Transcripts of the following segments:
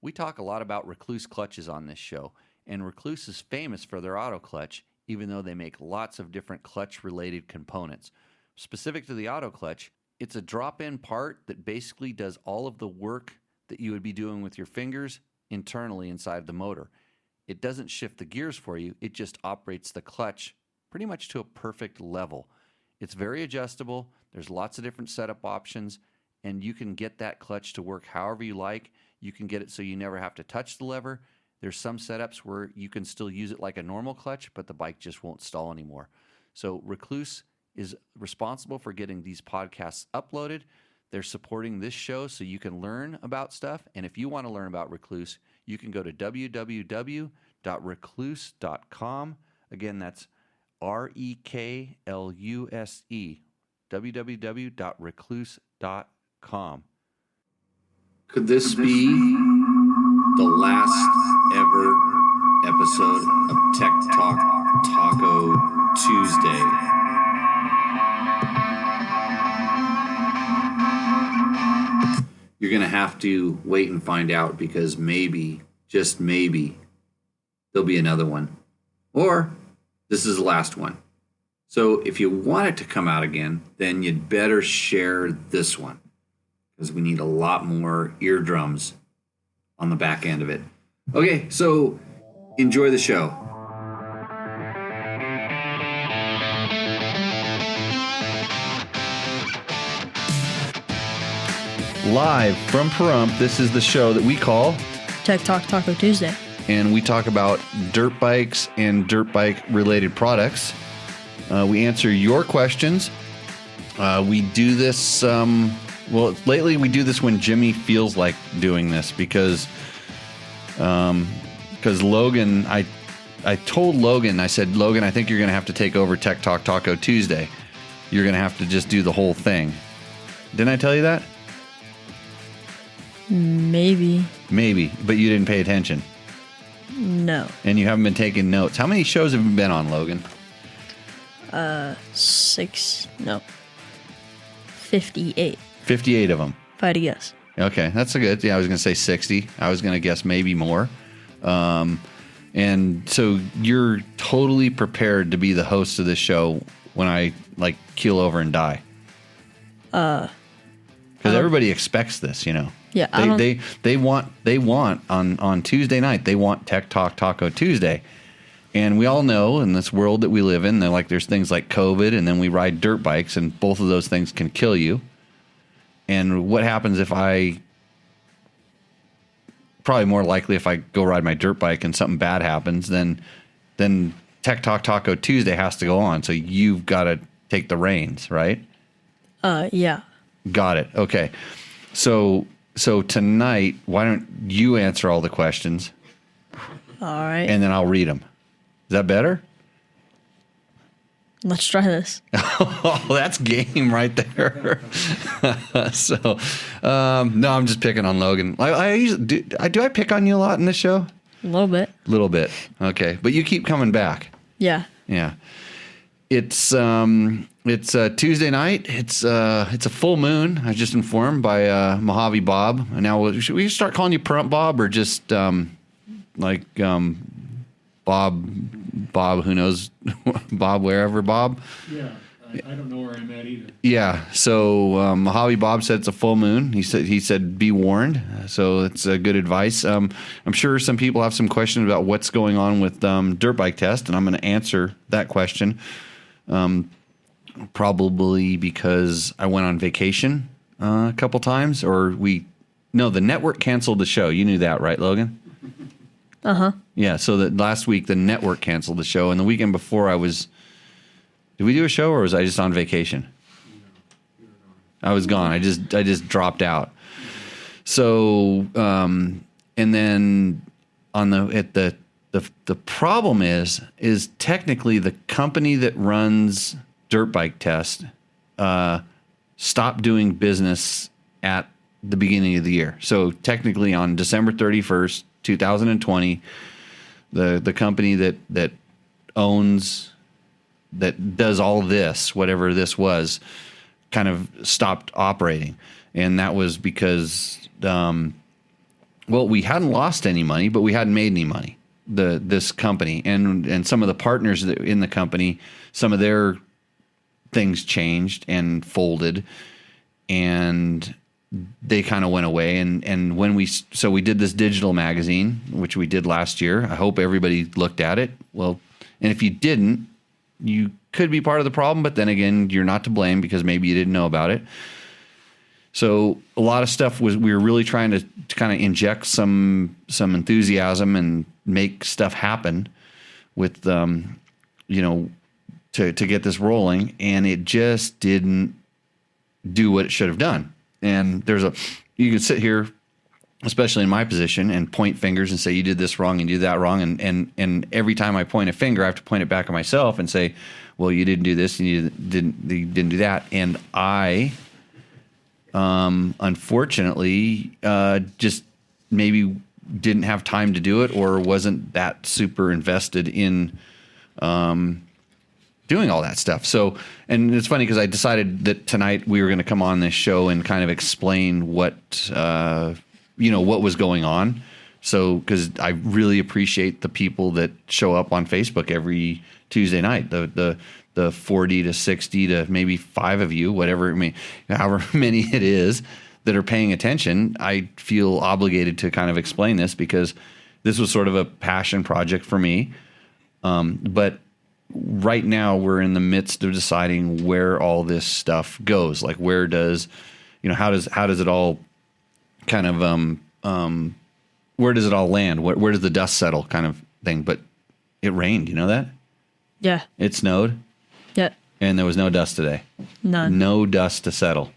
We talk a lot about Recluse clutches on this show, and Recluse is famous for their auto clutch, even though they make lots of different clutch-related components. Specific to the auto clutch, it's a drop-in part that basically does all of the work that you would be doing with your fingers internally inside the motor. It doesn't shift the gears for you, it just operates the clutch pretty much to a perfect level. It's very adjustable, there's lots of different setup options, and you can get that clutch to work however you like. You can get it so you never have to touch the lever. There's some setups where you can still use it like a normal clutch, but the bike just won't stall anymore. So Recluse is responsible for getting these podcasts uploaded. They're supporting this show so you can learn about stuff. And if you want to learn about Recluse, you can go to www.recluse.com. Again, that's REKLUSE, www.recluse.com. Could this be the last ever episode of Tech Talk Taco Tuesday? You're going to have to wait and find out, because maybe, just maybe, there'll be another one. Or this is the last one. So if you want it to come out again, then you'd better share this one, because we need a lot more eardrums on the back end of it. Okay, so enjoy the show. Live from Pahrump, this is the show that we call Tech Talk Taco Tuesday. And we talk about dirt bikes and dirt bike related products. We answer your questions. We do this, lately we do this when Jimmy feels like doing this, because Logan, I told Logan, I said, Logan, I think you're going to have to take over Tech Talk Taco Tuesday. You're going to have to just do the whole thing. Didn't I tell you that? Maybe, but you didn't pay attention. No. And you haven't been taking notes. How many shows have you been on, Logan? 58. 58 of them. If I had to guess. Okay, that's a good. Yeah, I was going to say 60. I was going to guess maybe more. And so you're totally prepared to be the host of this show when I keel over and die. Because everybody expects this, you know. Yeah, they want on Tuesday night, they want Tech Talk Taco Tuesday. And we all know in this world that we live in, there's things like COVID, and then we ride dirt bikes, and both of those things can kill you. And what happens if probably more likely if I go ride my dirt bike and something bad happens, then Tech Talk Taco Tuesday has to go on. So you've got to take the reins, right? Yeah. Got it. Okay. So tonight, why don't you answer all the questions? All right. And then I'll read them. Is that better? Let's try this. Oh, that's game right there. No, I'm just picking on Logan. I usually do I pick on you a lot in this show? A little bit. Okay. But you keep coming back. Yeah. It's Tuesday night. It's a full moon. I was just informed by Mojave Bob. And now should we start calling you Pahrump Bob, or just Bob who knows Bob wherever Bob? Yeah, I don't know where I'm at either. Yeah. So Mojave Bob said it's a full moon. He said be warned. So it's good advice. I'm sure some people have some questions about what's going on with Dirt Bike Test, and I'm going to answer that question. Probably because I went on vacation a couple times, the network canceled the show. You knew that, right, Logan? Uh-huh. Yeah, so that last week the network canceled the show, and the weekend before did we do a show, or was I just on vacation? I was gone. I just dropped out. So, and then the problem is technically the company that runs Dirt Bike Test stopped doing business at the beginning of the year. So technically on December 31st, 2020, the company that does all this, whatever this was, kind of stopped operating. And that was because well, we hadn't lost any money, but we hadn't made any money. This company and some of the partners that in the company, some of their things changed and folded, and they kind of went away. And when we did this digital magazine, which we did last year. I hope everybody looked at it. Well, and if you didn't, you could be part of the problem, but then again, you're not to blame because maybe you didn't know about it. So a lot of stuff we were really trying to kind of inject some enthusiasm and make stuff happen with, to get this rolling. And it just didn't do what it should have done. And you could sit here, especially in my position, and point fingers and say, you did this wrong and you did that wrong. And every time I point a finger, I have to point it back at myself and say, well, you didn't do this and you didn't do that. And I, unfortunately, just maybe didn't have time to do it or wasn't that super invested in doing all that stuff. So, and it's funny because I decided that tonight we were going to come on this show and kind of explain what was going on. So, because I really appreciate the people that show up on Facebook every Tuesday night, the 40 to 60 to maybe 5 of you, however many it is that are paying attention. I feel obligated to kind of explain this because this was sort of a passion project for me. But right now we're in the midst of deciding where all this stuff goes. Like where does, how does it all kind of, where does it all land? Where does the dust settle kind of thing? But it rained, you know that? Yeah. It snowed. Yeah. And there was no dust today. None. No dust to settle.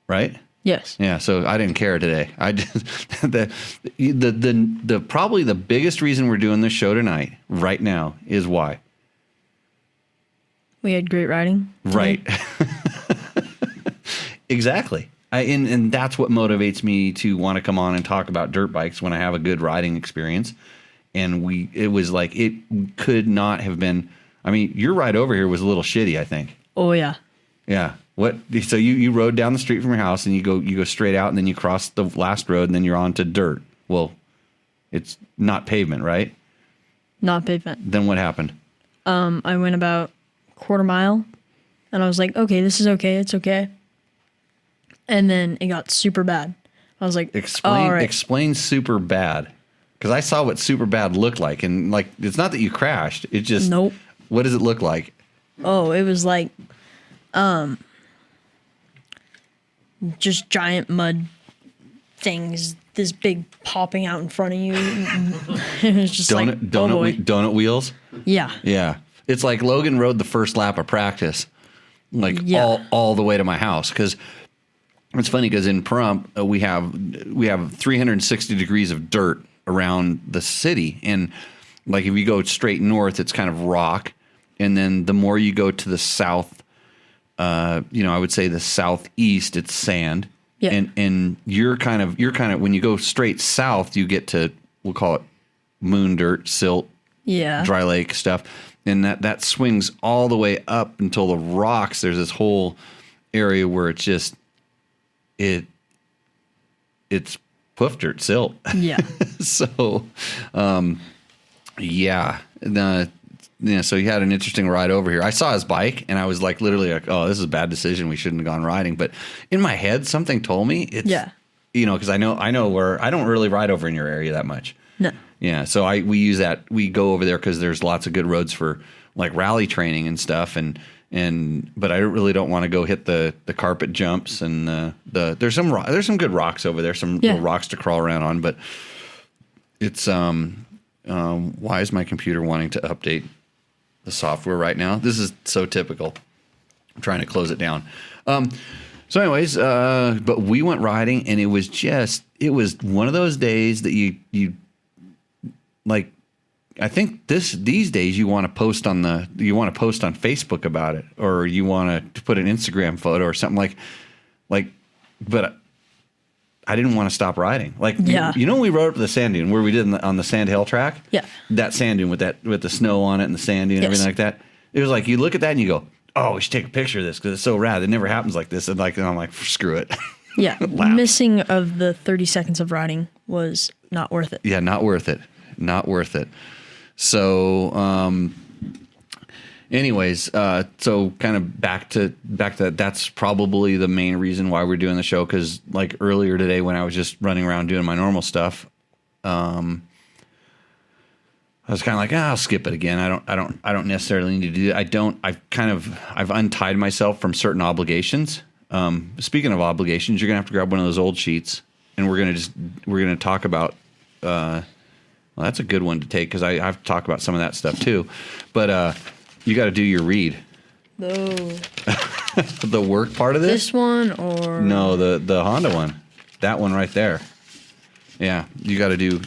Right? Yes. Yeah, so I didn't care today. I just the probably the biggest reason we're doing this show tonight, right now, is why. We had great riding. Right. Exactly. And that's what motivates me to want to come on and talk about dirt bikes when I have a good riding experience. And it was like, it could not have been, your ride over here was a little shitty, I think. Oh yeah. Yeah. What? So you rode down the street from your house and you go straight out and then you cross the last road and then you're onto dirt. Well, it's not pavement, right? Not pavement. Then what happened? I went about a quarter mile and I was like, okay, this is okay. It's okay. And then it got super bad. I was like, explain super bad. Because I saw what super bad looked like. And like, it's not that you crashed. It just, nope. What does it look like? Oh, it was like, just giant mud things, this big popping out in front of you. It was just donut wheels. Yeah. Yeah. It's like Logan rode the first lap of practice, like all the way to my house. Because it's funny because in Pahrump we have 360 degrees of dirt around the city, and like if you go straight north, it's kind of rock, and then the more you go to the south, I would say the southeast, it's sand. Yeah. And you're kind of when you go straight south, you get to, we'll call it moon dirt, silt, dry lake stuff. And that swings all the way up until the rocks. There's this whole area where it's just it's poof dirt, silt. Yeah. So so he had an interesting ride over here. I saw his bike and I was like, literally like, oh, this is a bad decision. We shouldn't have gone riding. But in my head, something told me it's, because I know where I don't really ride over in your area that much. No. Yeah. So we use that. We go over there because there's lots of good roads for like rally training and stuff. But I really don't want to go hit the carpet jumps and there's some good rocks over there, some little rocks to crawl around on. But it's why is my computer wanting to update the software right now? This is so typical. I'm trying to close it down. So anyways, but we went riding and it was one of those days that you like, I think these days you want to post on Facebook about it, or you want to put an Instagram photo or something like, but I didn't want to stop riding. Like, we rode up to the sand dune where we did on the sand hill track. Yeah. That sand dune with the snow on it and the sand dune and everything like that. It was like, you look at that and you go, oh, we should take a picture of this because it's so rad. It never happens like this. And I'm like, screw it. Yeah, laps. missing of the 30 seconds of riding was not worth it. Yeah, not worth it. Not worth it. So, anyways, so kind of back to that. That's probably the main reason why we're doing the show. Because like earlier today, when I was just running around doing my normal stuff, I was kind of like, I'll skip it again. I don't necessarily need to do it. I've untied myself from certain obligations. Speaking of obligations, you're gonna have to grab one of those old sheets, and we're gonna talk about. Well, that's a good one to take because I have to talk about some of that stuff too. But you got to do your read. The work part of This one or no, the Honda one, that one right there. Yeah, you got to do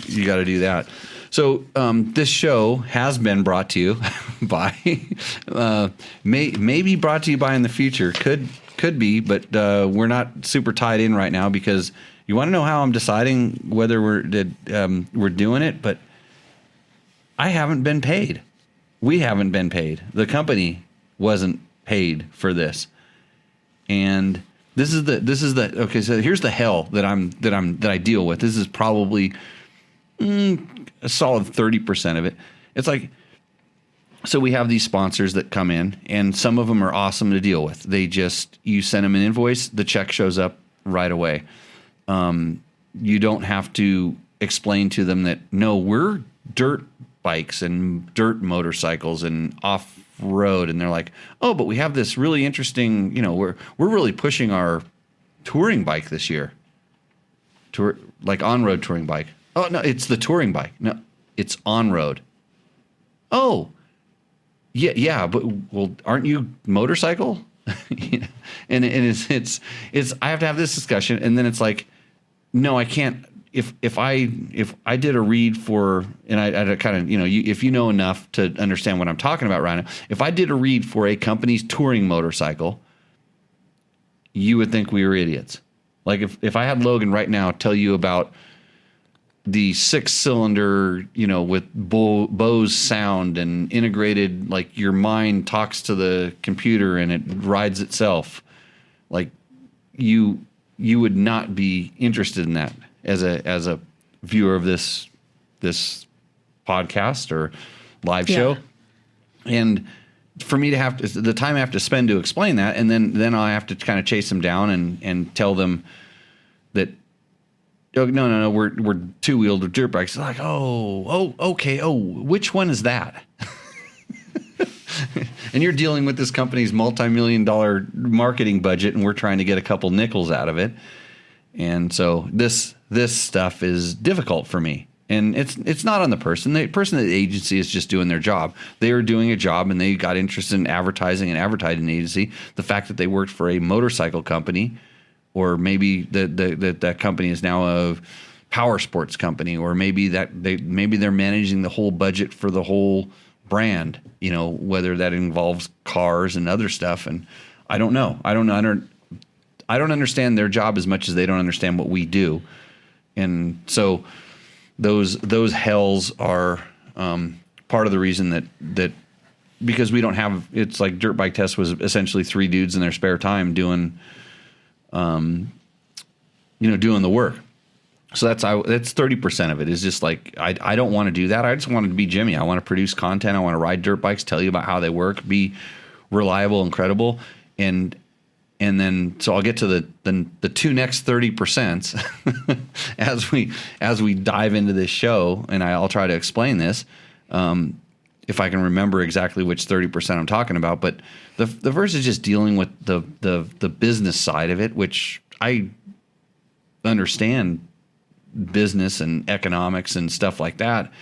that. So this show has been brought to you by, maybe brought to you by in the future. Could be, but we're not super tied in right now because you want to know how I'm deciding whether we're doing it. But I haven't been paid. We haven't been paid. The company wasn't paid for this, and this is the okay. So here's the hell that I deal with. This is probably a solid 30% of it. It's like, so we have these sponsors that come in, and some of them are awesome to deal with. You send them an invoice, the check shows up right away. You don't have to explain to them that, no, we're dirt bikes and dirt motorcycles and off road. And they're like, oh, but we have this really interesting, we're really pushing our touring bike this year. Like on-road touring bike. Oh, no, it's the touring bike. No, it's on-road. Oh, yeah, but well, aren't you motorcycle? And it's I have to have this discussion, and then it's like, no, I can't. If I did a read for, and I kind of, if you know enough to understand what I'm talking about right now, if I did a read for a company's touring motorcycle, you would think we were idiots. Like if I had Logan right now tell you about the 6-cylinder, with Bose sound and integrated, like your mind talks to the computer and it rides itself, like you would not be interested in that as a viewer of this podcast or live show. And for me to have the time I have to spend to explain that, and then I have to kind of chase them down and tell them that, oh, no, we're two-wheeled dirt bikes. Like, oh, okay. Oh, which one is that? And you're dealing with this company's multi-million-dollar marketing budget, and we're trying to get a couple nickels out of it. And so this stuff is difficult for me. And it's not on the person. The person at the agency is just doing their job. They are doing a job, and they got interested in advertising and advertising agency. The fact that they worked for a motorcycle company, or maybe that company is now a Powersports company, or maybe they're managing the whole budget for the whole brand. Whether that involves cars and other stuff. And I don't know. I don't understand their job as much as they don't understand what we do. And so those hells are part of the reason that because we don't have, it's like Dirt Bike Test was essentially 3 dudes in their spare time doing the work. So that's 30% of it is just like, I don't want to do that. I just want to be Jimmy. I want to produce content. I want to ride dirt bikes, tell you about how they work, be reliable and credible. And then, so I'll get to the two next 30% as we dive into this show, and I'll try to explain this if I can remember exactly which 30% I'm talking about. But the first is just dealing with the business side of it, which I understand business and economics and stuff like that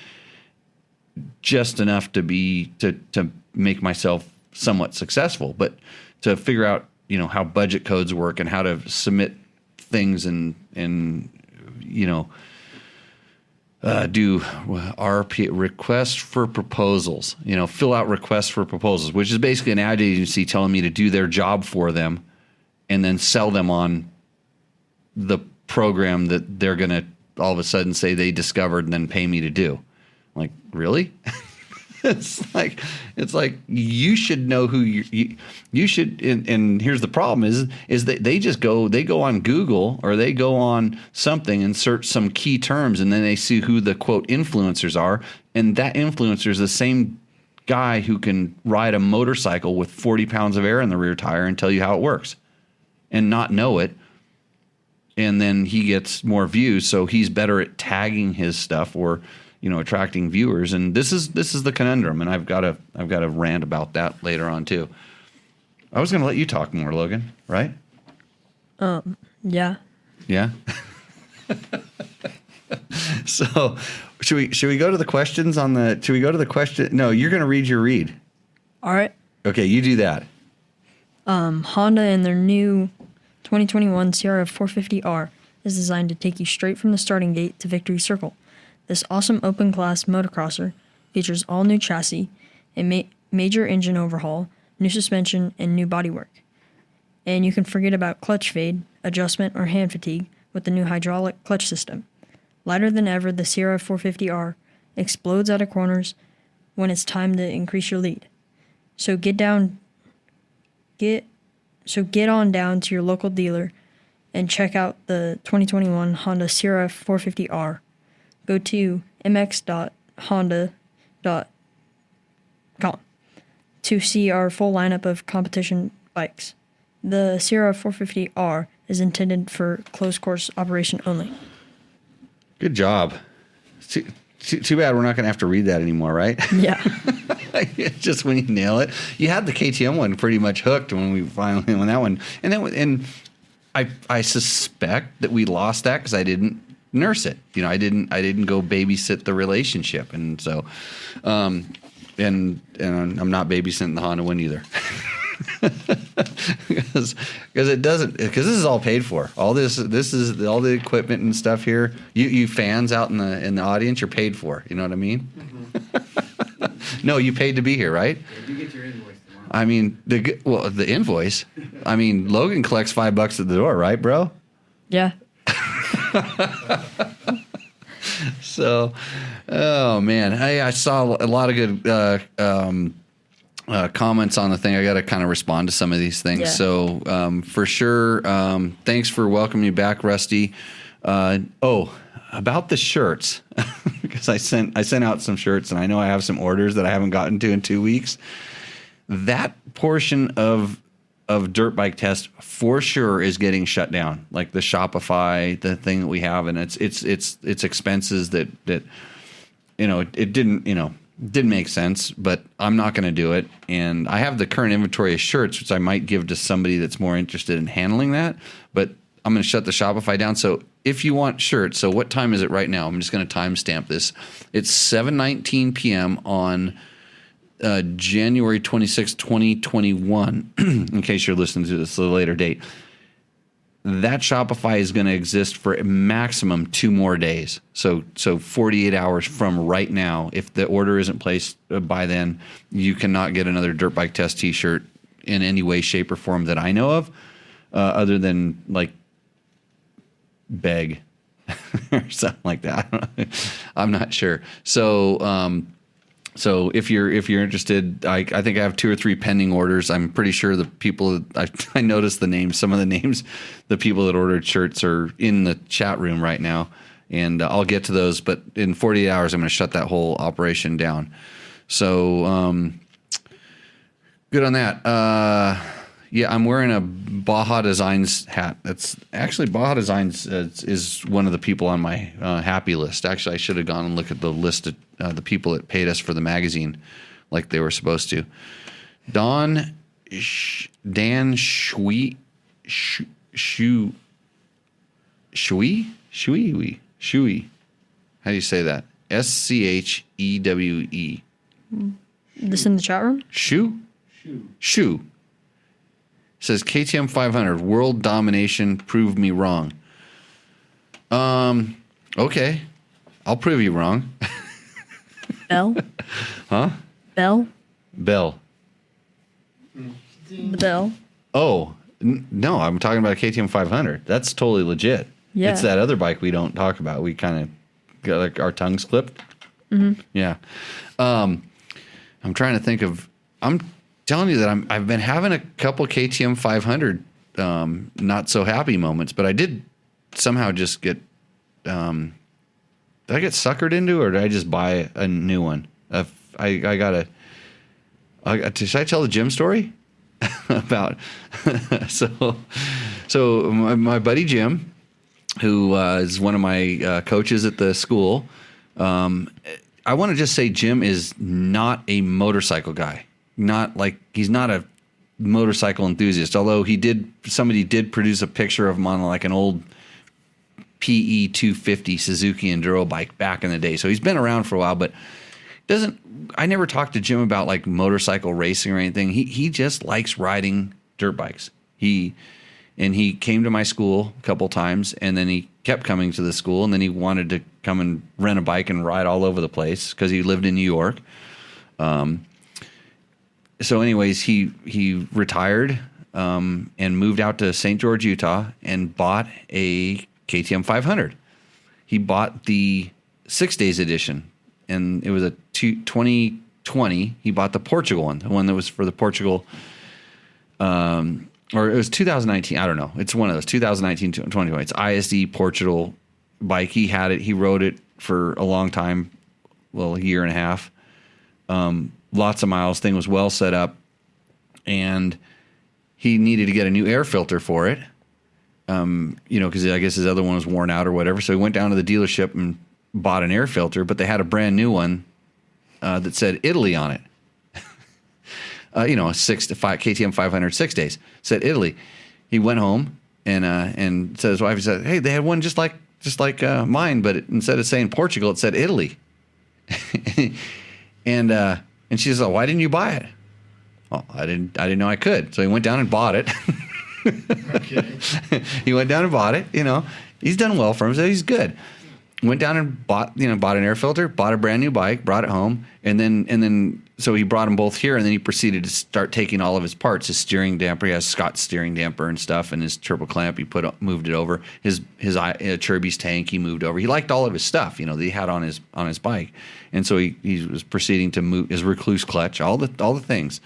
just enough to make myself somewhat successul, but to figure out how budget codes work and how to submit things and do RP requests for proposals, fill out requests for proposals, which is basically an ad agency telling me to do their job for them and then sell them on the program that they're going to all of a sudden say they discovered and then pay me to do. I'm like, really? it's like you should know who you should. And here's the problem is that they go on Google or they go on something and search some key terms, and then they see who the quote influencers are, and that influencer is the same guy who can ride a motorcycle with 40 pounds of air in the rear tire and tell you how it works and not know it. And then he gets more views, so he's better at tagging his stuff or, attracting viewers. And this is the conundrum, and I've got to rant about that later on too. I was going to let you talk more, Logan, right? Yeah. Yeah. So, should we go to the questions on the? Should we go to the question? No, you're going to read your read. All right. Okay, you do that. Honda and their new 2021 CRF 450R is designed to take you straight from the starting gate to Victory Circle. This awesome open-class motocrosser features all-new chassis, a major engine overhaul, new suspension, and new bodywork. And you can forget about clutch fade, adjustment, or hand fatigue with the new hydraulic clutch system. Lighter than ever, the CRF 450R explodes out of corners when it's time to increase your lead. So get on down to your local dealer and check out the 2021 Honda CRF 450R. Go to mx.honda.com to see our full lineup of competition bikes. The CRF 450R is intended for closed course operation only. Good job. Too bad we're not going to have to read that anymore, right? Yeah. Just when you nail it. You had the KTM one pretty much hooked when that one. And I suspect that we lost that because I didn't nurse it. I didn't go babysit the relationship. And so, and I'm not babysitting the Honda one either. because this is all paid for. All this is all the equipment and stuff here. You fans out in the audience, you're paid for. You know what I mean? Mm-hmm. No, you paid to be here, right? Yeah, you get your invoice tomorrow. I mean, the invoice. I mean, Logan collects $5 at the door, right, bro? Yeah. So, oh man, I saw a lot of good comments on the thing. I got to kind of respond to some of these things. Yeah. So for sure, thanks for welcoming me back, Rusty. About the shirts, because I sent out some shirts, and I know I have some orders that I haven't gotten to in 2 weeks. That portion of Dirt Bike Test for sure is getting shut down, like the Shopify, the thing that we have, and it's expenses that it didn't make sense, but I'm not going to do it. And I have the current inventory of shirts, which I might give to somebody that's more interested in handling that, but I'm going to shut the Shopify down. So if you want shirts, so what time is it right now? I'm just going to timestamp this. It's 7:19 p.m. on January 26, 2021, in case you're listening to this at a later date. That Shopify is going to exist for a maximum 2 more days. So 48 hours from right now. If the order isn't placed by then, you cannot get another Dirt Bike Test t-shirt in any way, shape, or form that I know of, other than like beg or something like that. I'm not sure. So if you're interested, I think I have 2 or 3 pending orders. I'm pretty sure the people I noticed the names. Some of the names, the people that ordered shirts are in the chat room right now, and I'll get to those. But in 48 hours, I'm going to shut that whole operation down. So good on that. Yeah, I'm wearing a Baja Designs hat. That's actually Baja Designs is one of the people on my happy list. Actually, I should have gone and looked at the list of the people that paid us for the magazine like they were supposed to. Dan Shui. How do you say that? SCHEWE. This in the chat room? Shu. Says KTM 500 world domination proved me wrong. Okay, I'll prove you wrong. Bell? Huh? Bell? Bell. The Bell? Oh no, I'm talking about a KTM 500. That's totally legit. Yeah. It's that other bike we don't talk about. We kind of got like our tongues clipped. Mm-hmm. Yeah. I'm trying to think of. I'm telling you that I've been having a couple KTM 500 not so happy moments, but I did somehow just get. Did I get suckered into, or did I just buy a new one? I got should I tell the Jim story about? so my buddy Jim, who is one of my coaches at the school. I want to just say Jim is not a motorcycle guy. He's not a motorcycle enthusiast. Although somebody did produce a picture of him on like an old PE 250 Suzuki Enduro bike back in the day. So he's been around for a while, but I never talked to Jim about like motorcycle racing or anything. He just likes riding dirt bikes. He came to my school a couple times, and then he kept coming to the school, and then he wanted to come and rent a bike and ride all over the place because he lived in New York. So anyways, he retired and moved out to St. George, Utah, and bought a KTM 500. He bought the 6 days edition, and it was a 2020. He bought the Portugal one, the one that was for the Portugal, or it was 2019. I don't know. It's one of those 2019 to 2020. It's ISD Portugal bike. He had it. He rode it for a long time, well, a year and a half. Lots of miles. Thing was well set up, and he needed to get a new air filter for it. Because I guess his other one was worn out or whatever. So he went down to the dealership and bought an air filter, but they had a brand new one that said Italy on it. A KTM 500 6 days said Italy. He went home and said his wife, he said, "Hey, they had one just like mine, but instead of saying Portugal, it said Italy." And she says, "Oh, why didn't you buy it?" "Well, I didn't know I could." So he went down and bought it. Okay. He went down and bought it. He's done well for him, so he's good. Went down and bought an air filter, bought a brand new bike, brought it home, and then so he brought them both here, and then he proceeded to start taking all of his parts. His steering damper, he has Scott's steering damper and stuff, and his turbo clamp, he moved it over. His Cherbys tank, he moved over. He liked all of his stuff, that he had on his bike, and so he was proceeding to move his recluse clutch, all the things.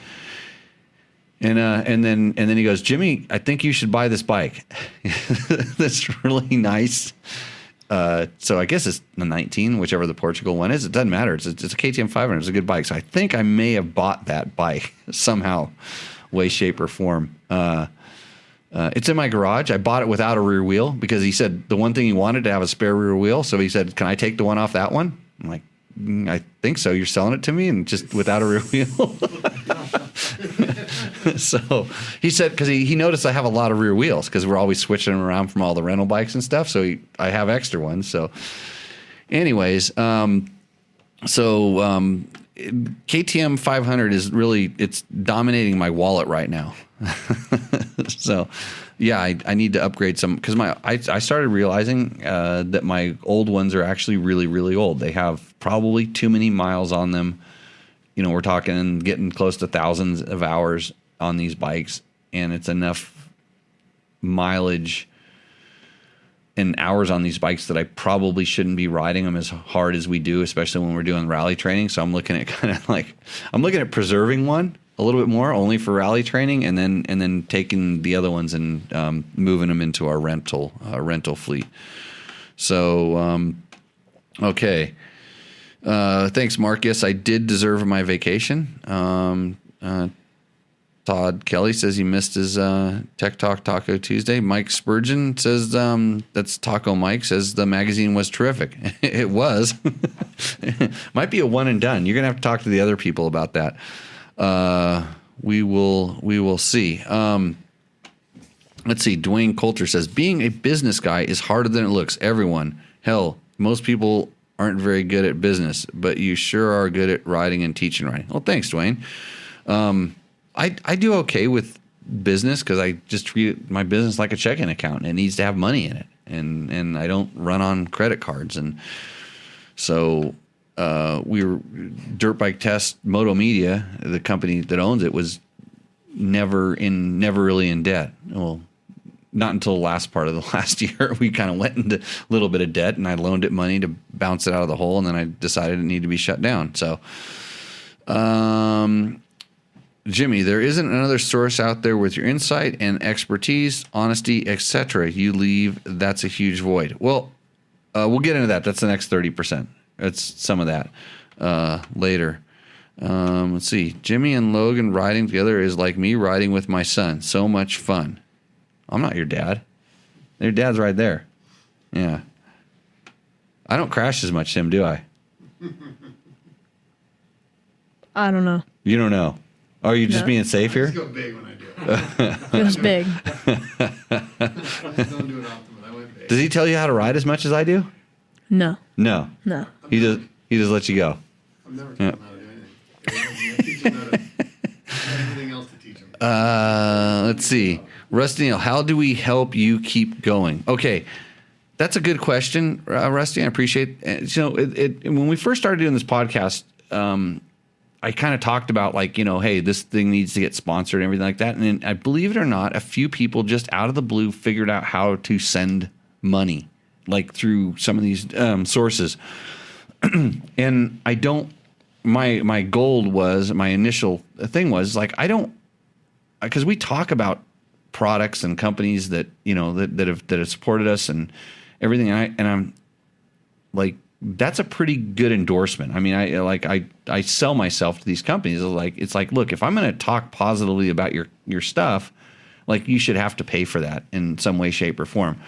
And then he goes, "Jimmy, I think you should buy this bike. That's really nice." So I guess it's the 19, whichever the Portugal one is. It doesn't matter. It's a KTM 500. It's a good bike. So I think I may have bought that bike somehow, way, shape, or form. It's in my garage. I bought it without a rear wheel because he said the one thing he wanted to have a spare rear wheel. So he said, "Can I take the one off that one?" I'm like, "I think so. You're selling it to me and just without a rear wheel." So he said, because he noticed I have a lot of rear wheels because we're always switching them around from all the rental bikes and stuff. So I have extra ones. So anyways, KTM 500 is really, it's dominating my wallet right now. So yeah, I need to upgrade some because I started realizing that my old ones are actually really, really old. They have probably too many miles on them. We're talking getting close to thousands of hours on these bikes, and it's enough mileage and hours on these bikes that I probably shouldn't be riding them as hard as we do, especially when we're doing rally training. So I'm looking at preserving one a little bit more only for rally training, and then taking the other ones and moving them into our rental fleet. So, okay. Thanks, Mark. Yes, I did deserve my vacation. Todd Kelly says he missed his Tech Talk Taco Tuesday. Mike Spurgeon says, that's Taco Mike, says the magazine was terrific. It was. Might be a one and done. You're going to have to talk to the other people about that. We will see. Let's see. Dwayne Coulter says, being a business guy is harder than it looks. Everyone. Hell, most people aren't very good at business, but you sure are good at riding and teaching riding. Well, thanks, Dwayne. I do okay with business because I just treat my business like a checking account, and it needs to have money in it, and I don't run on credit cards. And so we were Dirt Bike Test Moto Media, the company that owns it, was never really in debt. Well, not until the last part of the last year. We kind of went into a little bit of debt, and I loaned it money to bounce it out of the hole, and then I decided it needed to be shut down. So Jimmy, there isn't another source out there with your insight and expertise, honesty, etc. You leave, that's a huge void. Well, we'll get into that. That's the next 30%. It's some of that later. Let's see. Jimmy and Logan riding together is like me riding with my son. So much fun. I'm not your dad. Your dad's right there. Yeah. I don't crash as much, Tim, do I? I don't know. You don't know. Are you just No. being safe I here? just go big when I do it. Feels big. I just don't do it often, but I went big. Does he tell you how to ride as much as I do? No. No. No. He just lets you go. I've never taught him how to do anything. I teach him how to everything else to teach him. Let's see. Rusty Neal, how do we help you keep going? Okay. That's a good question, Rusty. I appreciate it. You know, when we first started doing this podcast, I kind of talked about like, you know, hey, this thing needs to get sponsored and everything like that. And then, I believe it or not, a few people just out of the blue figured out how to send money, like through some of these sources. And I don't, my goal was, my initial thing was like, I don't, because we talk about products and companies that, you know, that have supported us and everything. And I'm like, that's a pretty good endorsement. I mean, I sell myself to these companies. It's like, look, if I'm going to talk positively about your stuff, like you should have to pay for that in some way, shape, or form.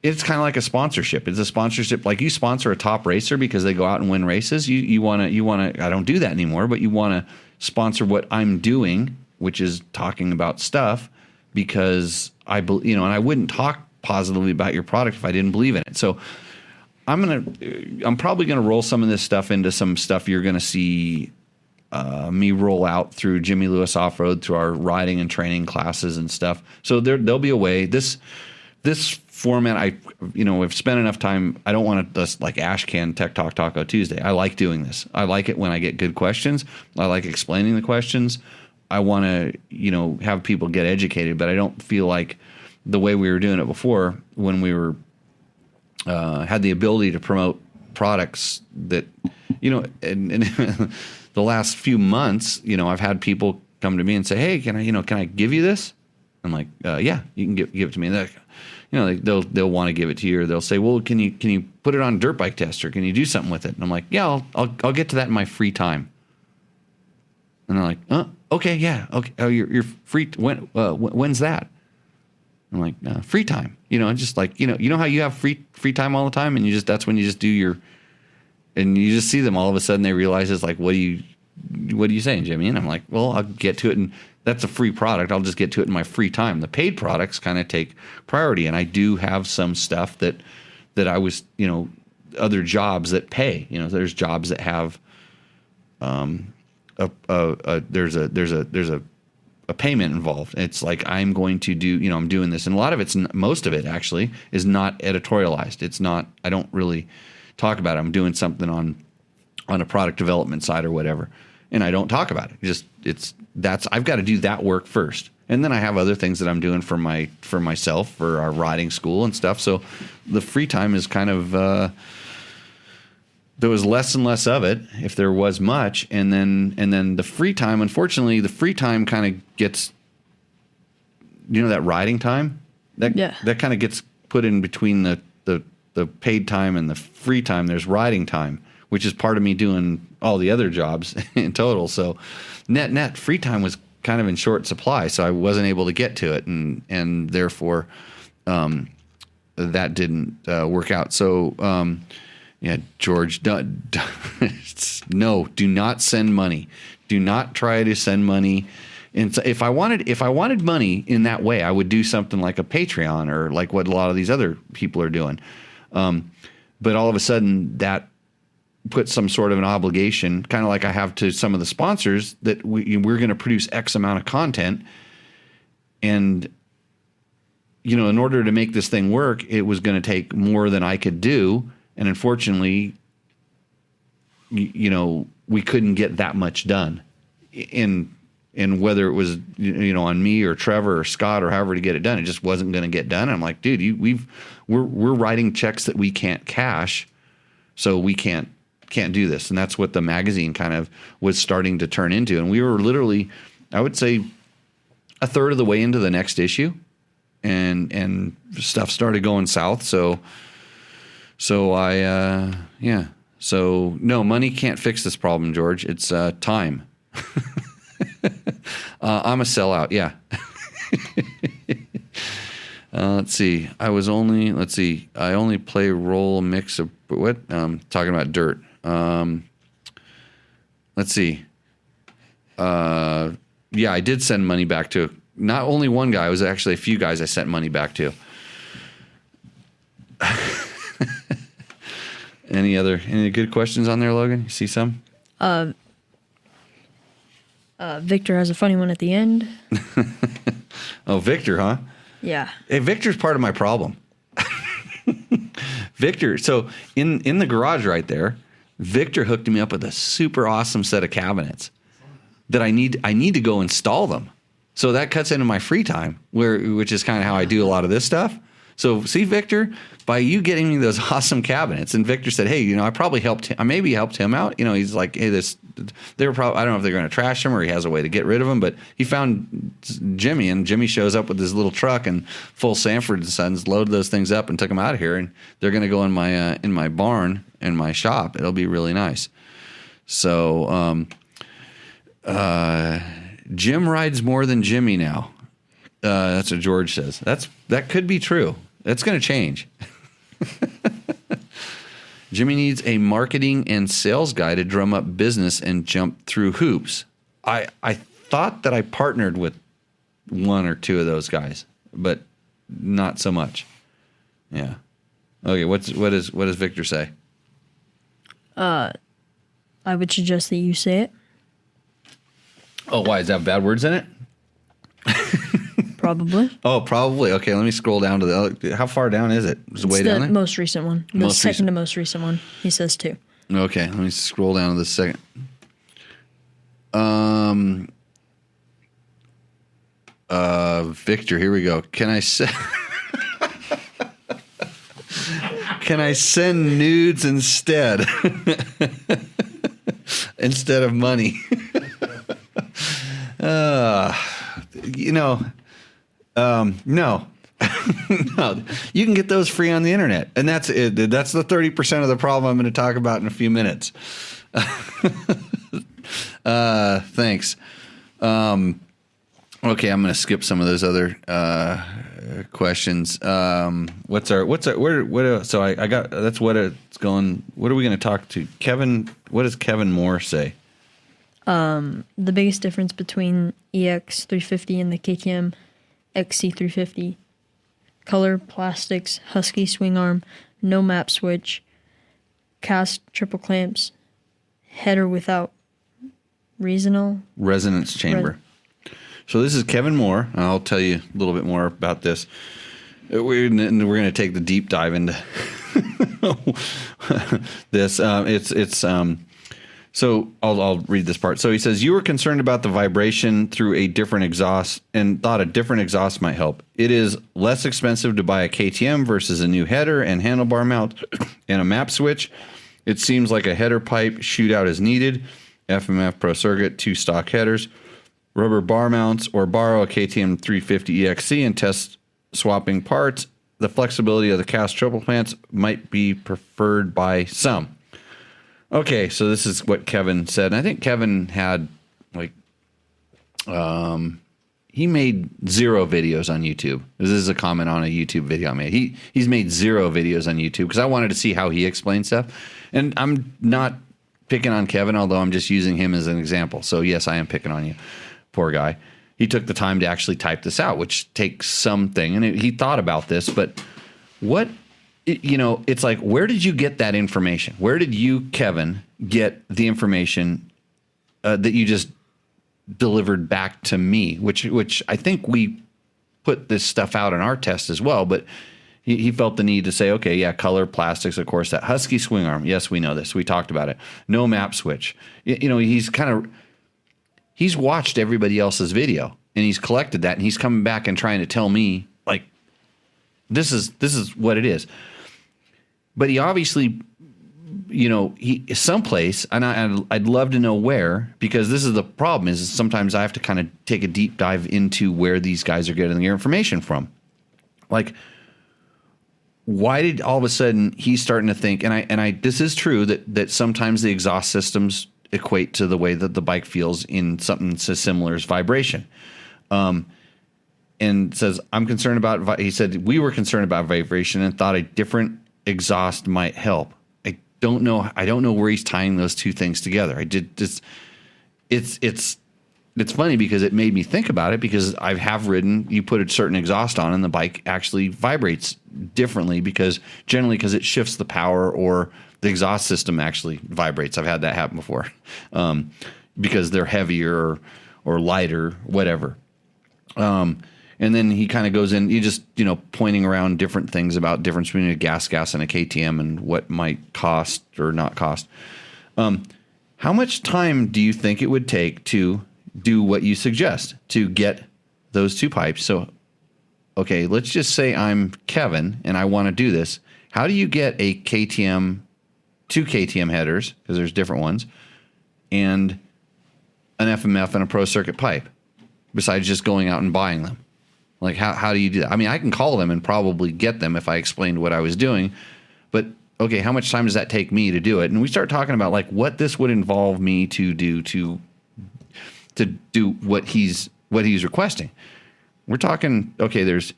It's kind of like a sponsorship. It's a sponsorship. Like you sponsor a top racer because they go out and win races. You want to, I don't do that anymore, but you want to sponsor what I'm doing, which is talking about stuff because and I wouldn't talk positively about your product if I didn't believe in it. So I'm probably going to roll some of this stuff into some stuff you're going to see me roll out through Jimmy Lewis Off-Road, through our riding and training classes and stuff. So there'll be a way. This format, I've spent enough time. I don't want to just like Ash Can Tech Talk Taco Tuesday. I like doing this. I like it when I get good questions. I like explaining the questions. I want to, have people get educated, but I don't feel like the way we were doing it before when we were had the ability to promote products that, in the last few months, I've had people come to me and say, hey, can I give you this? I'm like, yeah, you can give it to me. And they'll want to give it to you, or they'll say, well, can you put it on Dirt Bike Test, or can you do something with it? And I'm like, yeah, I'll get to that in my free time. And they're like, okay, yeah, okay. Oh, you're free. When's that? I'm like, free time. Just like how you have free time all the time, and that's when you just do and you just see them all of a sudden they realize it's like, what are you saying, Jimmy? And I'm like, well, I'll get to it, and that's a free product. I'll just get to it in my free time. The paid products kind of take priority, and I do have some stuff that I was, other jobs that pay. There's jobs that have there's a payment involved. It's like I'm going to do, I'm doing this, and a lot of most of it actually is not editorialized. It's not. I don't really talk about it. I'm doing something on a product development side or whatever, and I don't talk about it. I've got to do that work first, and then I have other things that I'm doing for myself, for our riding school and stuff. So the free time is kind of there was less and less of it, if there was much, and then the free time. Unfortunately, the free time kind of gets, that riding time that kind of gets put in between the paid time and the free time. There's riding time, which is part of me doing all the other jobs in total. So net free time was kind of in short supply, so I wasn't able to get to it, and therefore that didn't work out. So yeah, George, no, do not send money. Do not try to send money. And so if I wanted money in that way, I would do something like a Patreon, or like what a lot of these other people are doing. But all of a sudden that puts some sort of an obligation, kind of like I have to some of the sponsors, that we're going to produce X amount of content. And, in order to make this thing work, it was going to take more than I could do. And unfortunately, we couldn't get that much done. And whether it was, on me or Trevor or Scott or however to get it done, it just wasn't going to get done. And I'm like, dude, we're writing checks that we can't cash, so we can't can't do this. And that's what the magazine kind of was starting to turn into. And we were literally, I would say, a third of the way into the next issue, and stuff started going south. So no, money can't fix this problem, George. It's time. I'm a sellout. Yeah. Let's see. I only play role mix of what? Talking about dirt. Let's see. Yeah, I did send money back to not only one guy. It was actually a few guys I sent money back to. Any good questions on there, Logan? You see some? Victor has a funny one at the end. Oh, Victor, huh? Yeah. Hey, Victor's part of my problem. Victor, so in the garage right there, Victor hooked me up with a super awesome set of cabinets that I need to go install them. So that cuts into my free time, which is kind of how I do a lot of this stuff. So see, Victor, by you getting me those awesome cabinets, and Victor said, hey, I maybe helped him out. He's like, hey, they were probably, I don't know if they're going to trash him or he has a way to get rid of them, but he found Jimmy, and Jimmy shows up with his little truck and full Sanford & Sons, loaded those things up and took them out of here. And they're going to go in my barn, in my shop. It'll be really nice. So, Jim rides more than Jimmy now. That's what George says. That could be true. That's going to change. Jimmy needs a marketing and sales guy to drum up business and jump through hoops. I thought that I partnered with one or two of those guys, but not so much. Yeah. Okay. What does Victor say? I would suggest that you say it. Oh, why? Does that have bad words in it? Probably. Oh, probably. Okay, let me scroll down to the. How far down is it? Is it way down there? Most recent one. The second to most recent one. He says 2. Okay, let me scroll down to the second. Victor, here we go. Can I send nudes instead? Instead of money. No. No, you can get those free on the internet, and that's it. That's the 30% of the problem I'm going to talk about in a few minutes. Thanks. Okay, I'm going to skip some of those other questions. So I got, that's what it's going. What are we going to talk to Kevin? What does Kevin Moore say? The biggest difference between EX350 and the KTM XC350: color, plastics, husky swing arm, no map switch, cast triple clamps, header without resonance chamber. So this is Kevin Moore. I'll tell you a little bit more about this. We're going to take the deep dive into this. So I'll read this part. So he says, you were concerned about the vibration through a different exhaust and thought a different exhaust might help. It is less expensive to buy a KTM versus a new header and handlebar mount and a map switch. It seems like a header pipe shootout is needed. FMF Pro Circuit, 2 stock headers, rubber bar mounts, or borrow a KTM 350 EXC and test swapping parts. The flexibility of the cast triple clamps might be preferred by some. Okay, so this is what Kevin said. And I think Kevin had he made 0 videos on YouTube. This is a comment on a YouTube video I made. He's made 0 videos on YouTube because I wanted to see how he explained stuff. And I'm not picking on Kevin, although I'm just using him as an example. So yes, I am picking on you. Poor guy. He took the time to actually type this out, which takes something. And he thought about this, but it's like, where did you get that information? Where did you, Kevin, get the information that you just delivered back to me? Which I think we put this stuff out in our test as well, but he felt the need to say, okay, yeah, color, plastics, of course, that husky swing arm. Yes, we know this. We talked about it. No map switch. He's watched everybody else's video and he's collected that and he's coming back and trying to tell me like, this is what it is. But he obviously someplace, and I'd love to know where, because this is the problem, is sometimes I have to kind of take a deep dive into where these guys are getting their information from. Like, why did all of a sudden he's starting to think, and I this is true that sometimes the exhaust systems equate to the way that the bike feels in something so similar as vibration. And says, I'm concerned about, he said, we were concerned about vibration and thought a different exhaust might help. I don't know where he's tying those two things together. It's funny because it made me think about it, because I have ridden, you put a certain exhaust on and the bike actually vibrates differently because it shifts the power, or the exhaust system actually vibrates. I've had that happen before, because they're heavier or lighter, whatever. And then he kind of goes in, you just, pointing around different things about difference between a gas and a KTM and what might cost or not cost. How much time do you think it would take to do what you suggest, to get those two pipes? So, okay, let's just say I'm Kevin and I want to do this. How do you get a KTM, two KTM headers, because there's different ones, and an FMF and a Pro Circuit pipe, besides just going out and buying them? Like, how do you do that? I mean, I can call them and probably get them if I explained what I was doing, but okay, how much time does that take me to do it? And we start talking about like what this would involve me to do to do what he's requesting. We're talking, okay, there's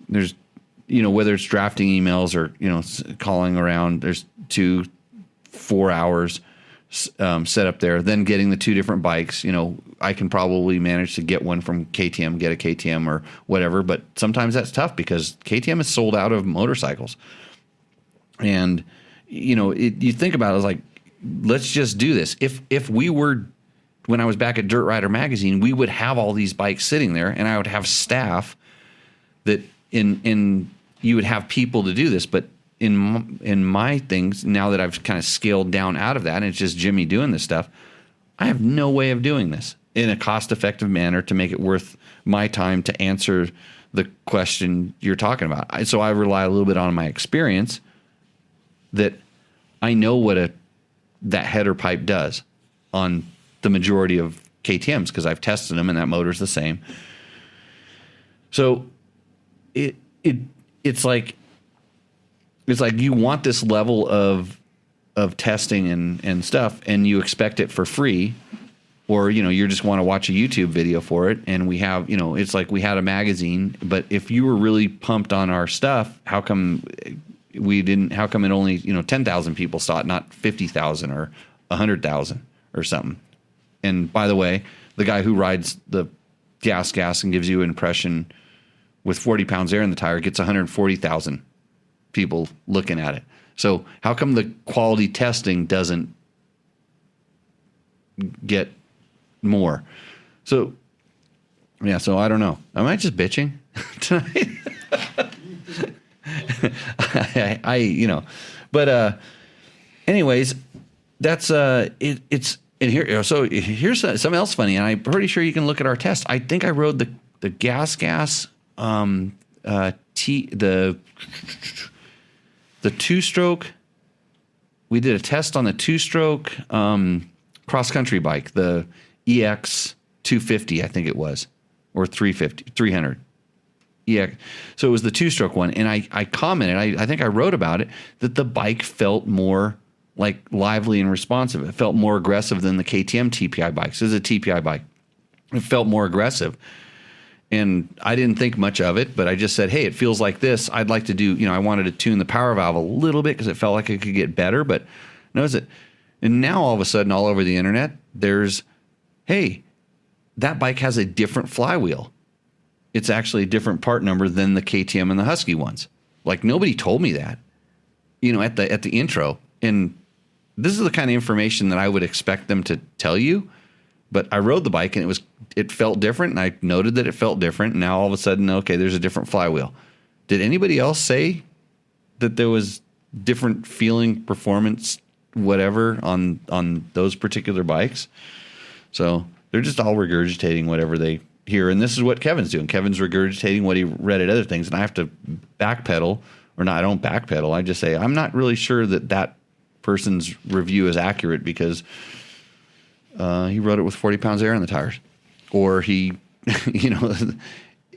whether it's drafting emails or calling around, there's 2-4 hours set up there, then getting the two different bikes. I can probably manage to get one from KTM, get a KTM or whatever, but sometimes that's tough because KTM is sold out of motorcycles. And you think about it as like, let's just do this. If we were, when I was back at Dirt Rider magazine, we would have all these bikes sitting there, and I would have staff that you would have people to do this. But in my things, now that I've kind of scaled down out of that, and it's just Jimmy doing this stuff, I have no way of doing this in a cost-effective manner to make it worth my time to answer the question you're talking about. So I rely a little bit on my experience, that I know what that header pipe does on the majority of KTMs, because I've tested them and that motor's the same. So it's like you want this level of testing and stuff, and you expect it for free, or you just want to watch a YouTube video for it. And we have, it's like we had a magazine, but if you were really pumped on our stuff, how come we didn't? How come it only 10,000 people saw it, not 50,000 or 100,000 or something? And by the way, the guy who rides the gas and gives you an impression with 40 pounds air in the tire gets 140,000 people looking at it. So how come the quality testing doesn't get more? So yeah, so I don't know. Am I just bitching tonight? But anyways, that's it's. And here, so here's something else funny, and I'm pretty sure you can look at our test. I think I rode the gas, the two-stroke. We did a test on the two-stroke cross-country bike, the EX 250, I think it was, or 300. EX. So it was the two-stroke one, and I commented, I think I wrote about it, that the bike felt more like lively and responsive. It felt more aggressive than the KTM TPI bikes. This is a TPI bike. It felt more aggressive. And I didn't think much of it, but I just said, hey, it feels like this. I'd like to do, I wanted to tune the power valve a little bit because it felt like it could get better, but knows it. And now all of a sudden, all over the internet, there's, hey, that bike has a different flywheel. It's actually a different part number than the KTM and the Husky ones. Like, nobody told me that, at the intro. And this is the kind of information that I would expect them to tell you. But I rode the bike and it felt different, and I noted that it felt different. And now all of a sudden, okay, there's a different flywheel. Did anybody else say that there was different feeling, performance, whatever on those particular bikes? So they're just all regurgitating whatever they hear. And this is what Kevin's doing. Kevin's regurgitating what he read at other things. And I have to backpedal, or not, I don't backpedal. I just say, I'm not really sure that person's review is accurate because he rode it with 40 pounds of air in the tires, or he,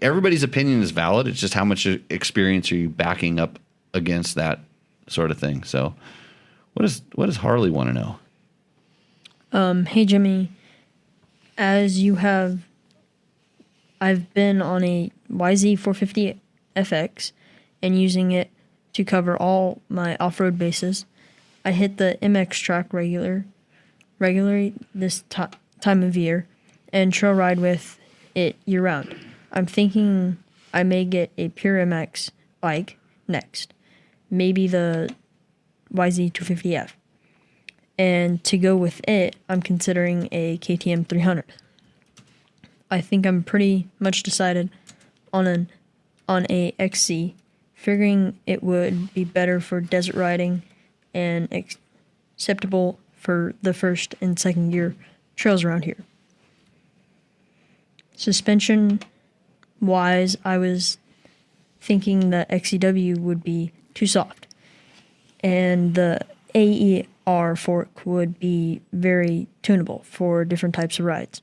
everybody's opinion is valid. It's just how much experience are you backing up against that sort of thing. So what does Harley want to know? Hey Jimmy, as you have, I've been on a YZ450 FX and using it to cover all my off-road bases. I hit the MX track regularly this time of year and trail ride with it year-round. I'm thinking I may get a pure MX bike next, maybe the YZ250F. And to go with it, I'm considering a KTM 300. I think I'm pretty much decided on a XC, figuring it would be better for desert riding and acceptable for the first and second gear trails around here. Suspension wise, I was thinking the XCW would be too soft, and the AER fork would be very tunable for different types of rides.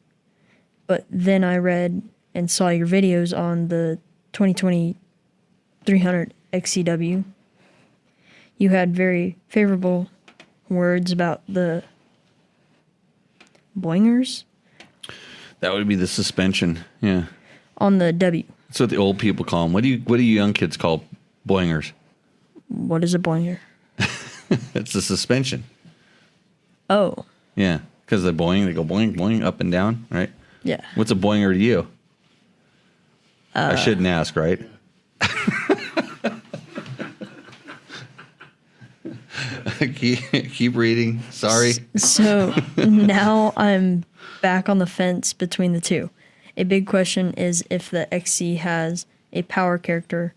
But then I read and saw your videos on the 2020 300 XCW. You had very favorable words about the boingers. That would be the suspension. Yeah. On the W. That's what the old people call them. What do you young kids call boingers? What is a boinger? It's the suspension. Oh. Yeah, because they go boing, boing, up and down, right? Yeah. What's a boinger to you? I shouldn't ask, right? Keep reading. Sorry. So now I'm back on the fence between the two. A big question is if the XC has a power character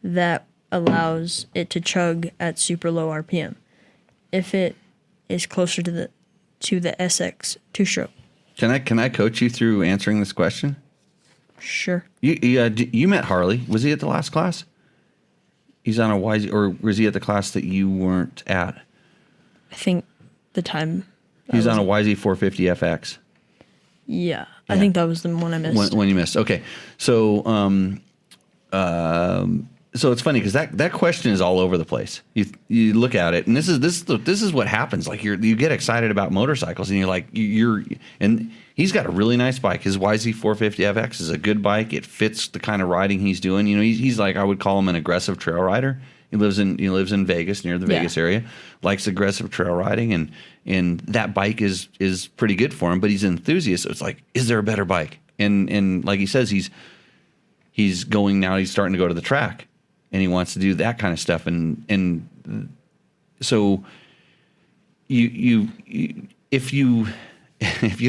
that allows it to chug at super low RPM. If it is closer to the SX two-stroke. Can I coach you through answering this question? Sure. You met Harley. Was he at the last class? He's on a YZ, or was he at the class that you weren't at? I think the time. He's on a YZ 450 FX. Yeah, I think that was the one I missed. When you missed, okay. So, so it's funny because that question is all over the place. You look at it, and this is what happens. Like you get excited about motorcycles, and and he's got a really nice bike. His YZ 450 FX is a good bike. It fits the kind of riding he's doing. He's like, I would call him an aggressive trail rider. He lives in Vegas, near the Vegas area. Likes aggressive trail riding, and that bike is pretty good for him. But he's an enthusiast, so it's like, is there a better bike? And like he says, he's going now. He's starting to go to the track, and he wants to do that kind of stuff. And so if you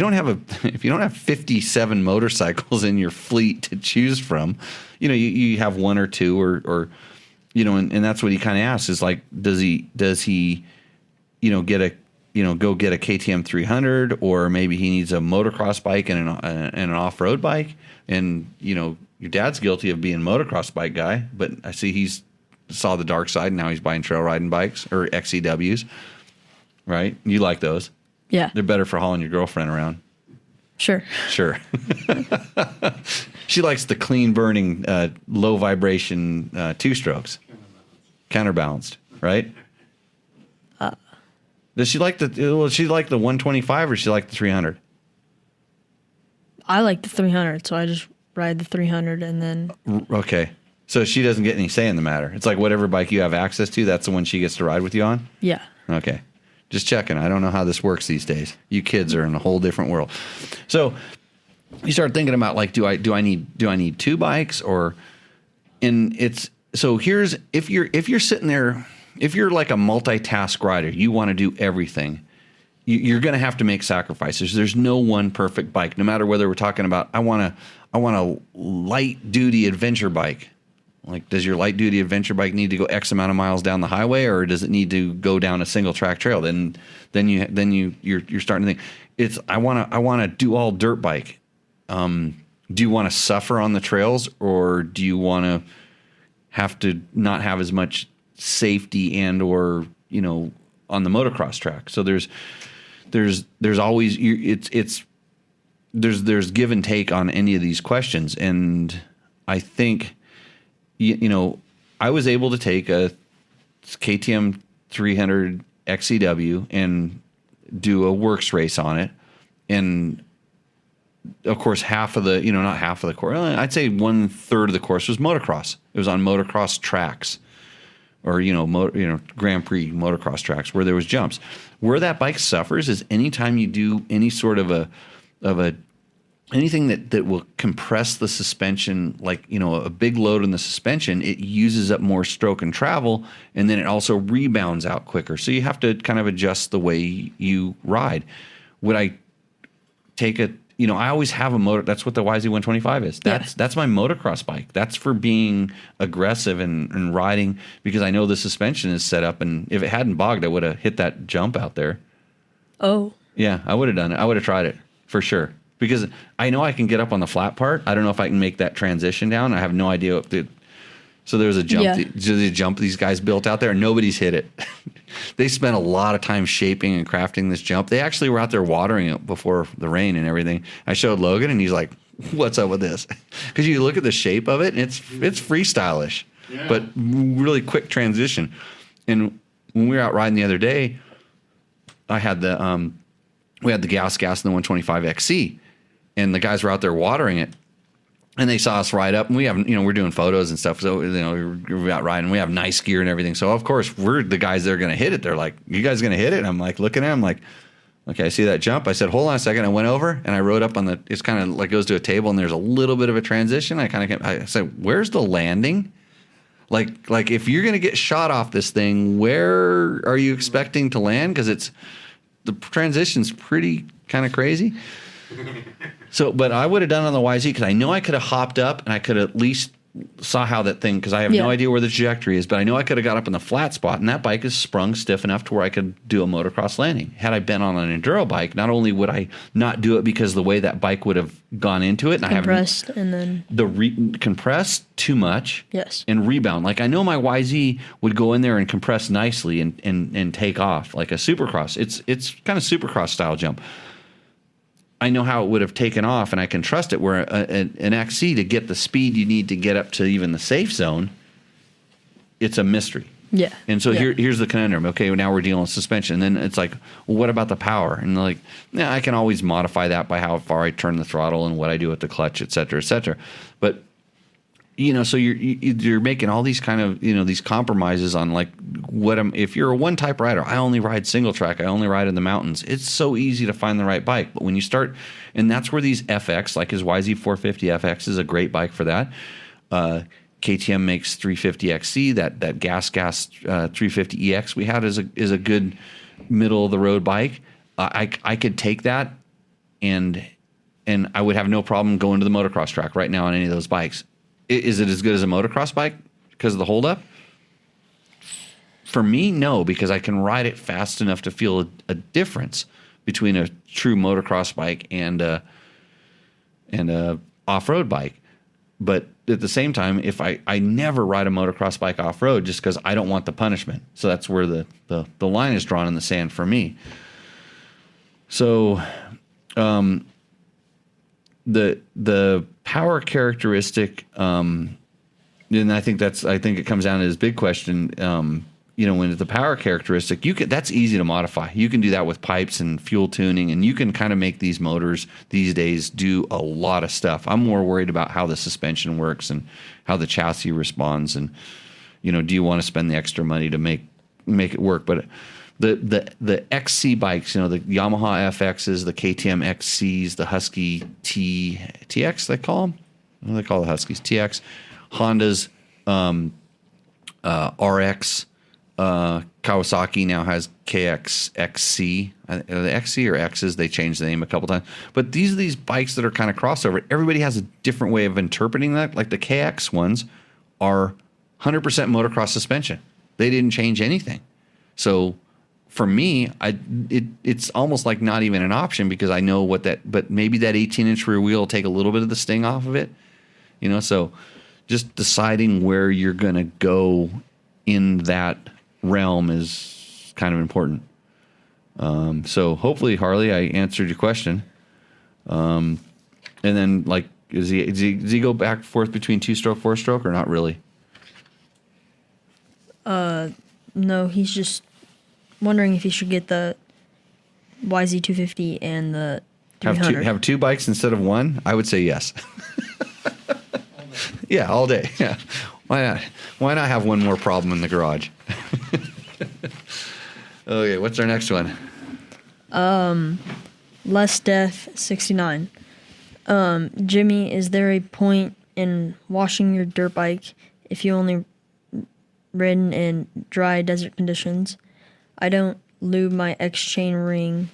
don't have 57 motorcycles in your fleet to choose from, you have one or two or and that's what he kind of asks is like, does he go get a KTM 300, or maybe he needs a motocross bike and an off-road bike. And your dad's guilty of being a motocross bike guy, but I see he's saw the dark side, and now he's buying trail riding bikes or XCWs, right? You like those? Yeah. They're better for hauling your girlfriend around. Sure. She likes the clean burning, low vibration two strokes, counterbalanced, right? Does she like the 125 or does she like the 300? I like the 300, so I just ride the 300 and then. Okay. So she doesn't get any say in the matter. It's like whatever bike you have access to, that's the one she gets to ride with you on? Yeah. Okay. Just checking. I don't know how this works these days. You kids are in a whole different world. So you start thinking about like, do I need two bikes, or, and it's, so here's, if you're sitting there, if you're like a multitask rider, you want to do everything, you're going to have to make sacrifices. There's no one perfect bike, no matter whether we're talking about, I want a light duty adventure bike. Like, does your light duty adventure bike need to go X amount of miles down the highway, or does it need to go down a single track trail? Then you're starting to think it's, I want to do all dirt bike. Do you want to suffer on the trails, or do you want to have to not have as much safety and or on the motocross track. So there's always there's give and take on any of these questions, and I think I was able to take a KTM 300 XCW and do a works race on it, and of course half of the not half of the course, I'd say 1/3 of the course was motocross. It was on motocross tracks, or Grand Prix motocross tracks where there was jumps. Where that bike suffers is anytime you do any sort of anything that will compress the suspension, like a big load in the suspension, it uses up more stroke and travel, and then it also rebounds out quicker. So you have to kind of adjust the way you ride. Would I take I always have a motor. That's what the YZ125 is. That's my motocross bike. That's for being aggressive and riding, because I know the suspension is set up, and if it hadn't bogged, I would have hit that jump out there. Oh. Yeah, I would have done it. I would have tried it for sure, because I know I can get up on the flat part. I don't know if I can make that transition down. I have no idea if so there's a jump. Yeah. The jump these guys built out there, and nobody's hit it. They spent a lot of time shaping and crafting this jump. They actually were out there watering it before the rain and everything. I showed Logan, and he's like, "What's up with this?" Because you look at the shape of it, and it's freestylish, but really quick transition. And when we were out riding the other day, I had we had the gas in the 125 XC, and the guys were out there watering it. And they saw us ride up, and we have, we're doing photos and stuff. So, we're out riding. We have nice gear and everything. So, of course, we're the guys that are going to hit it. They're like, "You guys going to hit it?" And I'm like, looking at them, like, "Okay, I see that jump." I said, "Hold on a second." I went over, and I rode up on it's kind of like goes to a table, and there's a little bit of a transition. I said, "Where's the landing? Like if you're going to get shot off this thing, where are you expecting to land? Because the transition's pretty kind of crazy." So, but I would have done it on the YZ, because I know I could have hopped up, and I could at least saw how that thing, because I have no idea where the trajectory is, but I know I could have got up in the flat spot, and that bike is sprung stiff enough to where I could do a motocross landing. Had I been on an enduro bike, not only would I not do it because of the way that bike would have gone into it, and compressed, and then compressed too much, and rebound. Like, I know my YZ would go in there and compress nicely and take off like a supercross. It's kind of supercross style jump. I know how it would have taken off, and I can trust it, where an XC, to get the speed you need to get up to even the safe zone, it's a mystery. Yeah. And so here's the conundrum. Okay, now we're dealing with suspension. And then it's like, well, what about the power? And like, I can always modify that by how far I turn the throttle and what I do with the clutch, et cetera, et cetera. But, so you're making all these kind of, these compromises on like if you're a one type rider, I only ride single track, I only ride in the mountains. It's so easy to find the right bike. But when you start, and that's where these FX, like his YZ450 FX is a great bike for that. KTM makes 350 XC, that gas 350 EX we had is a good middle of the road bike. I could take that and I would have no problem going to the motocross track right now on any of those bikes. Is it as good as a motocross bike because of the holdup? For me, no, because I can ride it fast enough to feel a difference between a true motocross bike and a off-road bike. But at the same time, if I never ride a motocross bike off-road just because I don't want the punishment. So that's where the line is drawn in the sand for me. So the power characteristic, and I think it comes down to this big question. When the power characteristic, that's easy to modify. You can do that with pipes and fuel tuning, and you can kind of make these motors these days do a lot of stuff. I'm more worried about how the suspension works and how the chassis responds, and do you want to spend the extra money to make it work? But the XC bikes, the Yamaha FXs, the KTM XCs, the Husky TX, they call them. What do they call the Huskies? TX, Honda's RX. Kawasaki now has KX XC. The XC or X's, they changed the name a couple times. But these are these bikes that are kind of crossover. Everybody has a different way of interpreting that. Like the KX ones are 100% motocross suspension. They didn't change anything. So for me, it's almost like not even an option, because I know but maybe that 18-inch rear wheel will take a little bit of the sting off of it. So just deciding where you're going to go in that realm is kind of important. So hopefully, Harley, I answered your question. And then, like, does he go back and forth between 2-stroke, 4-stroke, or not really? No, he's just wondering if he should get the YZ250 and the 300. Have two bikes instead of one? I would say yes. Yeah, all day. Yeah. Why not? Why not have one more problem in the garage? Okay, what's our next one? Less Death 69. Jimmy, is there a point in washing your dirt bike if you only ridden in dry desert conditions? I don't lube my X-chain ring,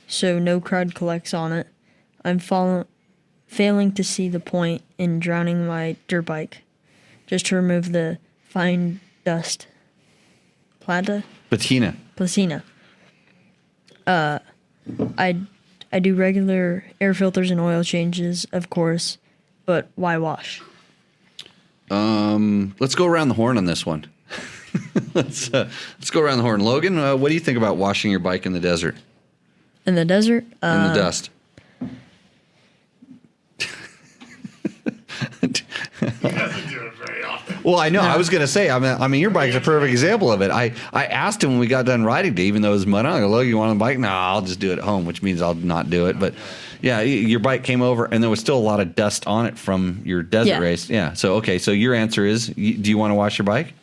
so no crud collects on it. I'm failing to see the point in drowning my dirt bike, just to remove the fine dust. Patina. I do regular air filters and oil changes, of course, but why wash? Let's go around the horn on this one. Let's go around the horn. Logan, what do you think about washing your bike in the desert? In the desert? In the dust. He doesn't do it very often. Well, I know. I was going to say, I mean, your bike's a perfect example of it. I asked him when we got done riding day, even though it was mud on, I go, Logan, you want on the bike? No, I'll just do it at home, which means I'll not do it. But yeah, your bike came over and there was still a lot of dust on it from your desert race. Yeah. So, okay. So your answer is, do you want to wash your bike?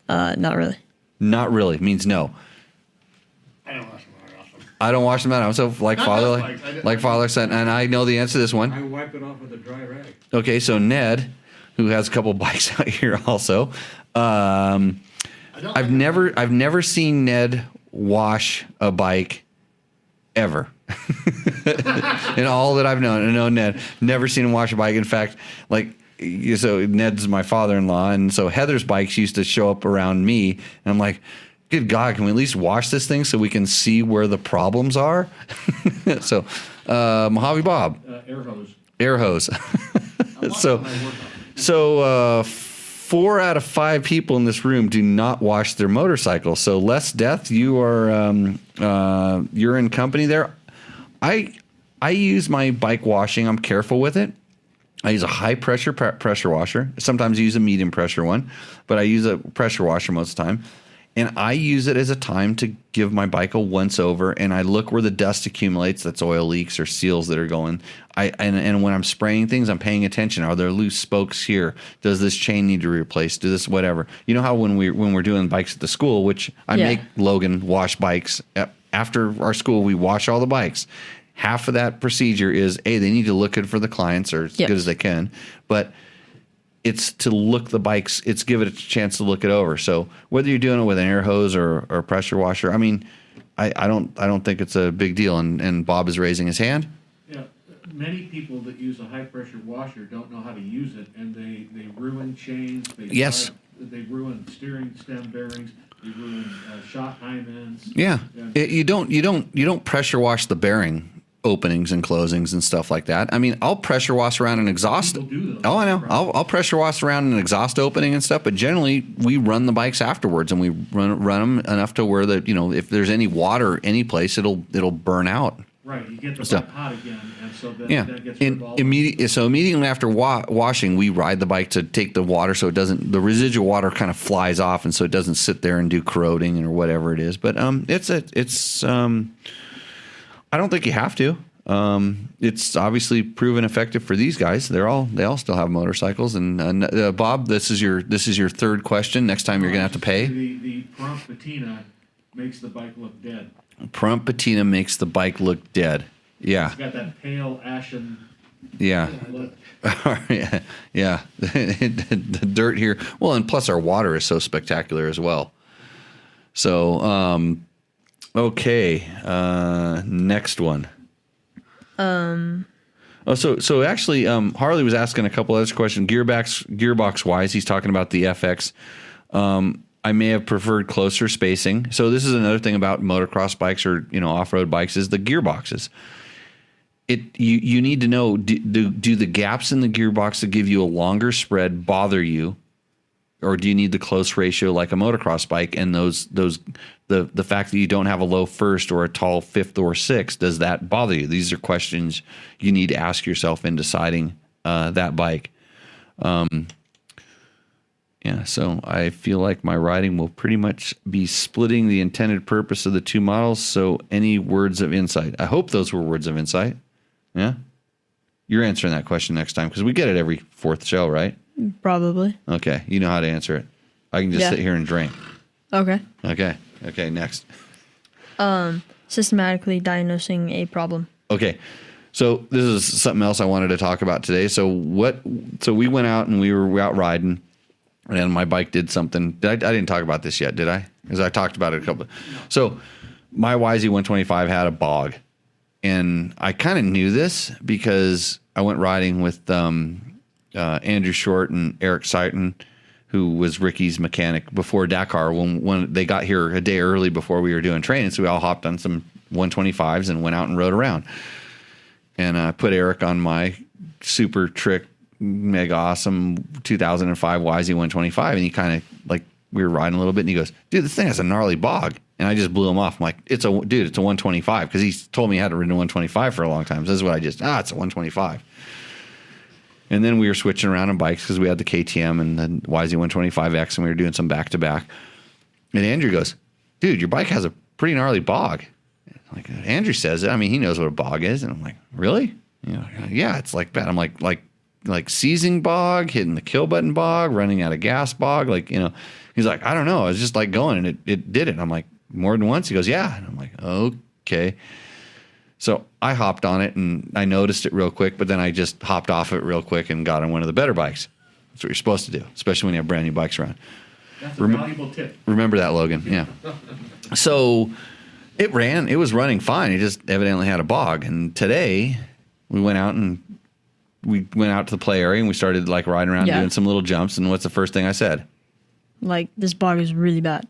Not really. Not really means no. I don't wash them very often. I don't wash them out. So like Not father, those bikes. like father said, and I know the answer to this one. I wipe it off with a dry rag. Okay, so Ned, who has a couple bikes out here also, I've never seen Ned wash a bike ever. In all that I've known, I know Ned, never seen him wash a bike. In fact, like, so Ned's my father-in-law, and so Heather's bikes used to show up around me, and I'm like, good God, can we at least wash this thing so we can see where the problems are? So, Mojave Bob. Air hose. So 4 out of 5 people in this room do not wash their motorcycles. So Less Death, you are you're in company there. I use my bike washing. I'm careful with it. I use a high pressure pressure washer. Sometimes I use a medium pressure one, but I use a pressure washer most of the time. And I use it as a time to give my bike a once over, and I look where the dust accumulates. That's oil leaks or seals that are going. And when I'm spraying things, I'm paying attention. Are there loose spokes here? Does this chain need to be replaced? Do this whatever? You know how when we're doing bikes at the school, which I make Logan wash bikes after our school, we wash all the bikes. Half of that procedure is they need to look good for the clients or as good as they can, but it's to look the bikes. It's give it a chance to look it over. So whether you're doing it with an air hose or a pressure washer, I mean, I don't think it's a big deal. And Bob is raising his hand. Yeah, many people that use a high pressure washer don't know how to use it, and they ruin chains. They ruin steering stem bearings. They ruin shot hymens. Yeah, you don't pressure wash the bearing openings and closings and stuff like that. I mean, I'll pressure wash around an exhaust. People do those. Oh, I know. I'll pressure wash around an exhaust opening and stuff, but generally we run the bikes afterwards, and we run them enough to where if there's any water any place, it'll burn out. Right, you get the bike hot again, and so then that gets revolved. Immediately after washing, we ride the bike to take the water so the residual water kind of flies off, and so it doesn't sit there and do corroding or whatever it is. But I don't think you have to. It's obviously proven effective for these guys. They all still have motorcycles. And Bob, this is your third question. Next time you're gonna have to pay. The prompt patina makes the bike look dead. Prompt patina makes the bike look dead. Yeah. It's got that pale ashen. Yeah. Look. Yeah. The dirt here. Well, and plus our water is so spectacular as well. So, okay. Next one. So actually, Harley was asking a couple other questions. Gearbox wise, he's talking about the FX. I may have preferred closer spacing. So this is another thing about motocross bikes or off-road bikes is the gearboxes. You need to know, do the gaps in the gearbox that give you a longer spread bother you, or do you need the close ratio like a motocross bike? And the fact that you don't have a low first or a tall fifth or sixth, does that bother you? These are questions you need to ask yourself in deciding that bike. So I feel like my riding will pretty much be splitting the intended purpose of the two models. So any words of insight? I hope those were words of insight. Yeah? You're answering that question next time because we get it every fourth show, right? Probably. Okay. You know how to answer it. I can just sit here and drink. Okay. Okay, next. Systematically diagnosing a problem. Okay. So this is something else I wanted to talk about today. So we went out and we were out riding. And my bike did something. I didn't talk about this yet, did I? Because I talked about it a couple. So my YZ125 had a bog. And I kind of knew this because I went riding with Andrew Short and Eric Seiton, who was Ricky's mechanic before Dakar when they got here a day early before we were doing training. So we all hopped on some 125s and went out and rode around. And I put Eric on my super trick mega awesome 2005 YZ125, and he kind of like, we were riding a little bit and he goes, dude, this thing has a gnarly bog. And I just blew him off. I'm like, it's a 125, because he told me he hadn't ridden a 125 for a long time. So this is what it's a 125. And then we were switching around on bikes because we had the KTM and the YZ125X, and we were doing some back to back. And Andrew goes, dude, your bike has a pretty gnarly bog. Like, Andrew says it. I mean, he knows what a bog is. And I'm like, really? Yeah, it's like that. I'm like seizing bog, hitting the kill button bog, running out of gas bog. He's like, I don't know. I was just like going, and it did it. And I'm like, more than once? He goes, yeah. And I'm like, okay. So I hopped on it and I noticed it real quick, but then I just hopped off it real quick and got on one of the better bikes. That's what you're supposed to do, especially when you have brand new bikes around. That's a valuable tip. Remember that, Logan. Yeah. So it was running fine. It just evidently had a bog. And today we went out to the play area and we started like riding around doing some little jumps. And what's the first thing I said? Like, this bog is really bad.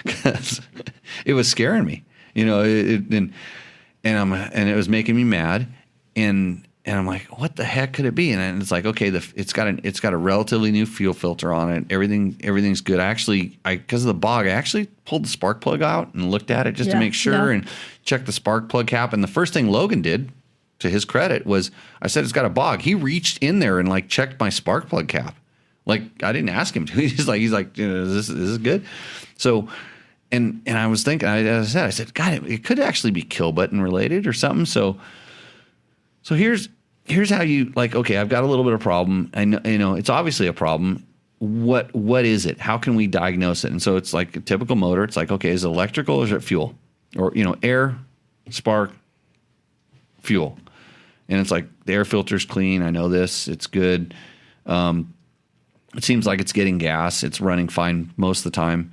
Because it was scaring me, and it was making me mad, and I'm like, what the heck could it be? And it's like, okay, it's got a relatively new fuel filter on it. Everything's good. Because of the bog, I actually pulled the spark plug out and looked at it just to make sure and checked the spark plug cap. And the first thing Logan did, to his credit, was I said it's got a bog. He reached in there and like checked my spark plug cap. Like, I didn't ask him to. He's like, is this good? So, and I was thinking, as I said, God, it could actually be kill button related or something. So here's how you, like, okay, I've got a little bit of problem. I know, it's obviously a problem. What is it? How can we diagnose it? And so it's like a typical motor. It's like, okay, is it electrical or is it fuel? Or, air, spark, fuel. And it's like the air filter's clean. I know this. It's good. It seems like it's getting gas. It's running fine most of the time.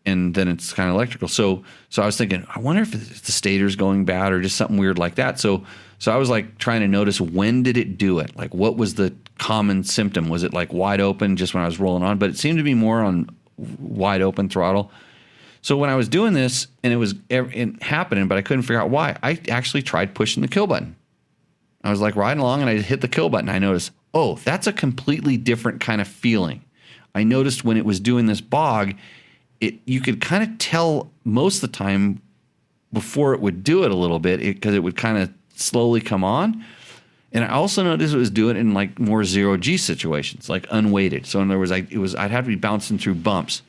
And then it's kind of electrical. So I was thinking, I wonder if the stator's going bad or just something weird like that. So I was like trying to notice, when did it do it? Like, what was the common symptom? Was it like wide open just when I was rolling on? But it seemed to be more on wide open throttle. So when I was doing this and it was happening, but I couldn't figure out why, I actually tried pushing the kill button. I was like riding along and I hit the kill button. I noticed, oh, that's a completely different kind of feeling. I noticed when it was doing this bog, you could kind of tell most of the time before it would do it a little bit, because it would kind of slowly come on. And I also noticed it was doing it in like more 0G situations, like unweighted. So in other words, I'd have to be bouncing through bumps.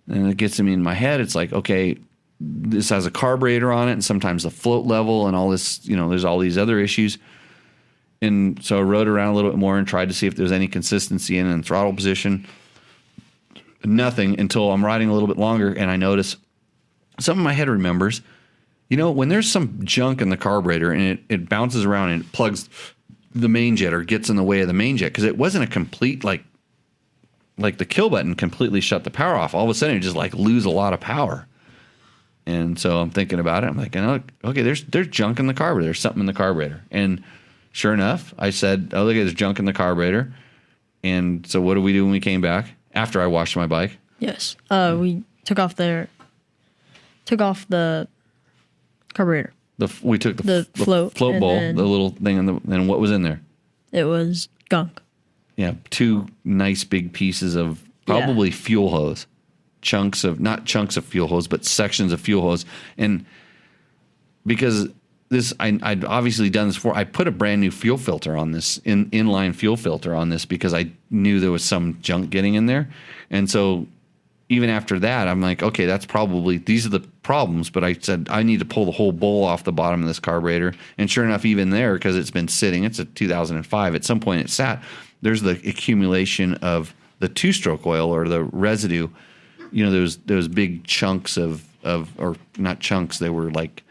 And it gets me in my head. It's like, okay, this has a carburetor on it, and sometimes the float level and all this, there's all these other issues. And so I rode around a little bit more and tried to see if there's any consistency in throttle position. Nothing, until I'm riding a little bit longer and I notice something my head remembers. When there's some junk in the carburetor and it bounces around and it plugs the main jet or gets in the way of the main jet, because it wasn't a complete, like the kill button completely shut the power off. All of a sudden it just like lose a lot of power. And so I'm thinking about it. I'm like, okay, there's junk in the carburetor. There's something in the carburetor. And sure enough, I said, oh, look, there's junk in the carburetor. And so what did we do when we came back after I washed my bike? Yes. We took off the carburetor. We took the float bowl, the little thing, and what was in there? It was gunk. 2 nice big pieces of probably fuel hose, not chunks of fuel hose, but sections of fuel hose. And because I'd obviously done this before, I put a brand new fuel filter on this, inline fuel filter on this, because I knew there was some junk getting in there. And so even after that, I'm like, okay, these are the problems. But I said, I need to pull the whole bowl off the bottom of this carburetor. And sure enough, even there, because it's been sitting, it's a 2005, at some point it sat, there's the accumulation of the 2-stroke oil, or the residue. Those big chunks or not chunks, they were like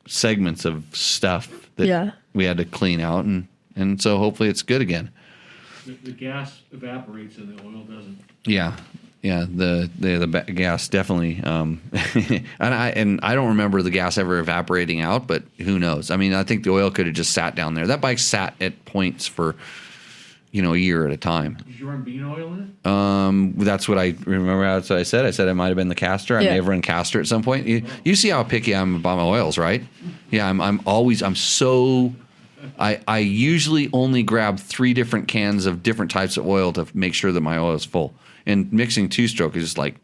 segments of stuff that we had to clean out. And so hopefully it's good again. The gas evaporates and the oil doesn't. Yeah. The gas definitely. And I don't remember the gas ever evaporating out, but who knows? I mean, I think the oil could have just sat down there. That bike sat at points for, a year at a time. Did you run bean oil in it? That's what I remember. That's what I said. I said it might have been the castor. I may have run castor at some point. You see how picky I am about my oils, right? Yeah, I'm so. I usually only grab 3 different cans of different types of oil to make sure that my oil is full. And mixing 2-stroke is like,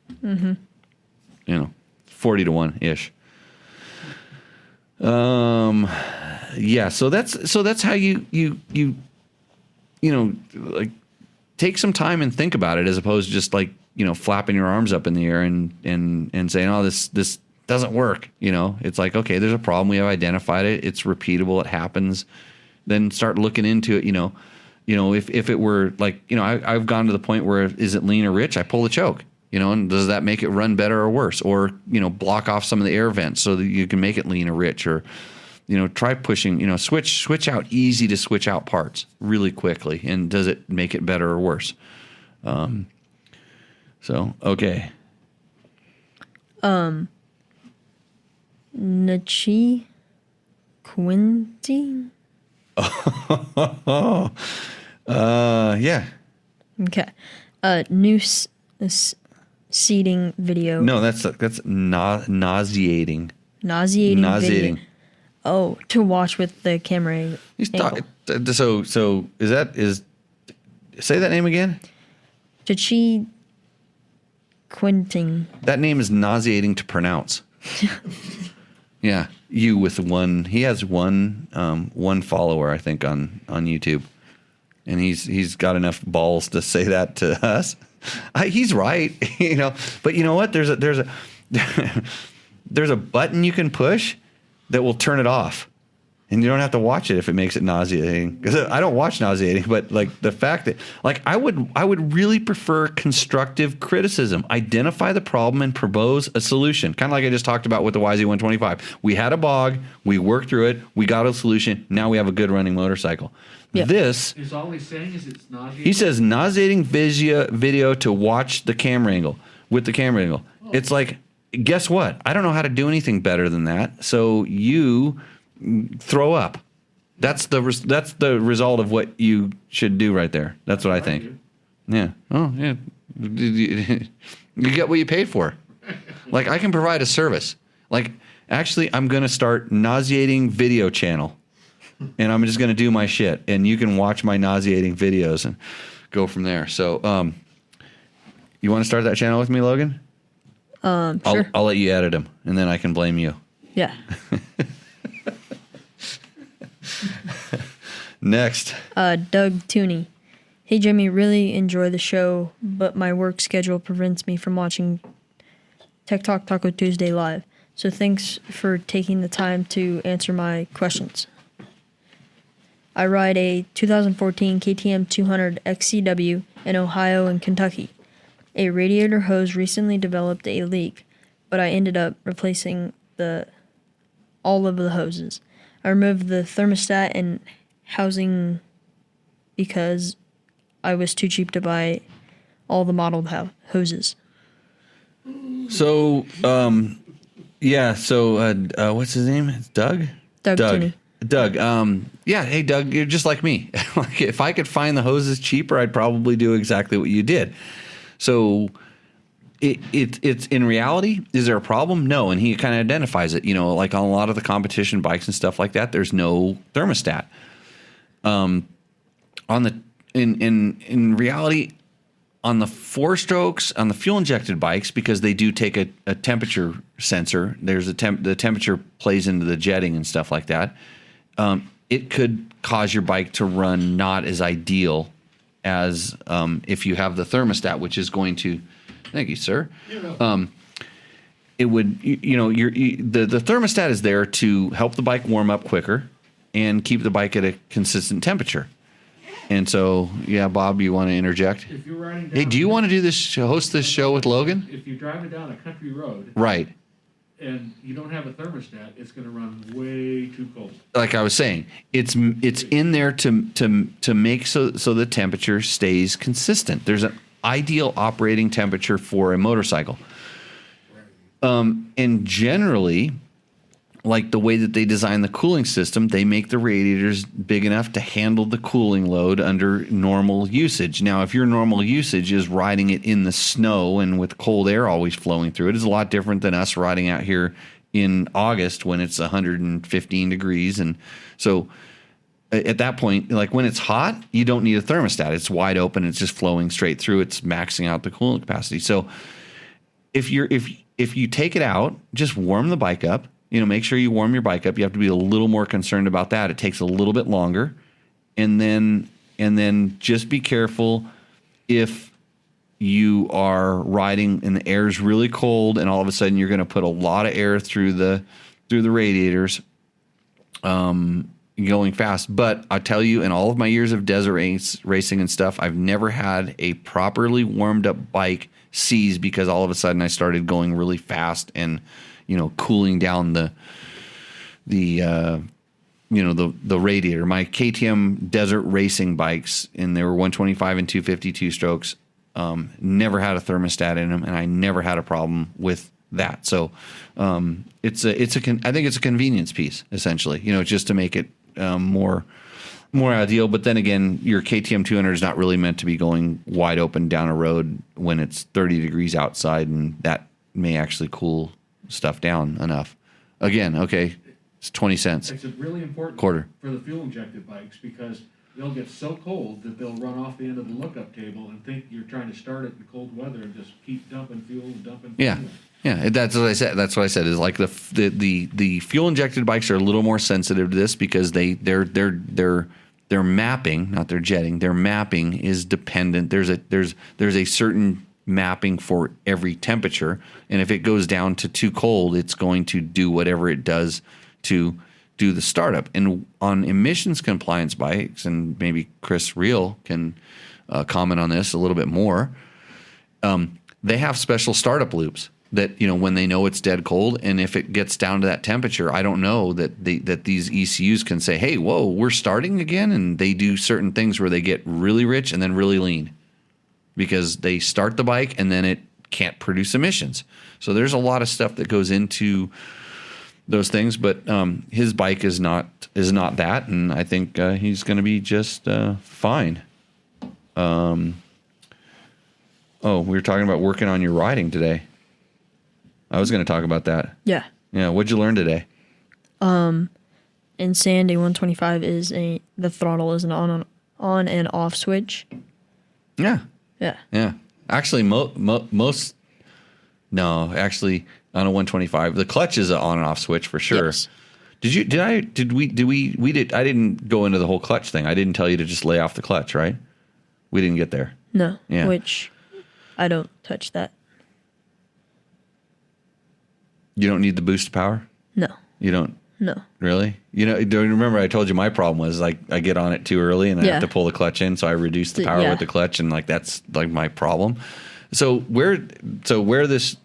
40 to 1 ish. Yeah. So that's how you like take some time and think about it, as opposed to just like, flapping your arms up in the air and saying, oh, this doesn't work. It's like, okay, there's a problem. We have identified it. It's repeatable. It happens. Then start looking into it. If it were like, I've gone to the point where, is it lean or rich? I pull the choke, and does that make it run better or worse? Or, block off some of the air vents so that you can make it lean or rich, or, try pushing, switch out easy to switch out parts really quickly. And does it make it better or worse? Okay. Nachi Quinty? Yeah. Okay. New seating video. No, that's nauseating. Nauseating. Nauseating. Video. Oh, to watch with the camera. So say that name again? Nachi Quinting. That name is nauseating to pronounce. Yeah, you with one. He has one follower, I think, on YouTube, and he's got enough balls to say that to us. He's right, But you know what? There's a button you can push that will turn it off, and you don't have to watch it if it makes it nauseating. Because I don't watch nauseating, but like the fact that I would really prefer constructive criticism. Identify the problem and propose a solution. Kind of like I just talked about with the YZ125. We had a bog, we worked through it, we got a solution. Now we have a good running motorcycle. Yep. This is all he's saying. Is it's nauseating? He says nauseating video to watch the camera angle with the camera angle. Oh. It's like, guess what? I don't know how to do anything better than that. So you throw up. That's the result of what you should do right there. That's what I think. Yeah. Oh, yeah. You get what you paid for. Like, I can provide a service. Like, actually, I'm going to start nauseating video channel, and I'm just going to do my shit, and you can watch my nauseating videos and go from there. So, you want to start that channel with me, Logan? Sure. I'll let you edit them, and then I can blame you. Yeah. Next. Doug Tooney. Hey, Jimmy, really enjoy the show, but my work schedule prevents me from watching Tech Talk Taco Tuesday live. So thanks for taking the time to answer my questions. I ride a 2014 KTM 200 XCW in Ohio and Kentucky. A radiator hose recently developed a leak, but I ended up replacing all of the hoses. I removed the thermostat and housing because I was too cheap to buy all the modeled hoses. So, yeah. So, what's his name? It's Doug. Doug Tooney. Doug. Yeah. Hey, Doug. You're just like me. Like, if I could find the hoses cheaper, I'd probably do exactly what you did. So, it's in reality, is there a problem? No. And he kind of identifies it. Like on a lot of the competition bikes and stuff like that, there's no thermostat. on the in reality, on the 4-strokes, on the fuel-injected bikes, because they do take a temperature sensor, there's the temperature plays into the jetting and stuff like that. It could cause your bike to run not as ideal as if you have the thermostat, which is going to, thank you, sir. It would, the thermostat is there to help the bike warm up quicker and keep the bike at a consistent temperature. And so, yeah, Bob, you want to interject? If you're riding down, Hey, do you want to do this, host this show with Logan? If you're driving down a country road, Right. and you don't have a thermostat, it's going to run way too cold. Like I was saying, it's in there to make so the temperature stays consistent. There's an ideal operating temperature for a motorcycle. And generally, like the way that they design the cooling system, they make the radiators big enough to handle the cooling load under normal usage. Now, if your normal usage is riding it in the snow and with cold air always flowing through it, is a lot different than us riding out here in August when it's 115 degrees. And so at that point, like when it's hot, you don't need a thermostat. It's wide open. It's just flowing straight through. It's maxing out the cooling capacity. So if you take it out, just warm the bike up. Make sure you warm your bike up. You have to be a little more concerned about that. It takes a little bit longer. And then just be careful if you are riding and the air is really cold and all of a sudden you're going to put a lot of air through the radiators going fast. But I tell you, in all of my years of desert racing and stuff, I've never had a properly warmed up bike seize because all of a sudden I started going really fast and cooling down the radiator. My KTM desert racing bikes, and they were 125 and 252 strokes, never had a thermostat in them, and I never had a problem with that. So I think it's a convenience piece essentially. Just to make it more ideal. But then again, your KTM 200 is not really meant to be going wide open down a road when it's 30 degrees outside, and that may actually cool stuff down enough. Again, okay, it's 20 cents. It's really important quarter for the fuel-injected bikes because they'll get so cold that they'll run off the end of the lookup table and think you're trying to start it in cold weather and just keep dumping fuel and dumping fuel. Yeah, that's what I said. That's what I said is like the fuel-injected bikes are a little more sensitive to this because their mapping, not their jetting, their mapping is dependent. There's a certain mapping for every temperature, and if it goes down to too cold, it's going to do whatever it does to do the startup. And on emissions compliance bikes, and maybe Chris Reel can comment on this a little bit more, they have special startup loops that when they know it's dead cold, and if it gets down to that temperature, I don't know that these ECUs can say, hey, whoa, we're starting again, and they do certain things where they get really rich and then really lean, because they start the bike and then it can't produce emissions. So there's a lot of stuff that goes into those things, but his bike is not that, and I think he's going to be just fine. We were talking about working on your riding today. I was going to talk about that. Yeah. Yeah. What'd you learn today? In Sandy 125 the throttle is an on and off switch. Yeah. Yeah. Yeah. Actually, most. No, actually, on a 125, the clutch is an on and off switch for sure. Yes. I didn't go into the whole clutch thing. I didn't tell you to just lay off the clutch, right? We didn't get there. No. Yeah. Which I don't touch that. You don't need the boost power? No. You don't? No. Really? Do you remember I told you my problem was like I get on it too early and I have to pull the clutch in, so I reduce the power with the clutch, and like that's like my problem. So where this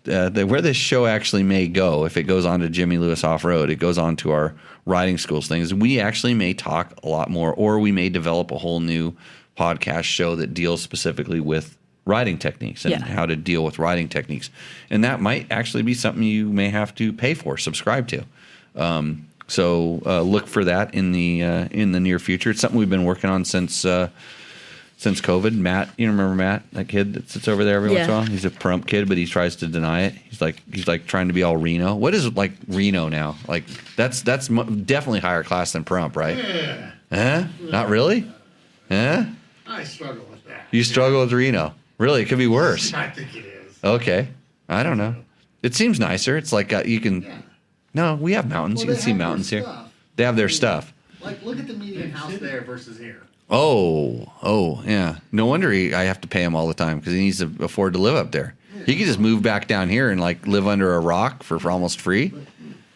show actually may go, if it goes on to Jimmy Lewis Off Road, it goes on to our riding schools things. We actually may talk a lot more, or we may develop a whole new podcast show that deals specifically with riding techniques and how to deal with riding techniques, and that might actually be something you may have to pay for, subscribe to. So look for that in the near future. It's something we've been working on since COVID. Matt, you remember Matt, that kid that sits over there every once in a while? He's a Prump kid, but he tries to deny it. He's like trying to be all Reno. What is like Reno now? Like that's definitely higher class than Prump, right? Yeah. Huh? Not really? Huh? I struggle with that. You struggle with Reno. Really? It could be worse. I think it is. Okay. I don't know. It seems nicer. It's like you can. Yeah. No, we have mountains. Well, You they can see have their mountains here. stuff. They have their stuff. Like, look at the median house there versus here. Oh, yeah. No wonder I have to pay him all the time because he needs to afford to live up there. He could just move back down here and like live under a rock for almost free. But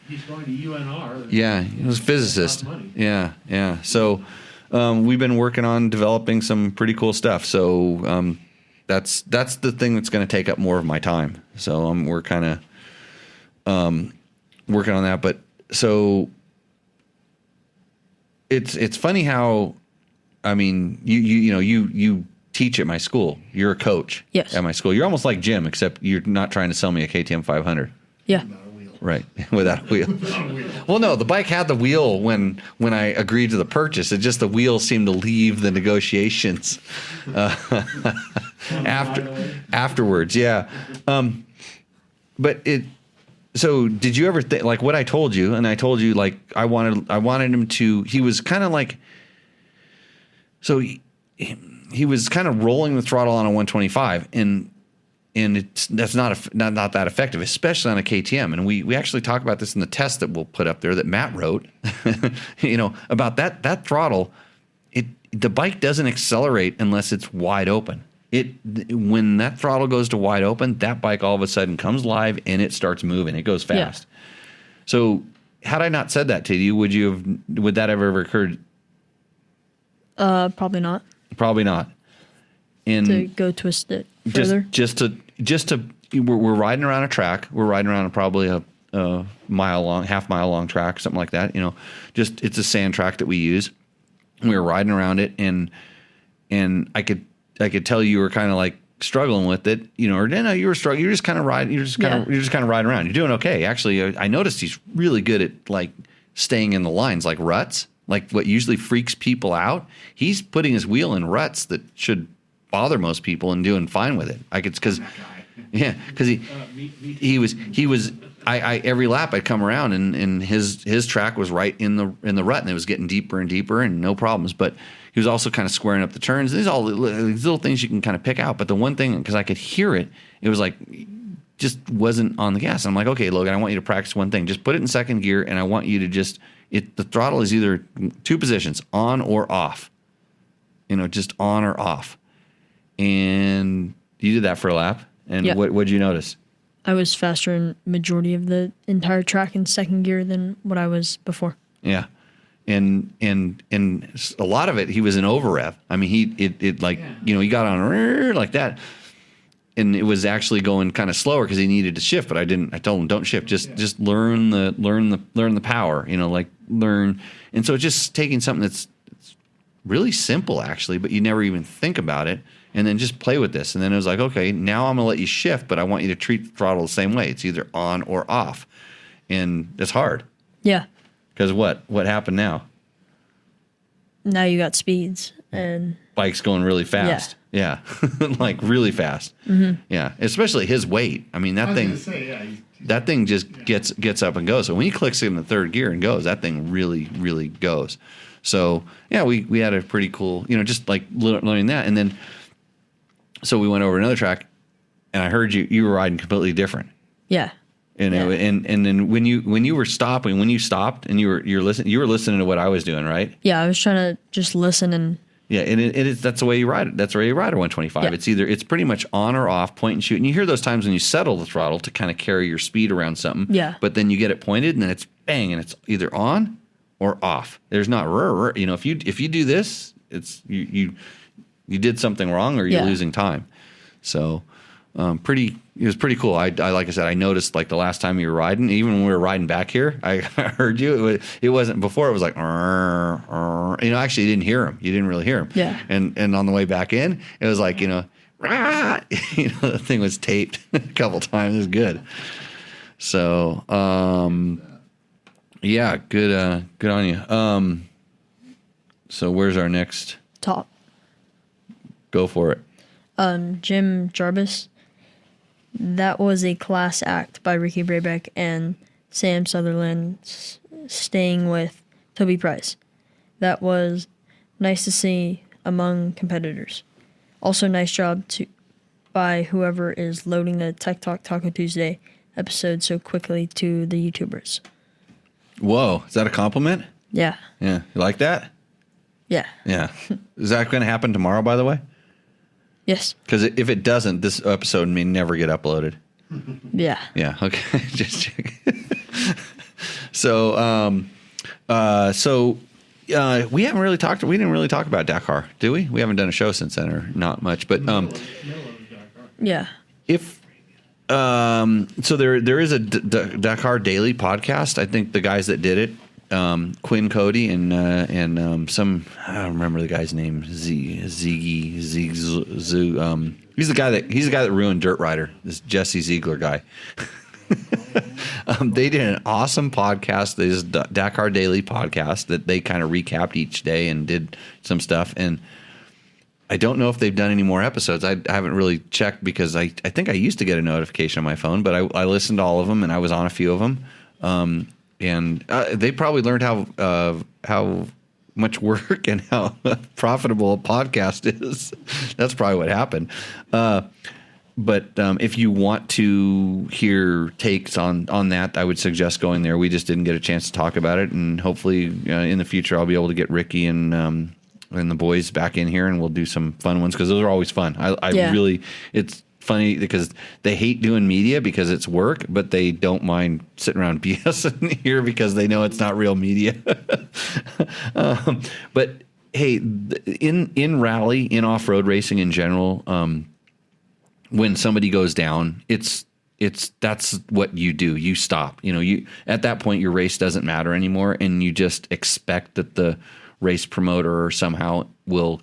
he's going to UNR. Yeah, he was a physicist. Money. Yeah. So we've been working on developing some pretty cool stuff. So that's the thing that's going to take up more of my time. So we're kind of working on that. But so it's funny how, I mean, you teach at my school. You're a coach. Yes. At my school. You're almost like Jim, except you're not trying to sell me a KTM 500. Yeah. Not a wheel. Right. Without a wheel. Not a wheel. Well, no, the bike had the wheel when I agreed to the purchase. It just the wheel seemed to leave the negotiations afterwards. Yeah. But it. So did you ever think like what I told you? And I told you like I wanted him to. He was kind of like. So he was kind of rolling the throttle on a 125 and that's not that effective, especially on a KTM. And we actually talk about this in the test that we'll put up there that Matt wrote, about that throttle. The bike doesn't accelerate unless it's wide open. When that throttle goes to wide open, that bike all of a sudden comes live and it starts moving. It goes fast. Yeah. So had I not said that to you, would that ever occurred? Probably not. Probably not. And to go twist it further. Just to we're riding around a track. We're riding around probably a half mile long track, something like that. Just it's a sand track that we use. We were riding around it, and I could tell you were kind of like struggling with it, or no, you were struggling. You're just kind of riding. You're just kind of riding around. You're doing okay. Actually, I noticed he's really good at like staying in the lines, like ruts. Like what usually freaks people out, he's putting his wheel in ruts that should bother most people and doing fine with it. Because he was every lap I'd come around and his track was right in the rut and it was getting deeper and deeper and no problems. But he was also kind of squaring up the turns. These little things you can kind of pick out. But the one thing, because I could hear it, it was like just wasn't on the gas. I'm like, okay, Logan, I want you to practice one thing. Just put it in second gear and I want you to just. The throttle is either two positions, on or off. Just on or off. And you did that for a lap. And what did you notice? I was faster in majority of the entire track in second gear than what I was before. Yeah. And a lot of it, he was in over rev. I mean, he got on like that. And it was actually going kind of slower because he needed to shift, but I didn't. I told him, don't shift. Just learn the power. Learn. And so it's just taking something that's really simple actually, but you never even think about it, and then just play with this. And then it was like, okay, now I'm gonna let you shift, but I want you to treat the throttle the same way. It's either on or off, and it's hard. Yeah. Because what happened now? Now you got speeds and bike's going really fast. Yeah. Like really fast. Mm-hmm. Yeah. Especially his weight. I mean, that thing just gets up and goes. So when he clicks in the third gear and goes, that thing really, really goes. So yeah, we had a pretty cool, just like learning that. And then, so we went over another track and I heard you were riding completely different. Yeah. And then when you stopped and you were listening to what I was doing, right? Yeah. I was trying to just listen and. Yeah, and that's the way you ride it. That's the way you ride a 125. Yeah. It's pretty much on or off, point and shoot. And you hear those times when you settle the throttle to kind of carry your speed around something. Yeah. But then you get it pointed and then it's bang and it's either on or off. There's not if you do this, it's you did something wrong or you're losing time. So it was pretty cool. I like I said, I noticed like the last time you were riding, even when we were riding back here, I heard you. It wasn't before. It was like, actually you didn't hear him. You didn't really hear him. Yeah. And on the way back in, it was like, the thing was taped a couple times. It was good. So, yeah, good on you. So where's our next top? Go for it. Jim Jarvis. That was a class act by Ricky Brabeck and Sam Sutherland staying with Toby Price. That was nice to see among competitors. Also, nice job by whoever is loading the Tech Talk Taco Tuesday episode so quickly to the YouTubers. Whoa, is that a compliment? Yeah. Yeah, you like that? Yeah. Yeah. Is that going to happen tomorrow, by the way? Yes. Because if it doesn't, this episode may never get uploaded. Yeah. Yeah. Okay. Just check. So, we haven't really talked. We didn't really talk about Dakar, do we? We haven't done a show since then, or not much. But Yeah. if so, there is a Dakar Daily podcast. I think the guys that did it, Quinn Cody and some, I don't remember the guy's name. Ziggy. He's the guy that ruined Dirt Rider. This Jesse Ziegler guy. They did an awesome podcast. They just Dakar Daily podcast that they kind of recapped each day and did some stuff. And I don't know if they've done any more episodes. I haven't really checked because I think I used to get a notification on my phone, but I listened to all of them and I was on a few of them. And they probably learned how much work and how profitable a podcast is. That's probably what happened. But if you want to hear takes on that, I would suggest going there. We just didn't get a chance to talk about it, and hopefully in the future I'll be able to get Ricky and the boys back in here, and we'll do some fun ones because those are always fun. I really, it's funny because they hate doing media because it's work, but they don't mind sitting around BSing here because they know it's not real media. But hey, in rally, in off-road racing in general, when somebody goes down, that's what you do. You stop. You at that point your race doesn't matter anymore, and you just expect that the race promoter somehow will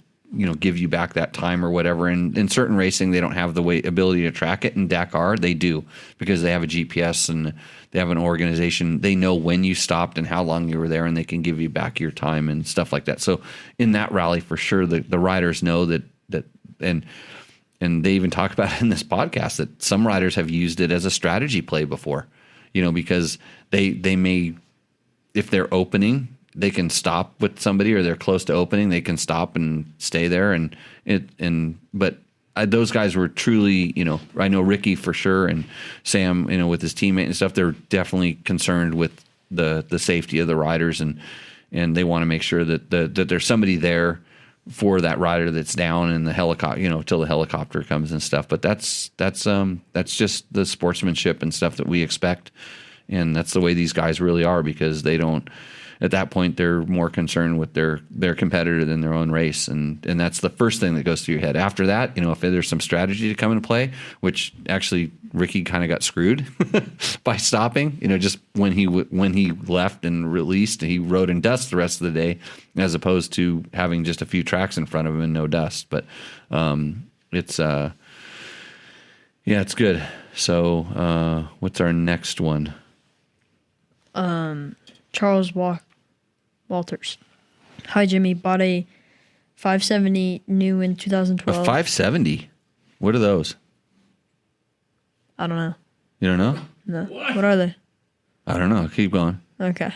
give you back that time or whatever. And in certain racing, they don't have the ability to track it. In Dakar, they do because they have a GPS and they have an organization. They know when you stopped and how long you were there, and they can give you back your time and stuff like that. So in that rally, for sure, the riders know that and they even talk about it in this podcast that some riders have used it as a strategy play before, because they may, if they're opening, they can stop with somebody, or they're close to opening, they can stop and stay there. But those guys were truly, I know Ricky for sure, and Sam, with his teammate and stuff, they're definitely concerned with the safety of the riders, and they want to make sure that that there's somebody there for that rider that's down in the helicopter, till the helicopter comes and stuff. But that's just the sportsmanship and stuff that we expect. And that's the way these guys really are, because they don't, at that point, they're more concerned with their competitor than their own race. And that's the first thing that goes through your head. After that, if there's some strategy to come into play, which actually Ricky kind of got screwed by stopping, just when he left and released, he rode in dust the rest of the day, as opposed to having just a few tracks in front of him and no dust. But it's good. So what's our next one? Charles Walters. Hi, Jimmy. Bought a 570 new in 2012. A 570? What are those? I don't know. You don't know? No. What are they? I don't know. Keep going. Okay.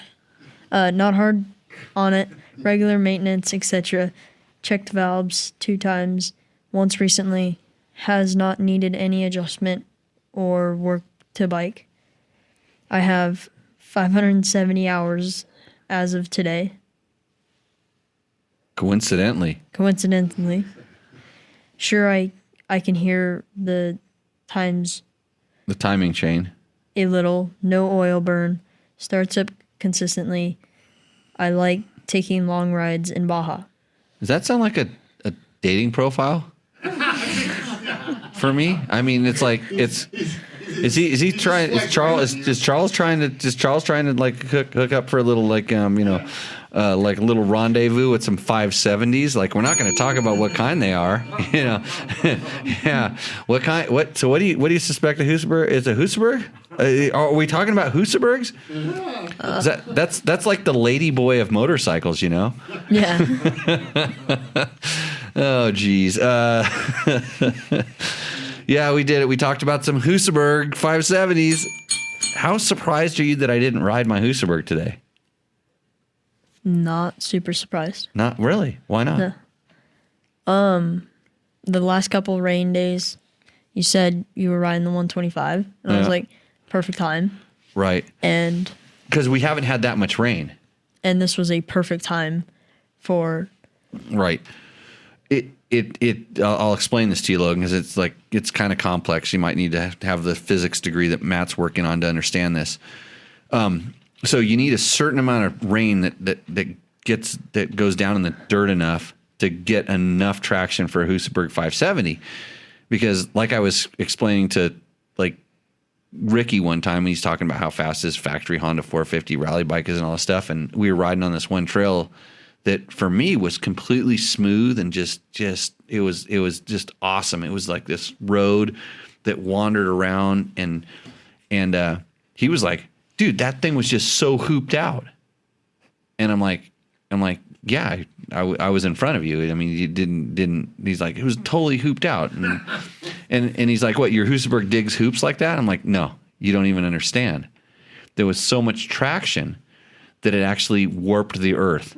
Not hard on it. Regular maintenance, etc. Checked valves 2 times. Once recently. Has not needed any adjustment or work to bike. I have 570 hours as of today. Coincidentally. Sure, I can hear the times. The timing chain. A little. No oil burn. Starts up consistently. I like taking long rides in Baja. Does that sound like a dating profile? For me? I mean, it's like, is Charles trying to like hook up for a little, like, like a little rendezvous with some 570s? Like, we're not going to talk about what kind they are, yeah. What kind, so what do you suspect a Husaberg is? A Husaberg? Are we talking about Husabergs? That's like the lady boy of motorcycles, Yeah. Oh, geez. Yeah, we did it. We talked about some Husaberg 570s. How surprised are you that I didn't ride my Husaberg today? Not super surprised. Not really. Why not? No. The last couple rain days, you said you were riding the 125, and I was like, perfect time. Right. And because we haven't had that much rain. And this was a perfect time for. Right. I'll explain this to you, Logan, because it's kind of complex. You might need to have the physics degree that Matt's working on to understand this. So you need a certain amount of rain that goes down in the dirt enough to get enough traction for a Husaberg 570. Because like I was explaining to like Ricky one time, he's talking about how fast his factory Honda 450 rally bike is and all this stuff. And we were riding on this one trail that for me was completely smooth and just it was just awesome. It was like this road that wandered around and he was like, dude, that thing was just so hooped out. And I'm like, yeah, I was in front of you. I mean, you didn't. He's like, it was totally hooped out. And he's like, what, your Husaberg digs hoops like that? I'm like, no, you don't even understand. There was so much traction that it actually warped the earth.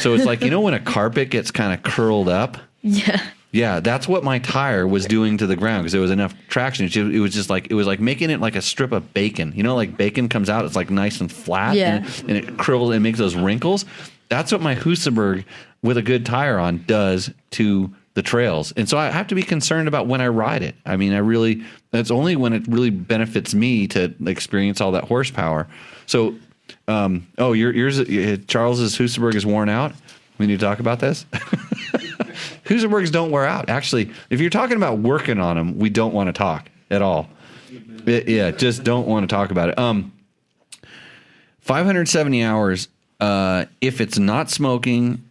So it's like, when a carpet gets kind of curled up? Yeah. Yeah, that's what my tire was doing to the ground because there was enough traction. It was like making it like a strip of bacon. Like bacon comes out, it's like nice and flat, yeah. and it curls and makes those wrinkles. That's what my Husaberg with a good tire on does to the trails. And so I have to be concerned about when I ride it. I mean, that's only when it really benefits me to experience all that horsepower. So, yours, Charles's Husaberg is worn out. We need to talk about this. Husabergs don't wear out. Actually, if you're talking about working on them, we don't want to talk at all. Just don't want to talk about it. 570 hours. If it's not smoking,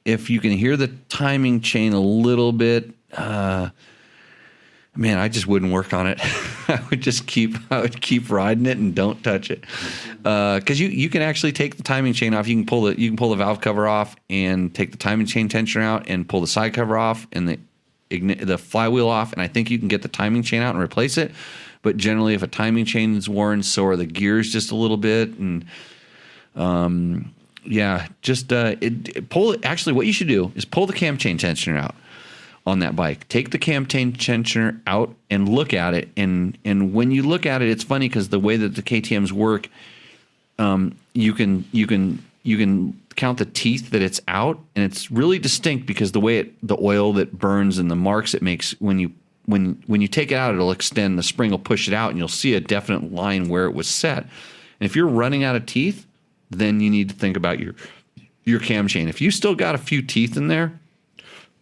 if you can hear the timing chain a little bit, man, I just wouldn't work on it. I would keep riding it and don't touch it. Cause you can actually take the timing chain off. You can pull the valve cover off and take the timing chain tensioner out and pull the side cover off and the flywheel off. And I think you can get the timing chain out and replace it. But generally if a timing chain is worn, so are the gears just a little bit. And, actually what you should do is pull the cam chain tensioner out on that bike. Take the cam chain tensioner out and look at it. And when you look at it, it's funny because the way that the KTMs work, you can count the teeth that it's out, and it's really distinct because the way the oil that burns and the marks it makes when you take it out, it'll extend. The spring will push it out, and you'll see a definite line where it was set. And if you're running out of teeth, then you need to think about your cam chain. If you still got a few teeth in there,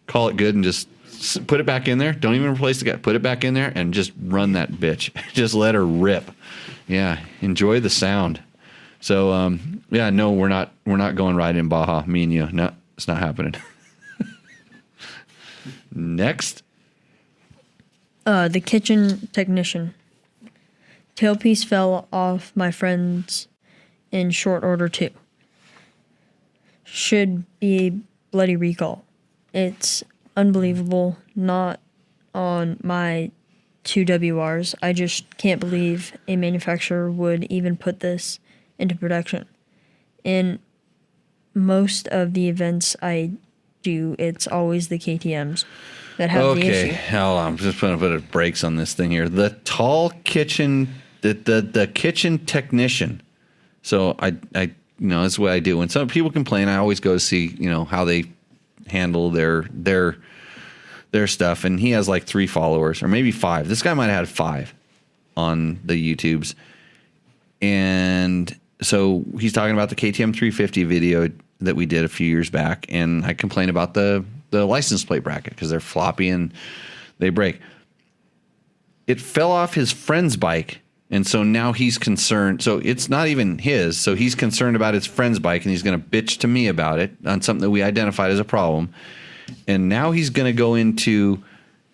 call it good and just put it back in there. Don't even replace the guy. Put it back in there and just run that bitch. Just let her rip. Yeah, enjoy the sound. So, no, we're not going riding in Baja. Me and you. No, it's not happening. Next. The kitchen technician. Tailpiece fell off my friend's in short order too. Should be a bloody recall. It's unbelievable. Not on my 2 WRs. I just can't believe a manufacturer would even put this into production. In most of the events I do, it's always the KTMs that have the issue. Okay, hold on. I'm just going to put a brakes on this thing here. The tall kitchen, the kitchen technician. So I that's what I do. When some people complain, I always go to see, how they handle their stuff. And he has like 3 followers or maybe 5. This guy might have had 5 on the YouTubes. And so he's talking about the KTM 350 video that we did a few years back. And I complained about the license plate bracket because they're floppy and they break. It fell off his friend's bike. And so now he's concerned. So it's not even his. So he's concerned about his friend's bike, and he's going to bitch to me about it on something that we identified as a problem. And now he's going to go into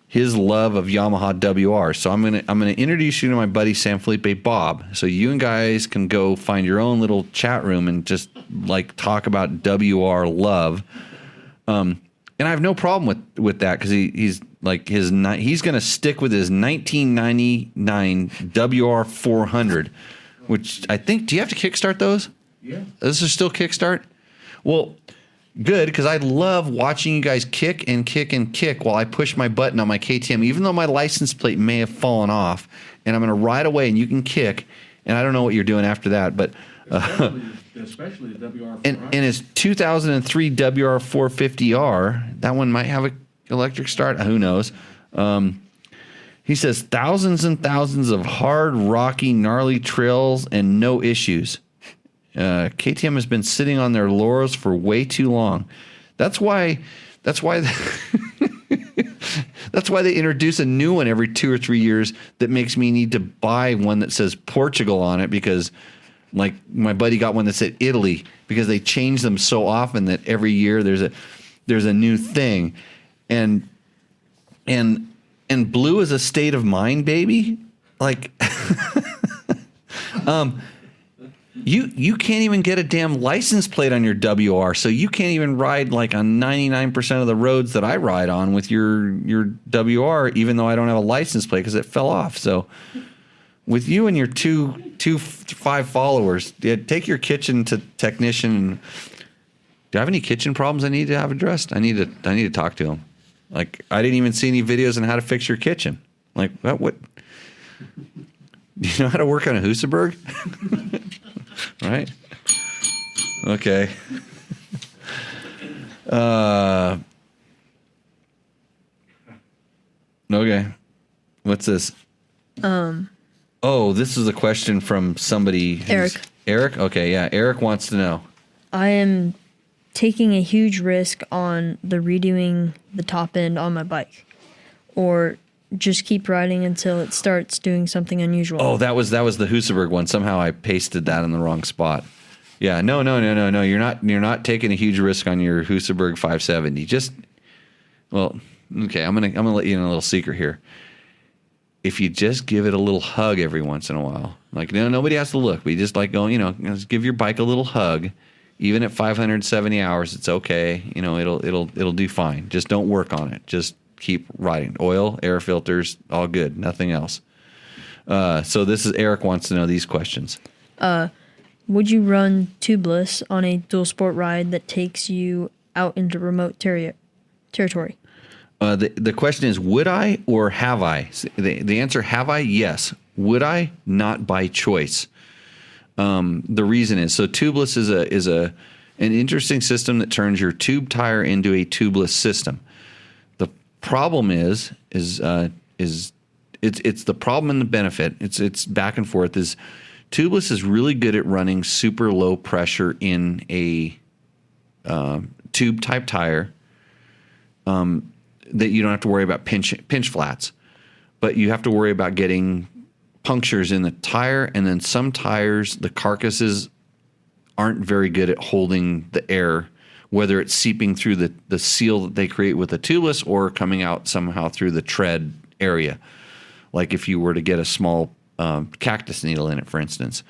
his love of Yamaha WR. So I'm going to introduce you to my buddy San Felipe Bob. So you and guys can go find your own little chat room and just like talk about WR love. And I have no problem with that because he's like he's going to stick with his 1999 WR 400, which I think, do you have to kickstart those? Yeah. This is still kickstart? Well, good because I love watching you guys kick and kick and kick while I push my button on my KTM, even though my license plate may have fallen off, and I'm going to ride away and you can kick, and I don't know what you're doing after that, but especially the WR400. and his 2003 WR450R, that one might have an electric start. Who knows? He says thousands and thousands of hard, rocky, gnarly trails and no issues. KTM has been sitting on their laurels for way too long. That's why that's why they introduce a new one every 2 or 3 years that makes me need to buy one that says Portugal on it, because like my buddy got one that said Italy, because they change them so often that every year there's a new thing. And blue is a state of mind, baby. Like You can't even get a damn license plate on your WR, so you can't even ride like on 99% of the roads that I ride on with your WR, even though I don't have a license plate because it fell off. So with you and your two 5 followers, take your kitchen to technician. Do I have any kitchen problems I need to have addressed? I need to talk to him. Like, I didn't even see any videos on how to fix your kitchen. Like, what? Do you know how to work on a Husaberg? Right? Okay. Okay. What's this? Oh, this is a question from somebody. Eric. Eric? Okay, yeah. Eric wants to know. I am taking a huge risk on the redoing the top end on my bike, or just keep riding until it starts doing something unusual. Oh, that was the Husaberg one. Somehow I pasted that in the wrong spot. Yeah, no. You're not taking a huge risk on your Husaberg 570. Okay, I'm gonna let you in a little secret here. If you just give it a little hug every once in a while, like nobody has to look, but you just like just give your bike a little hug. Even at 570 hours, it's okay. It'll do fine. Just don't work on it. Just keep riding. Oil, air filters, all good. Nothing else. So this is Eric wants to know these questions. Would you run tubeless on a dual sport ride that takes you out into remote territory? The question is, would I or have I? The answer, have I? Yes. Would I? Not by choice. The reason is, so tubeless is an interesting system that turns your tube tire into a tubeless system. The problem is it's the problem and the benefit. It's back and forth. Is tubeless is really good at running super low pressure in a tube type tire. That you don't have to worry about pinch flats, but you have to worry about getting punctures in the tire, and then some tires, the carcasses aren't very good at holding the air, whether it's seeping through the seal that they create with the tubeless or coming out somehow through the tread area. Like if you were to get a small cactus needle in it, for instance.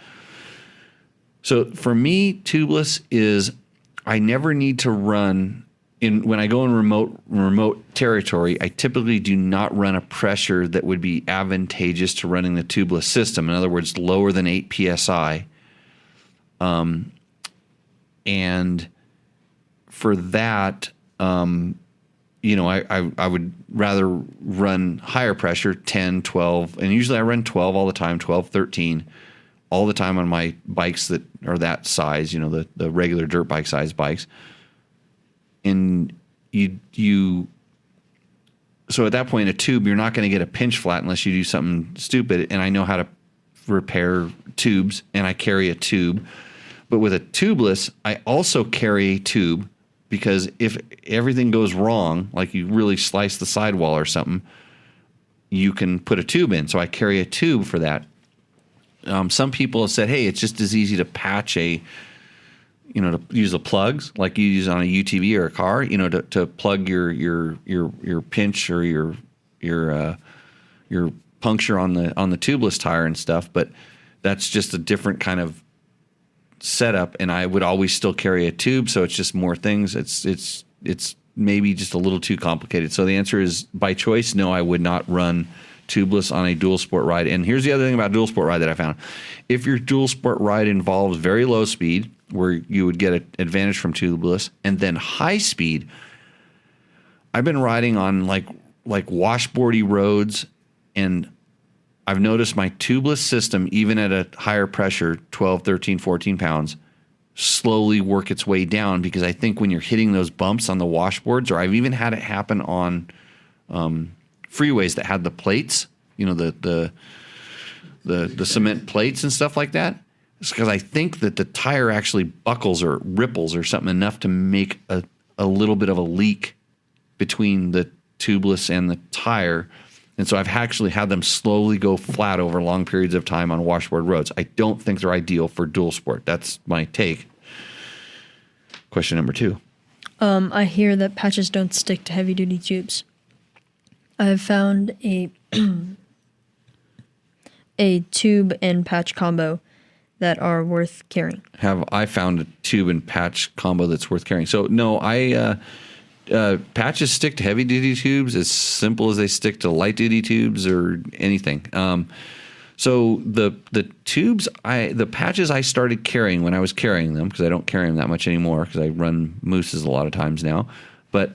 So for me, tubeless is, I never need to run when I go in remote territory. I typically do not run a pressure that would be advantageous to running the tubeless system. In other words, lower than 8 psi. And for that, I would rather run higher pressure, 10, 12, and usually I run 12 all the time, 12, 13, all the time on my bikes that are that size, the regular dirt bike size bikes. And so at that point, a tube, you're not going to get a pinch flat unless you do something stupid. And I know how to repair tubes, and I carry a tube. But with a tubeless, I also carry a tube, because if everything goes wrong, like you really slice the sidewall or something, you can put a tube in. So I carry a tube for that. Some people have said, hey, it's just as easy to patch to use the plugs like you use on a UTV or a car, to plug your pinch or your puncture on the tubeless tire and stuff. But that's just a different kind of setup, and I would always still carry a tube, so it's just more things. It's maybe just a little too complicated. So the answer is, by choice, no, I would not run tubeless on a dual sport ride. And here's the other thing about dual sport ride that I found. If your dual sport ride involves very low speed, where you would get an advantage from tubeless, and then high speed, I've been riding on like washboardy roads, and I've noticed my tubeless system, even at a higher pressure, 12, 13, 14 pounds, slowly work its way down, because I think when you're hitting those bumps on the washboards, or I've even had it happen on freeways that had the plates, the cement plates and stuff like that. It's because I think that the tire actually buckles or ripples or something enough to make a little bit of a leak between the tubeless and the tire. And so I've actually had them slowly go flat over long periods of time on washboard roads. I don't think they're ideal for dual sport. That's my take. Question number 2. I hear that patches don't stick to heavy-duty tubes. I have found a tube and patch combo that are worth carrying. Have I found a tube and patch combo that's worth carrying? So no, patches stick to heavy duty tubes as simple as they stick to light duty tubes or anything. So the tubes, the patches I started carrying when I was carrying them, because I don't carry them that much anymore because I run mooses a lot of times now, but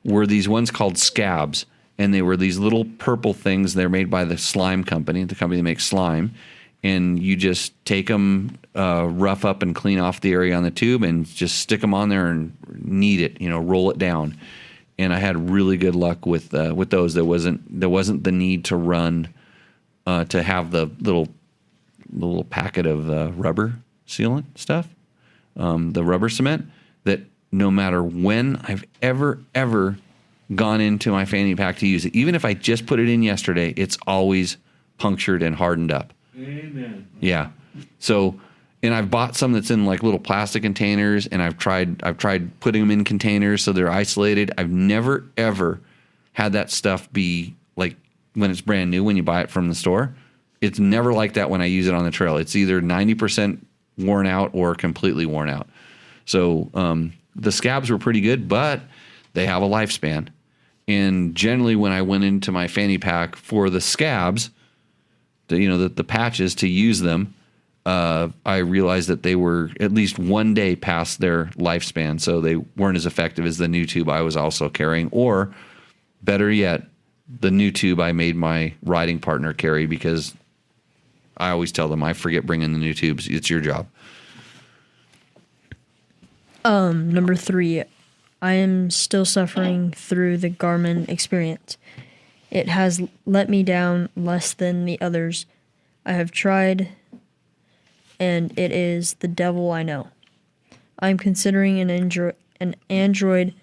were these ones called scabs, and they were these little purple things. They're made by the slime company, the company that makes slime, and you just take them, rough up and clean off the area on the tube, and just stick them on there and knead it, roll it down. And I had really good luck with those. There wasn't the need to run to have the little packet of rubber sealant stuff, the rubber cement, that no matter when I've ever gone into my fanny pack to use it, even if I just put it in yesterday, it's always punctured and hardened up. Amen. Yeah. So, and I've bought some that's in like little plastic containers, and I've tried putting them in containers so they're isolated. I've never ever had that stuff be like, when it's brand new, when you buy it from the store, it's never like that when I use it on the trail. It's either 90% worn out or completely worn out. So the scabs were pretty good, but they have a lifespan. And generally when I went into my fanny pack for the scabs, the patches to use them, I realized that they were at least one day past their lifespan, so they weren't as effective as the new tube I was also carrying, or better yet, the new tube I made my riding partner carry, because I always tell them, I forget bringing the new tubes. It's your job. Number 3, I am still suffering through the Garmin experience. It has let me down less than the others I have tried, and it is the devil I know. I'm considering an Android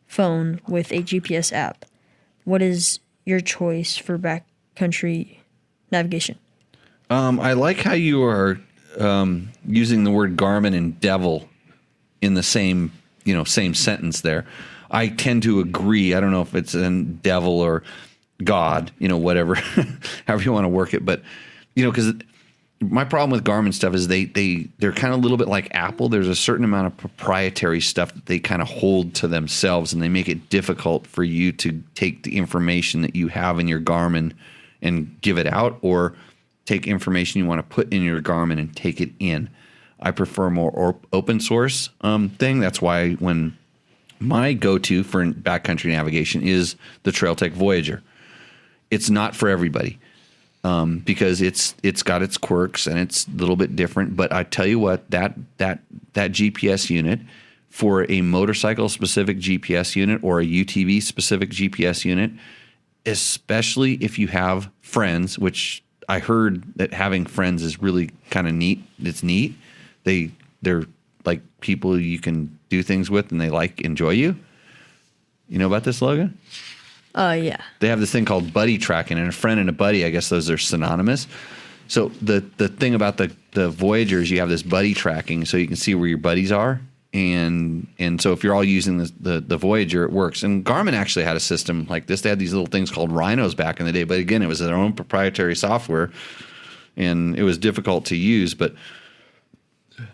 phone with a GPS app. What is your choice for backcountry navigation? I like how you are using the word Garmin and devil in the same sentence there. I tend to agree. I don't know if it's a devil or God, whatever, however you want to work it. But, because my problem with Garmin stuff is they're kind of a little bit like Apple. There's a certain amount of proprietary stuff that they kind of hold to themselves, and they make it difficult for you to take the information that you have in your Garmin and give it out, or take information you want to put in your Garmin and take it in. I prefer a more open source thing. That's why when my go-to for backcountry navigation is the TrailTech Voyager. It's not for everybody because it's got its quirks and it's a little bit different. But I tell you what, that GPS unit, for a motorcycle specific GPS unit or a UTV specific GPS unit, especially if you have friends, which I heard that having friends is really kind of neat. It's neat. They're like people you can do things with, and they enjoy you. You know about this, Logan? Yeah. They have this thing called buddy tracking, and a friend and a buddy, I guess those are synonymous. So the thing about the Voyagers, you have this buddy tracking, so you can see where your buddies are. And so if you're all using the Voyager, it works. And Garmin actually had a system like this. They had these little things called Rhinos back in the day. But again, it was their own proprietary software, and it was difficult to use. But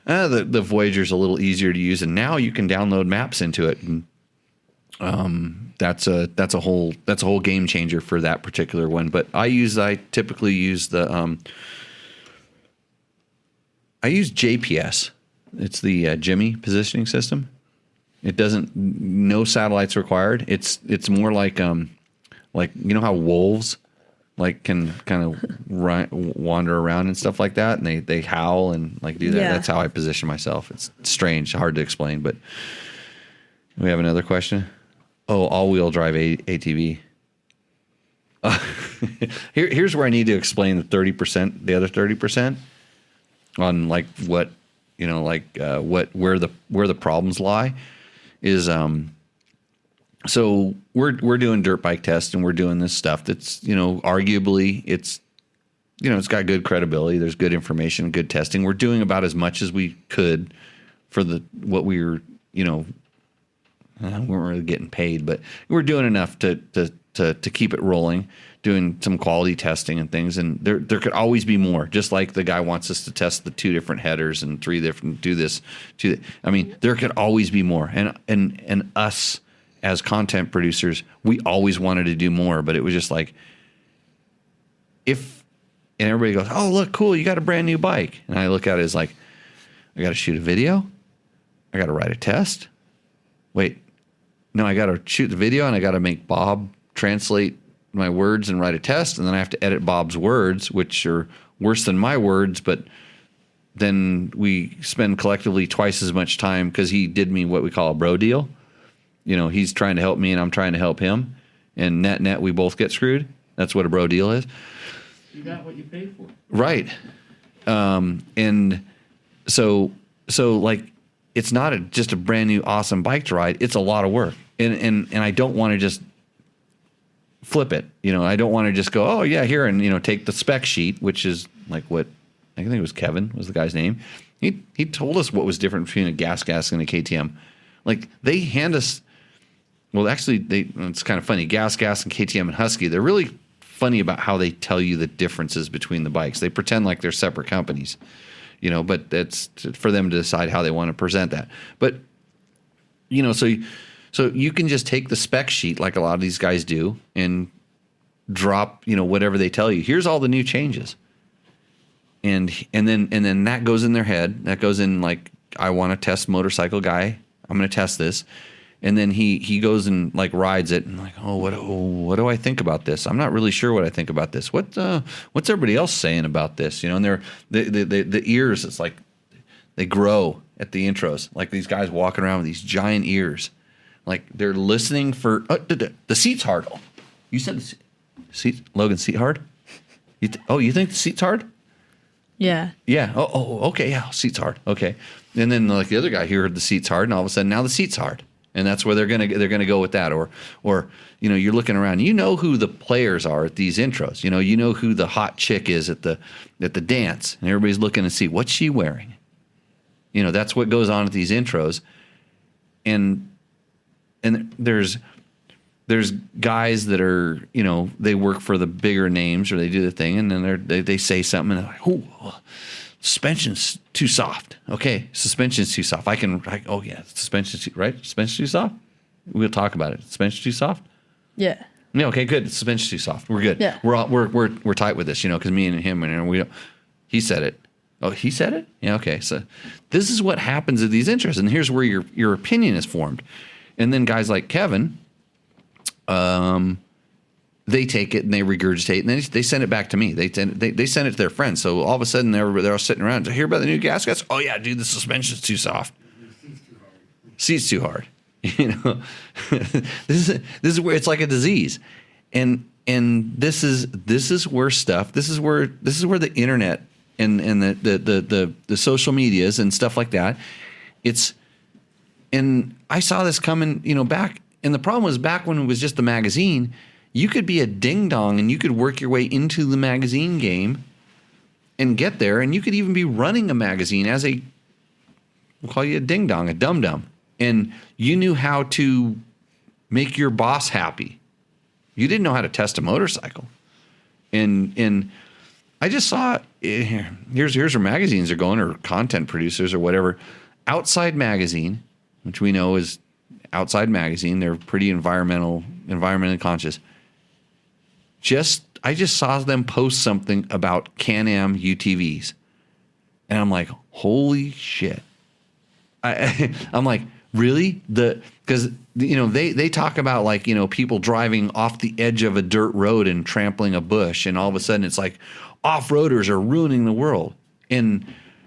the Voyager's a little easier to use, and now you can download maps into it. And that's a whole game changer for that particular one. But I typically use the I use JPS. It's the Jimmy positioning system. It no satellites required. It's more like you know how wolves can kind of wander around and stuff like that, and they howl and do that. Yeah. That's how I position myself. It's strange, hard to explain. But we have another question. Oh, all-wheel drive ATV. Here's where I need to explain the 30%, the other 30%, on where the problems lie is so we're doing dirt bike tests, and we're doing this stuff that's arguably it's got good credibility. There's good information, good testing. We're doing about as much as we could for what we were we weren't really getting paid, but we're doing enough to keep it rolling, doing some quality testing and things. And there could always be more, just like the guy wants us to test the 2 different headers and 3 different, there could always be more. And us as content producers, we always wanted to do more, but it was just and everybody goes, oh, look, cool, you got a brand new bike. And I look at it as I got to shoot a video. I got to write a test. Wait, no, I got to shoot the video, and I got to make Bob translate my words and write a test, and then I have to edit Bob's words, which are worse than my words, but then we spend collectively twice as much time because he did me what we call a bro deal. He's trying to help me, and I'm trying to help him, and net, we both get screwed. That's what a bro deal is. You got what you paid for. Right. And so it's not just a brand new awesome bike to ride. It's a lot of work. And I don't want to just flip it. I don't want to just go, oh yeah, here, and take the spec sheet, which is what I think it was Kevin was the guy's name. He told us what was different between a gas and a KTM. They hand us, well, actually it's kind of funny. Gas and KTM and Husky, they're really funny about how they tell you the differences between the bikes. They pretend like they're separate companies. But that's for them to decide how they want to present that. But, so you can just take the spec sheet like a lot of these guys do and drop, whatever they tell you. Here's all the new changes. And then that goes in their head. That goes in I want to test motorcycle guy. I'm going to test this. And then he goes and rides it and what do I think about this? I'm not really sure what I think about this. What's everybody else saying about this? And the ears, it's they grow at the intros. These guys walking around with these giant ears, they're listening for the seat's hard. Oh, you said the seat, Logan, seat hard? You think the seat's hard? Yeah. Yeah. Oh, okay. Yeah, seat's hard. Okay. And then the other guy here heard the seat's hard, and all of a sudden now the seat's hard. And that's where they're gonna go with that, or you're looking around. Who the players are at these intros. Who the hot chick is at the dance, and everybody's looking to see what's she wearing. That's what goes on at these intros, and there's guys that are they work for the bigger names, or they do the thing, and then they say something, and they're like, "Oh, suspension's too soft." Okay, suspension's too soft. Suspension's right. Suspension's too soft. We'll talk about it. Suspension's too soft. Yeah. Yeah. Okay. Good. Suspension's too soft. We're good. Yeah. We're tight with this. Because me and him and we don't. He said it. Oh, he said it. Yeah. Okay. So this is what happens at these intros, and here's where your opinion is formed, and then guys like Kevin, they take it and they regurgitate, and they send it back to me. They send it to their friends. So all of a sudden they're all sitting around to hear about the new gas guys. Oh yeah, dude, the suspension's too soft. Seat's too hard. This is where it's like a disease, and this is where stuff. This is where the internet and the social medias and stuff like that. And I saw this coming, back. And the problem was back when it was just the magazine. You could be a ding dong and you could work your way into the magazine game and get there. And you could even be running a magazine as we'll call you a ding dong, a dum dum. And you knew how to make your boss happy. You didn't know how to test a motorcycle. And I just saw, here's where magazines are going, or content producers or whatever. Outside Magazine, which we know is Outside Magazine. They're pretty environmentally conscious. I just saw them post something about Can-Am UTVs. And I'm like, holy shit. I'm like, really? Because, they talk about like, people driving off the edge of a dirt road and trampling a bush. And all of a sudden it's like off-roaders are ruining the world. And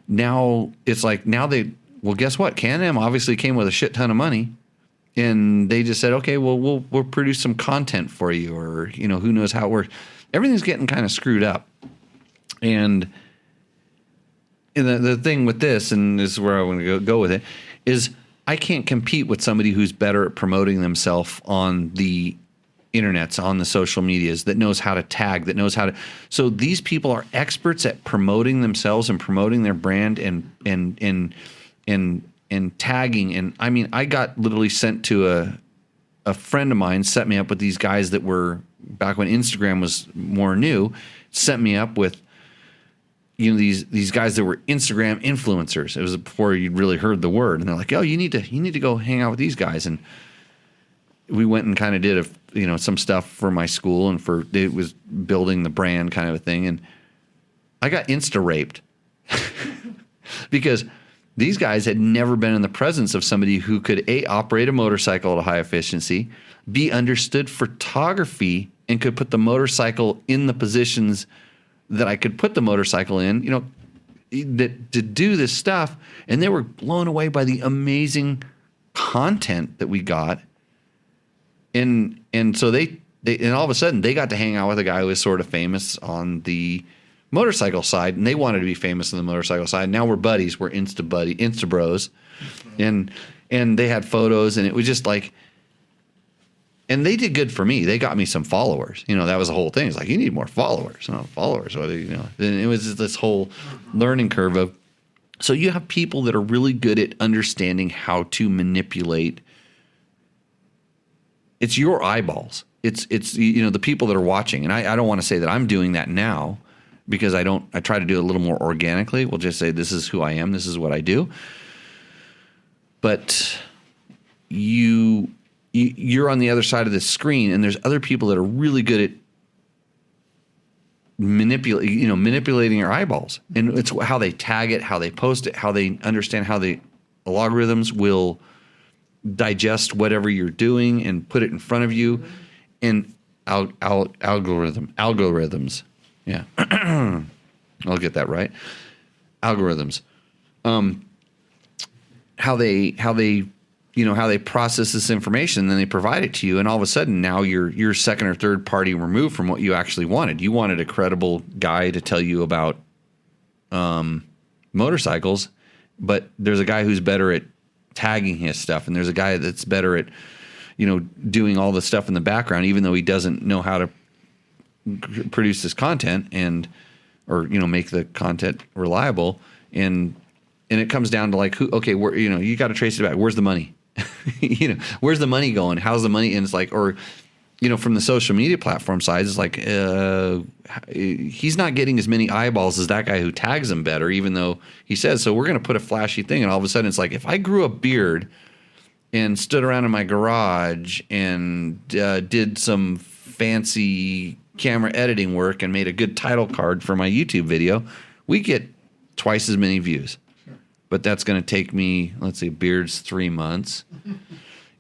now it's like, well, guess what? Can-Am obviously came with a shit ton of money. And they just said, okay, well, we'll produce some content for you, or, who knows how it works. Everything's getting kind of screwed up. And the thing with this, and this is where I want to go with it, is I can't compete with somebody who's better at promoting themselves on the internets, on the social medias, that knows how to tag, that knows how to. So these people are experts at promoting themselves and promoting their brand and tagging. And I mean, I got literally sent to a friend of mine set me up with these guys that were back when Instagram was more new, set me up with, these guys that were Instagram influencers. It was before you'd really heard the word. And they're like, oh, you need to go hang out with these guys. And we went and kind of did some stuff for my school, and it was building the brand kind of a thing. And I got insta raped because these guys had never been in the presence of somebody who could operate a motorcycle at a high efficiency, B, understood photography and could put the motorcycle in the positions that I could put the motorcycle in, that to do this stuff. And they were blown away by the amazing content that we got. And so they all of a sudden they got to hang out with a guy who was sort of famous on the motorcycle side, and they wanted to be famous on the motorcycle side. Now we're buddies. We're Insta bros. And they had photos, and it was just like, and they did good for me. They got me some followers. That was the whole thing. It's like, you need more followers. Followers. And it was just this whole learning curve of, so you have people that are really good at understanding how to manipulate. It's your eyeballs. It's the people that are watching. And I don't want to say that I'm doing that now, because I try to do it a little more organically. We'll just say, this is who I am. This is what I do. But you're on the other side of the screen, and there's other people that are really good at manipulating your eyeballs. And it's how they tag it, how they post it, how they understand how the algorithms will digest whatever you're doing and put it in front of you. And algorithms. Yeah. I'll get that right. Algorithms. How they process this information, and then they provide it to you, and all of a sudden now you're second or third party removed from what you actually wanted. You wanted a credible guy to tell you about motorcycles, but there's a guy who's better at tagging his stuff, and there's a guy that's better at doing all the stuff in the background, even though he doesn't know how to produce this content or make the content reliable. And it comes down to like, where you got to trace it back. Where's the money? Where's the money going? How's the money? And it's like, or, from the social media platform side, it's like, he's not getting as many eyeballs as that guy who tags him better, even though he says, so we're going to put a flashy thing. And all of a sudden it's like, if I grew a beard and stood around in my garage and did some fancy camera editing work and made a good title card for my YouTube video, we get twice as many views. But that's going to take me, let's say, beard's 3 months.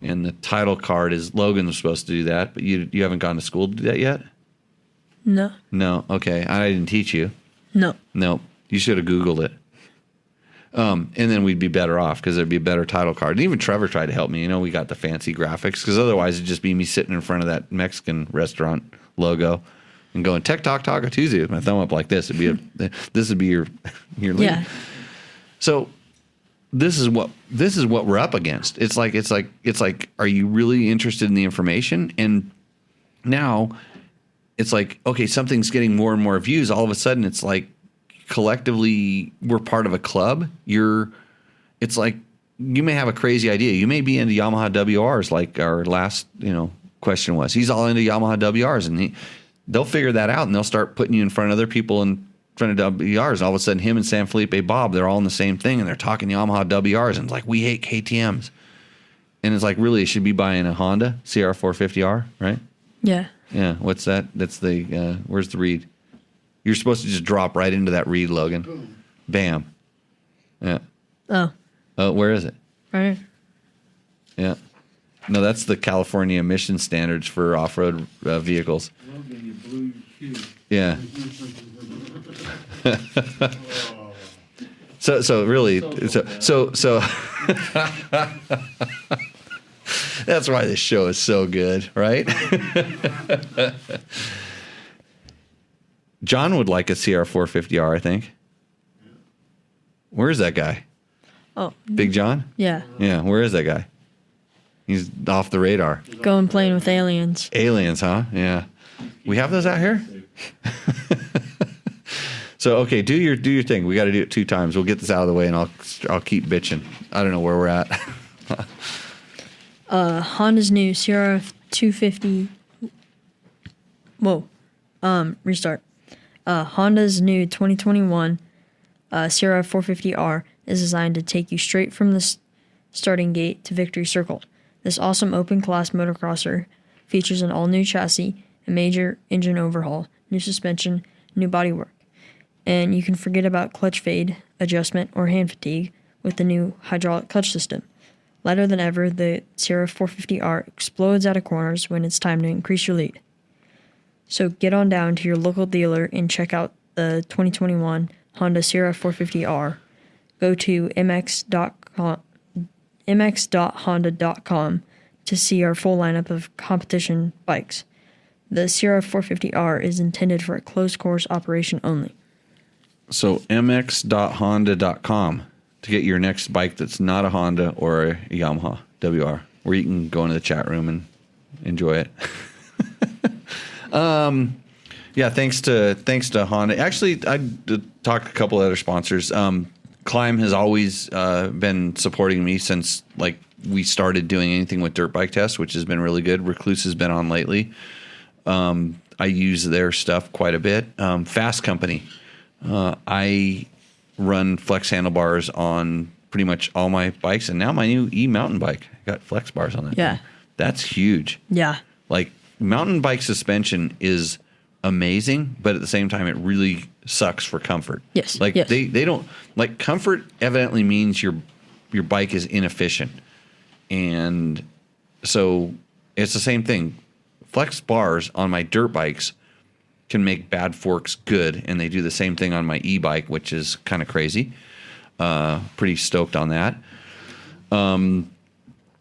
And the title card is, Logan was supposed to do that, but you haven't gone to school to do that yet? No. No. Okay. I didn't teach you. No. No. You should have Googled it. And then we'd be better off, because there'd be a better title card. And even Trevor tried to help me. We got the fancy graphics, because otherwise it'd just be me sitting in front of that Mexican restaurant logo and going, Tech Talk Taco Tuesday with my thumb up like this. This would be your lead. Yeah. So this is what we're up against. It's like, are you really interested in the information? And now it's like, okay, something's getting more and more views. All of a sudden it's like, collectively we're part of a club. It's like, you may have a crazy idea. You may be into Yamaha WRs, like our last, question was. He's all into Yamaha WRs, and they'll figure that out, and they'll start putting you in front of other people in front of WRs. And all of a sudden, him and San Felipe Bob, they're all in the same thing, and they're talking Yamaha WRs, and it's like, we hate KTMs. And it's like, really, you should be buying a Honda CR450R, right? Yeah. Yeah. What's that? That's the, where's the reed? You're supposed to just drop right into that reed, Logan. Boom. Bam. Yeah. Oh, Oh, where is it? right. Yeah. No, that's the California emission standards for off-road vehicles. Logan, you blew your cue. Yeah. Oh. So really, so that's why this show is so good, right? John would like a CR450R, I think. Where is that guy? Oh, Big John? yeah. Yeah, where is that guy? He's off the radar. Going playing with aliens. Aliens, huh? Yeah. We have those out here? So, okay, do your thing. We got to do it 2 times. We'll get this out of the way, and I'll keep bitching. I don't know where we're at. Honda's new CRF 250. Whoa. Restart. Honda's new 2021 CRF 450R is designed to take you straight from the starting gate to victory circle. This awesome open-class motocrosser features an all-new chassis, a major engine overhaul, new suspension, new bodywork. And you can forget about clutch fade, adjustment, or hand fatigue with the new hydraulic clutch system. Lighter than ever, the CRF 450R explodes out of corners when it's time to increase your lead. So get on down to your local dealer and check out the 2021 Honda CRF 450R. Go to mx.honda.com to see our full lineup of competition bikes. The CRF 450R is intended for a closed course operation only. So mx.honda.com to get your next bike that's not a Honda or a Yamaha WR, where you can go into the chat room and enjoy it. Yeah, thanks to Honda. Actually, I talked to a couple other sponsors. Climb has always been supporting me since like we started doing anything with dirt bike tests, which has been really good. Recluse has been on lately. I use their stuff quite a bit. Fast Company. I run flex handlebars on pretty much all my bikes, and now my new e-mountain bike got flex bars on it. Yeah. That's huge. Yeah. Like mountain bike suspension is amazing, but at the same time, it really sucks for comfort. Yes. Like yes. they don't like comfort evidently means your bike is inefficient. And so it's the same thing. Flex bars on my dirt bikes can make bad forks good, and they do the same thing on my e-bike, which is kind of crazy. Pretty stoked on that. Going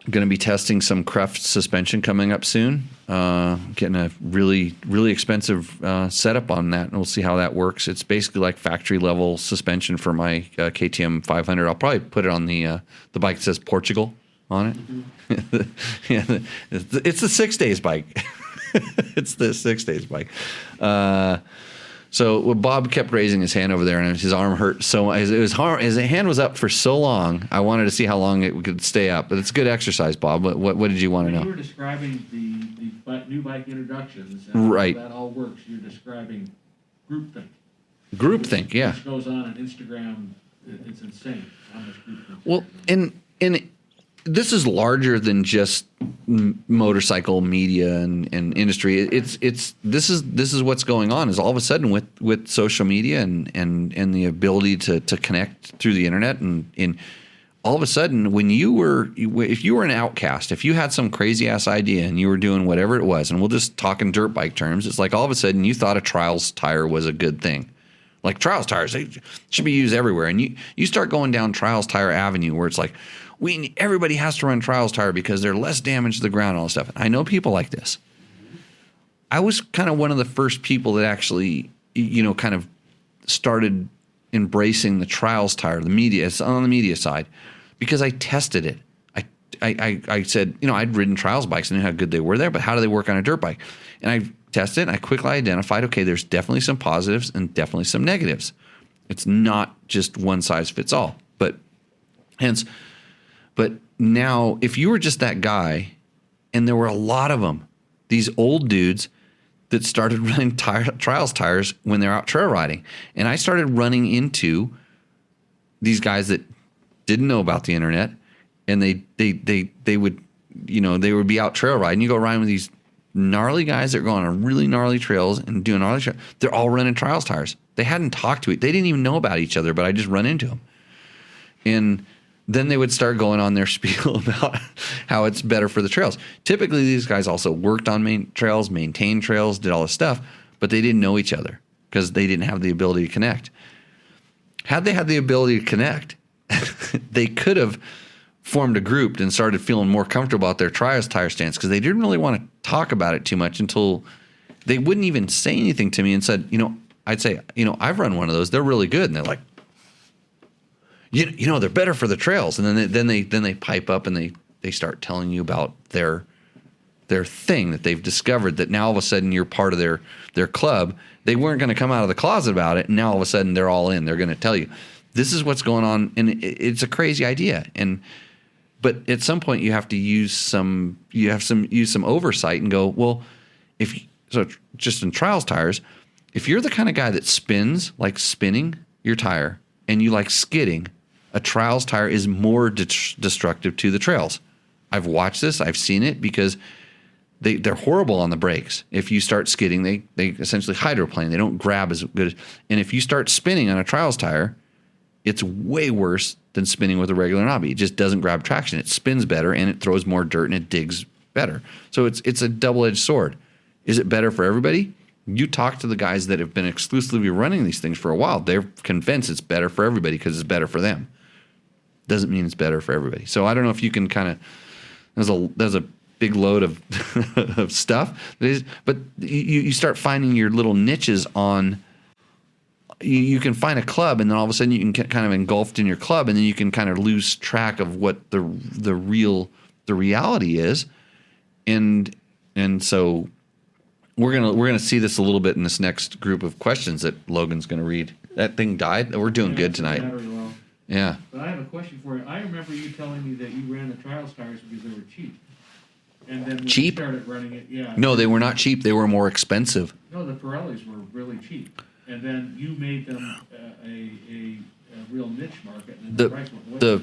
to be testing some Cruft suspension coming up soon. Getting a really, really expensive setup on that, and we'll see how that works. It's basically like factory level suspension for my KTM 500. I'll probably put it on the bike that says Portugal on it. Mm-hmm. Yeah, it's the 6 days bike. It's the 6 days bike. So Bob kept raising his hand over there, and his arm hurt so much. His hand was up for so long. I wanted to see how long it could stay up. But it's good exercise, Bob. What did you want to know? You were describing the new bike introductions and right. how that all works. You're describing groupthink. Groupthink, yeah. Which goes on Instagram. It's insane how much groupthink. Well, and this is larger than just motorcycle media and industry. This is what's going on. Is all of a sudden with social media and the ability to connect through the internet and all of a sudden if you were an outcast, if you had some crazy ass idea and you were doing whatever it was, and we'll just talk in dirt bike terms, it's like all of a sudden you thought a trials tire was a good thing. Like trials tires, they should be used everywhere, and you start going down trials tire avenue where it's like, everybody has to run trials tire because they're less damage to the ground and all that stuff. I know people like this. I was kind of one of the first people that actually, kind of started embracing the trials tire, the media. It's on the media side because I tested it. I said, I'd ridden trials bikes and knew how good they were there, but how do they work on a dirt bike? And I tested it, and I quickly identified, okay, there's definitely some positives and definitely some negatives. It's not just one size fits all. But now, if you were just that guy, and there were a lot of them, these old dudes that started running trials tires when they're out trail riding, and I started running into these guys that didn't know about the internet, and they would they would be out trail riding. You go riding with these gnarly guys that are going on really gnarly trails and doing gnarly trails. They're all running trials tires. They hadn't talked to it. They didn't even know about each other, but I just run into them. And then they would start going on their spiel about how it's better for the trails. Typically, these guys also worked on maintained trails, did all this stuff, but they didn't know each other because they didn't have the ability to connect. Had they had the ability to connect, they could have formed a group and started feeling more comfortable about their trials tire stance because they didn't really want to talk about it too much until they wouldn't even say anything to me and said, I'd say, I've run one of those. They're really good. And they're like, they're better for the trails. And then they pipe up and they start telling you about their thing that they've discovered, that now all of a sudden you're part of their club. They weren't going to come out of the closet about it. And now all of a sudden they're all in. They're going to tell you this is what's going on. And it's a crazy idea. But at some point you have to use some oversight and go, well, just in trials tires, if you're the kind of guy that like spinning your tire and you like skidding, a trials tire is more destructive to the trails. I've watched this. I've seen it because they're horrible on the brakes. If you start skidding, they essentially hydroplane. They don't grab as good. And if you start spinning on a trials tire, it's way worse than spinning with a regular knobby. It just doesn't grab traction. It spins better and it throws more dirt and it digs better. So it's a double-edged sword. Is it better for everybody? You talk to the guys that have been exclusively running these things for a while. They're convinced it's better for everybody because it's better for them. Doesn't mean it's better for everybody. So I don't know if you can kind of there's a big load of of stuff. But you start finding your little niches on. You can find a club, and then all of a sudden you can get kind of engulfed in your club, and then you can kind of lose track of what the reality is, and so we're gonna see this a little bit in this next group of questions that Logan's gonna read. That thing died. We're doing good tonight. Very well. Yeah. But I have a question for you. I remember you telling me that you ran the trials tires because they were cheap, and then when cheap? you started running it, yeah. No, they were not cheap. They were more expensive. No, the Pirellis were really cheap. And then you made them a real niche market, and the price went way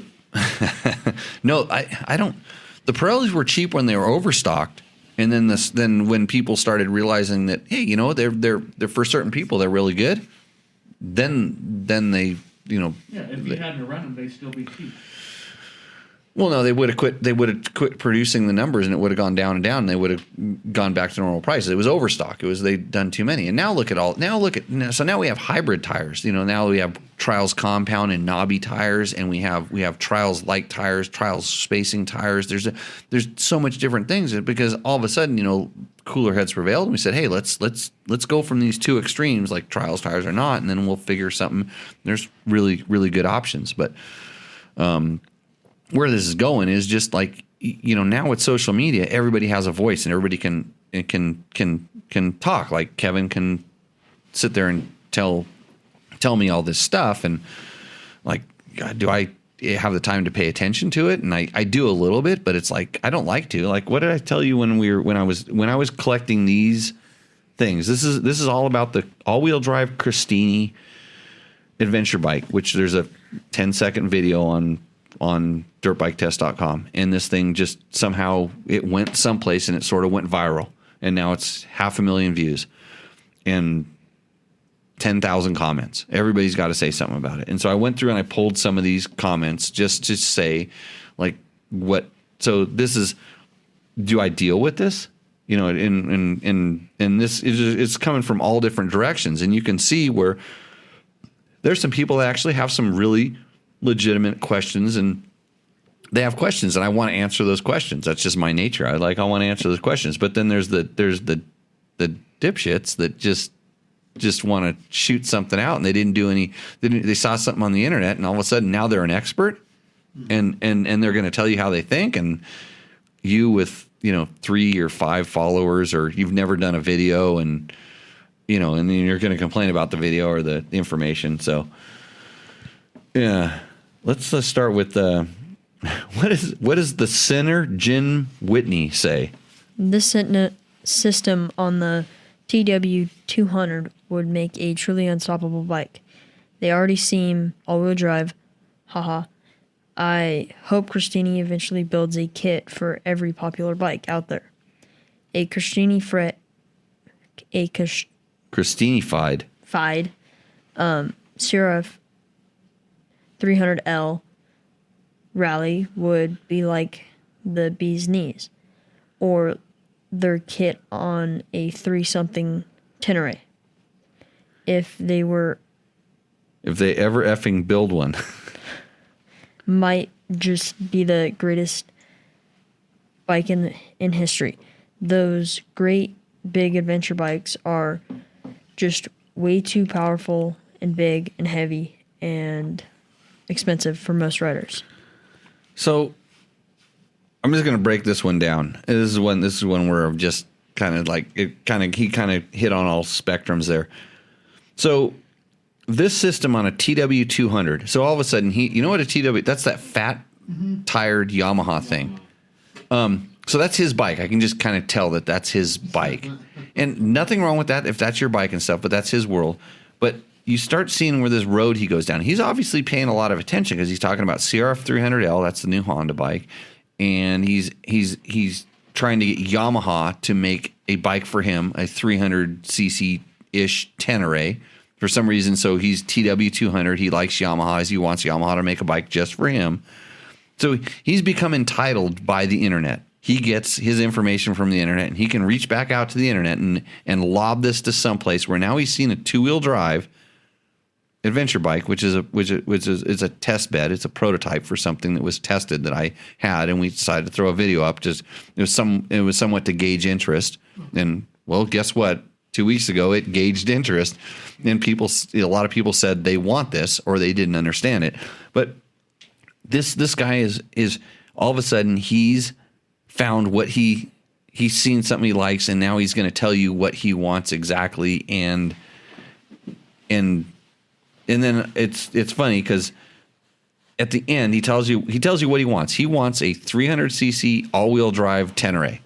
No, I don't. The Pirellis were cheap when they were overstocked, and then when people started realizing that, hey, they're for certain people they're really good, then they Yeah, if you hadn't run them, they'd still be cheap. Well, no, they would have quit. They would have quit producing the numbers, and it would have gone down and down. And they would have gone back to normal prices. It was overstock. They'd done too many. And now so now we have hybrid tires. Now we have Trials compound and knobby tires, and we have Trials light tires, Trials spacing tires. There's so much different things because all of a sudden cooler heads prevailed, and we said, hey, let's go from these two extremes, like Trials tires or not, and then we'll figure something. There's really really good options, but. Where this is going is just like, now with social media, everybody has a voice and everybody can talk. Like Kevin can sit there and tell me all this stuff, and like, God, do I have the time to pay attention to it? And I do a little bit, but it's like I don't like to. Like, what did I tell you when I was collecting these things? This is all about the all-wheel drive Christini adventure bike, which there's a 10-second video on dirtbiketest.com, and this thing just somehow it went someplace and it sort of went viral, and now it's 500,000 views and 10,000 comments. Everybody's got to say something about it. And so I went through and I pulled some of these comments just to say, like, what. So this is, do I deal with this? And this it's coming from all different directions, and you can see where there's some people that actually have some really legitimate questions, and they have questions, and I want to answer those questions. That's just my nature. I want to answer those questions. But then there's the dipshits that just want to shoot something out, and they didn't do any. They saw something on the internet, and all of a sudden now they're an expert, and they're going to tell you how they think, and you with 3 or 5 followers, or you've never done a video, and and then you're going to complain about the video or the information. So yeah. Let's start with what does the Sinner Jim Whitney say? This system on the TW200 would make a truly unstoppable bike. They already seem all-wheel drive. Haha. I hope Christini eventually builds a kit for every popular bike out there. A Christini-fied Sierra 300L rally would be like the bee's knees, or their kit on a 3-something Tenere. If they ever effing build one. Might just be the greatest bike in history. Those great big adventure bikes are just way too powerful and big and heavy and expensive for most riders. So I'm just going to break this one down. This is one where I'm just kind of like he kind of hit on all spectrums there. So this system on a TW200. So all of a sudden you know what a TW, that's that fat tired Yamaha thing. So that's his bike. I can just kind of tell that that's his bike. And nothing wrong with that if that's your bike and stuff, but that's his world. But you start seeing where this road he goes down. He's obviously paying a lot of attention because he's talking about CRF 300L. That's the new Honda bike. And he's trying to get Yamaha to make a bike for him, a 300cc-ish Tenere for some reason. So he's TW200. He likes Yamaha. He wants Yamaha to make a bike just for him. So he's become entitled by the internet. He gets his information from the internet, and he can reach back out to the internet and lob this to someplace where now he's seen a 2-wheel drive adventure bike, which is a test bed. It's a prototype for something that was tested that I had, and we decided to throw a video up. Just it was somewhat to gauge interest. And well, guess what? 2 weeks ago, it gauged interest, and a lot of people said they want this or they didn't understand it. But this guy is all of a sudden he's found what he's seen something he likes, and now he's going to tell you what he wants exactly. And then it's funny because at the end he tells you what he wants. He wants a 300cc all-wheel drive Tenere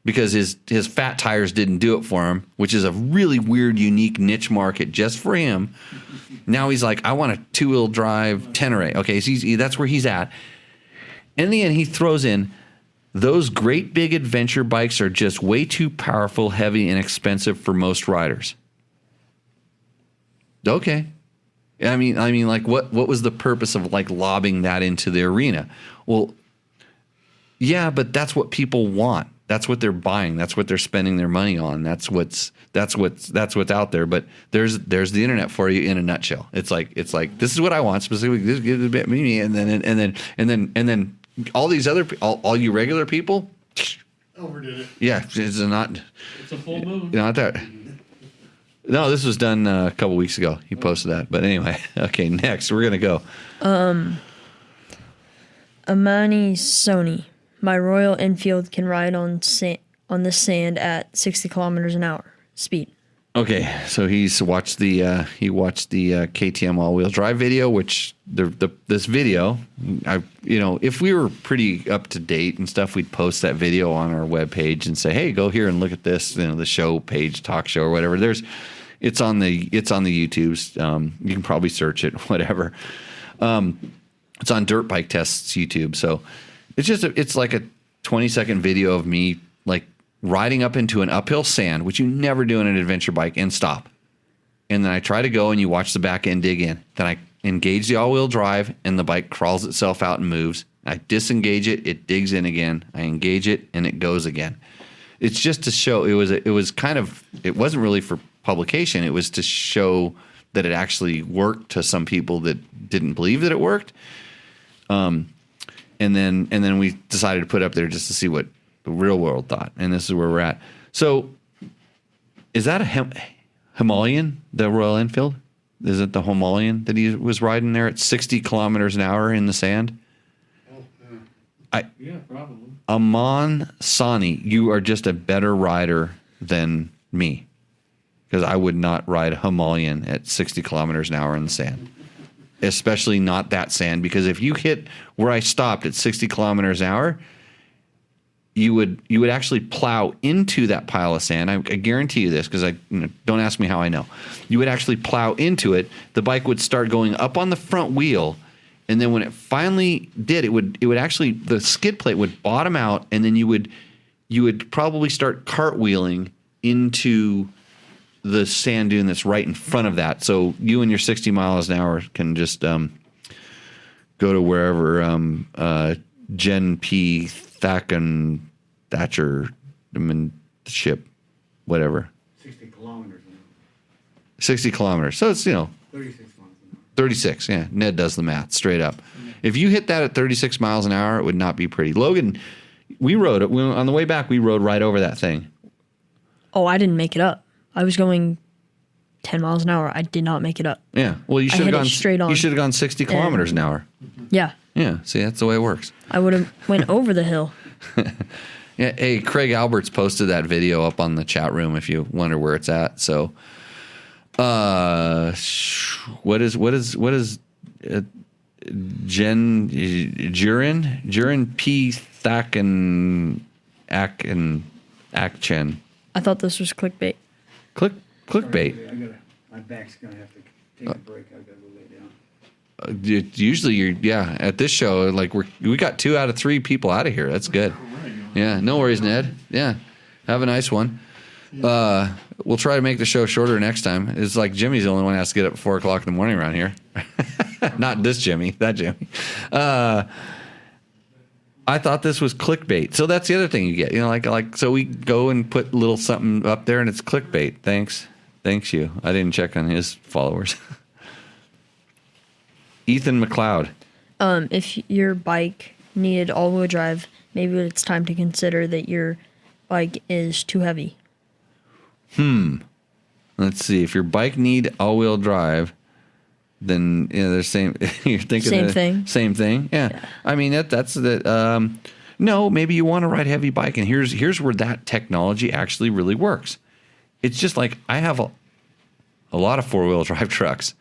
because his fat tires didn't do it for him, which is a really weird, unique niche market just for him. Now he's like, I want a 2-wheel drive Tenere. Okay, so that's where he's at. In the end, he throws in, those great big adventure bikes are just way too powerful, heavy, and expensive for most riders. Okay. I mean, like, what was the purpose of like lobbing that into the arena? Well, yeah, but that's what people want. That's what they're buying. That's what they're spending their money on. That's what's out there. But there's the internet for you in a nutshell. It's like this is what I want specifically. This gives a bit me, and then all these other all you regular people Overdid it. Yeah, it's a full moon. Not that. No, this was done a couple weeks ago. He posted that. But anyway, okay, next we're gonna go. Amani Sony. My Royal Enfield can ride on the sand at 60 kilometers an hour speed. Okay, so he's watched the KTM all-wheel drive video, which this video, if we were pretty up to date and stuff, we'd post that video on our webpage and say, hey, go here and look at this, the show page, talk show or whatever. It's on the YouTubes. You can probably search it, whatever. It's on Dirt Bike Tests YouTube. So it's like a 20-second video of me like riding up into an uphill sand, which you never do in an adventure bike, and stop. And then I try to go, and you watch the back end dig in. Then I engage the all-wheel drive, and the bike crawls itself out and moves. I disengage it, it digs in again. I engage it, and it goes again. It's just to show. It wasn't really for publication. It was to show that it actually worked to some people that didn't believe that it worked. And then we decided to put it up there just to see what the real world thought, and this is where we're at. So, is that a Himalayan, the Royal Enfield? Is it the Himalayan that he was riding there at 60 kilometers an hour in the sand? Yeah, probably. Aman Sani, you are just a better rider than me, because I would not ride a Himalayan at 60 kilometers an hour in the sand. Especially not that sand, because if you hit where I stopped at 60 kilometers an hour, you would actually plow into that pile of sand. I guarantee you this, because don't ask me how I know. You would actually plow into it. The bike would start going up on the front wheel, And then when it finally did, it would actually, the skid plate would bottom out, and then you would probably start cartwheeling into the sand dune that's right in front of that. So you and your 60 miles an hour can just go to wherever Jen P. Thatcher ship, whatever. 60 kilometers. 60 kilometers. So it's, 36 miles an hour. 36, yeah. Ned does the math straight up. If you hit that at 36 miles an hour, it would not be pretty. Logan, we rode it. On the way back, we rode right over that thing. Oh, I didn't make it up. I was going 10 miles an hour. I did not make it up. Yeah. Well, you should have gone straight on. You should have gone 60 kilometers an hour. Yeah. Yeah. See, that's the way it works. I would have went over the hill. Yeah. Hey, Craig Alberts posted that video up on the chat room if you wonder where it's at. So, what is Jurin P. Thacken Akchen. I thought this was clickbait. Clickbait. My back's going to have to take a break. I've got to go lay down. Usually at this show, like we got 2 out of 3 people out of here. That's good. Yeah, no worries, Ned. Yeah, have a nice one. We'll try to make the show shorter next time. It's like Jimmy's the only one who has to get up at 4 o'clock in the morning around here. Not this Jimmy, that Jimmy. I thought this was clickbait. So that's the other thing you get. Like so we go and put a little something up there and it's clickbait. Thanks you. I didn't check on his followers. Ethan McLeod. If your bike needed all-wheel drive, maybe it's time to consider that your bike is too heavy. Let's see. If your bike need all-wheel drive, then they're same. You're thinking same thing. Yeah. I mean that's that. No, maybe you want to ride heavy bike, and here's where that technology actually really works. It's just like I have a lot of 4-wheel drive trucks.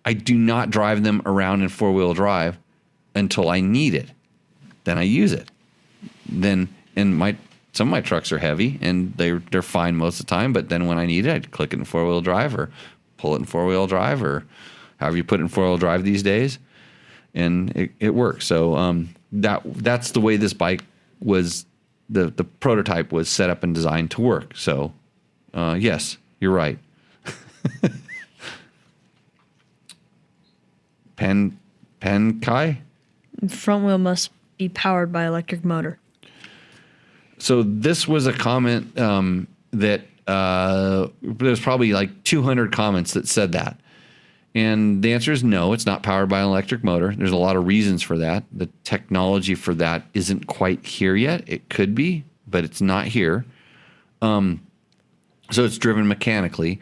I do not drive them around in 4-wheel drive until I need it. Then I use it. Then some of my trucks are heavy and they're fine most of the time, but then when I need it, I click it in 4-wheel drive or pull it in 4-wheel drive or however you put it in 4-wheel drive these days, and it works. So that's the way this bike was. The prototype was set up and designed to work. So yes, you're right. Kai? Front wheel must be powered by electric motor. So this was a comment that there's probably like 200 comments that said that. And the answer is no, it's not powered by an electric motor. There's a lot of reasons for that. The technology for that isn't quite here yet. It could be, but it's not here. So it's driven mechanically.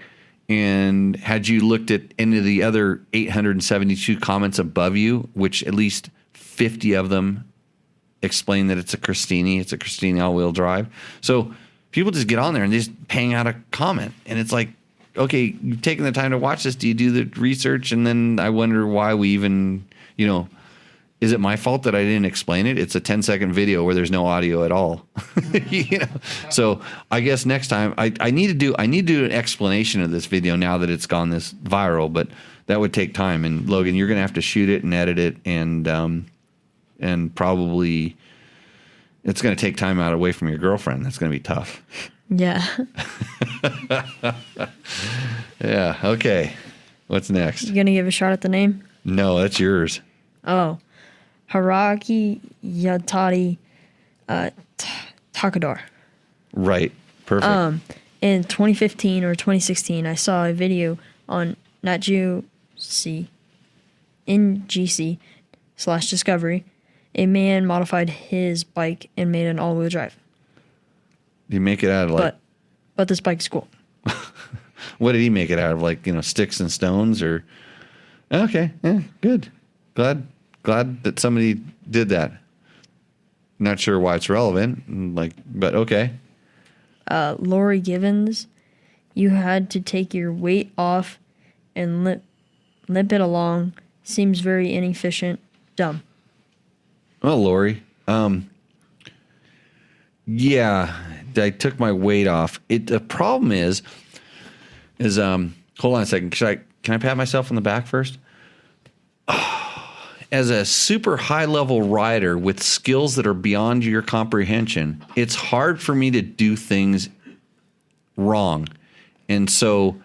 And had you looked at any of the other 872 comments above you, which at least 50 of them explain that it's a Christini all-wheel drive. So people just get on there and they just hang out a comment. And it's like, okay, you've taken the time to watch this. Do you do the research? And then I wonder why we even, is it my fault that I didn't explain it? It's a 10-second video where there's no audio at all. So I guess next time I need to do an explanation of this video now that it's gone this viral, but that would take time. And Logan, you're going to have to shoot it and edit it and probably it's going to take time out away from your girlfriend. That's going to be tough. Yeah. Yeah. Okay. What's next? You going to give a shot at the name? No, that's yours. Oh. Haraki Yatari Takadar. Right. Perfect. In 2015 or 2016, I saw a video on NGC/Discovery. A man modified his bike and made an all-wheel drive. You make it out of But this bike's cool. What did he make it out of? Sticks and stones or? Okay. Yeah. Good. Glad that somebody did that. Not sure why it's relevant. But okay. Lori Givens, you had to take your weight off and limp it along. Seems very inefficient. Dumb. Well, Lori. Yeah, I took my weight off. The problem is hold on a second. Can I pat myself on the back first? as a super high level rider with skills that are beyond your comprehension, it's hard for me to do things wrong. And so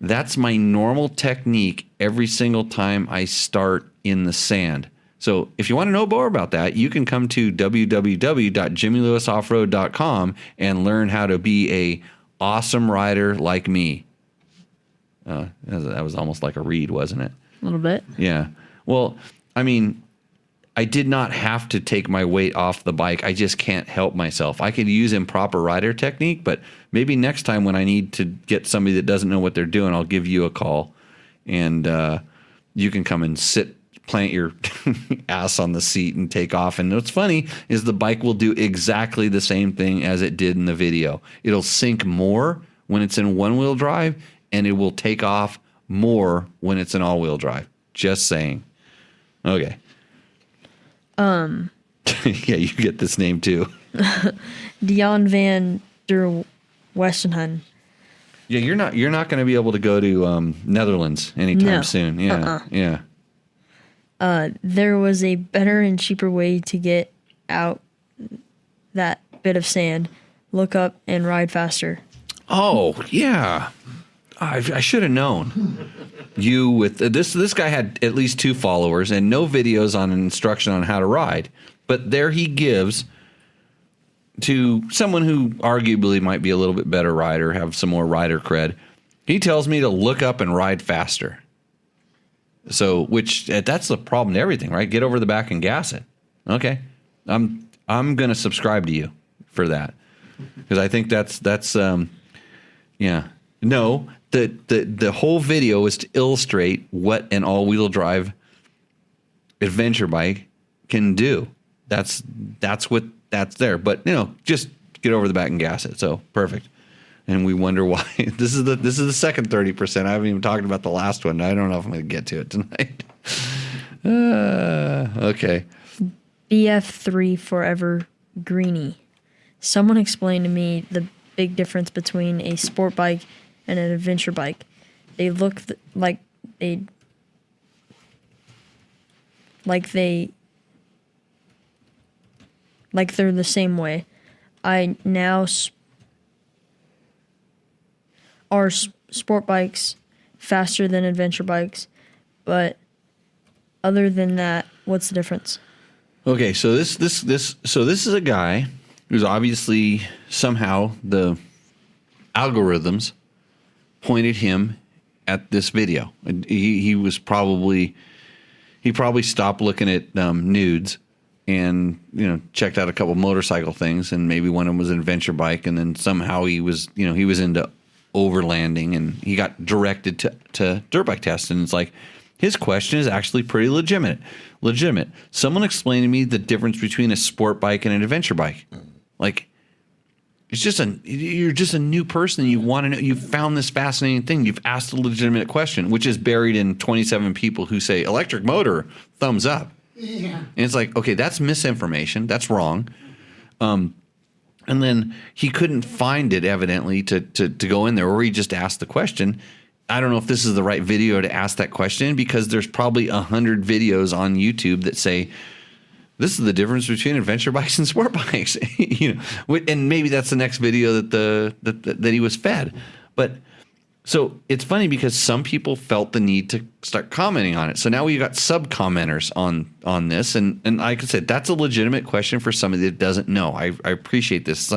that's my normal technique every single time I start in the sand. So if you want to know more about that, you can come to www.jimmylewisoffroad.com and learn how to be a awesome rider like me. That was almost like a read, wasn't it? A little bit. Yeah. Well, I mean, I did not have to take my weight off the bike. I just can't help myself. I could use improper rider technique, but maybe next time when I need to get somebody that doesn't know what they're doing, I'll give you a call, and you can come and plant your ass on the seat and take off. And what's funny is the bike will do exactly the same thing as it did in the video. It'll sink more when it's in one-wheel drive, and it will take off more when it's an all-wheel drive. Just saying. Okay. Yeah, you get this name too. Dion van der Westenhen. Yeah, you're not going to be able to go to Netherlands anytime soon. Yeah, yeah. There was a better and cheaper way to get out that bit of sand. Look up and ride faster. Oh yeah, I should have known. You with this guy had at least 2 followers and no videos on an instruction on how to ride, but there he gives to someone who arguably might be a little bit better rider, have some more rider cred. He tells me to look up and ride faster. So, that's the problem to everything, right? Get over the back and gas it. Okay, I'm gonna subscribe to you for that because I think that's yeah. No, the whole video is to illustrate what an all-wheel drive adventure bike can do. That's what that's there. But just get over the back and gas it. So perfect. And we wonder why this is the second 30%. I haven't even talked about the last one. I don't know if I'm going to get to it tonight. Okay. BF3 Forever Greenie. Someone explained to me the big difference between a sport bike and an adventure bike. They look like they're the same way. I now are sport bikes faster than adventure bikes, but other than that, what's the difference? Okay, so this is a guy who's obviously somehow the algorithms pointed him at this video. He probably stopped looking at nudes and checked out a couple motorcycle things, and maybe one of them was an adventure bike, and then somehow he was into overlanding, and he got directed to dirt bike tests. And it's like, his question is actually pretty legitimate. Someone explained to me the difference between a sport bike and an adventure bike. Like, you're just a new person. You want to know. You found this fascinating thing. You've asked a legitimate question, which is buried in 27 people who say electric motor, thumbs up. Yeah. And it's like, okay, that's misinformation. That's wrong. And then he couldn't find it, evidently, to go in there, or he just asked the question. I don't know if this is the right video to ask that question, because there's probably 100 videos on YouTube that say, this is the difference between adventure bikes and sport bikes. And maybe that's the next video that he was fed. But so it's funny because some people felt the need to start commenting on it. So now we got sub-commenters on this. And like I said, that's a legitimate question for somebody that doesn't know. I appreciate this.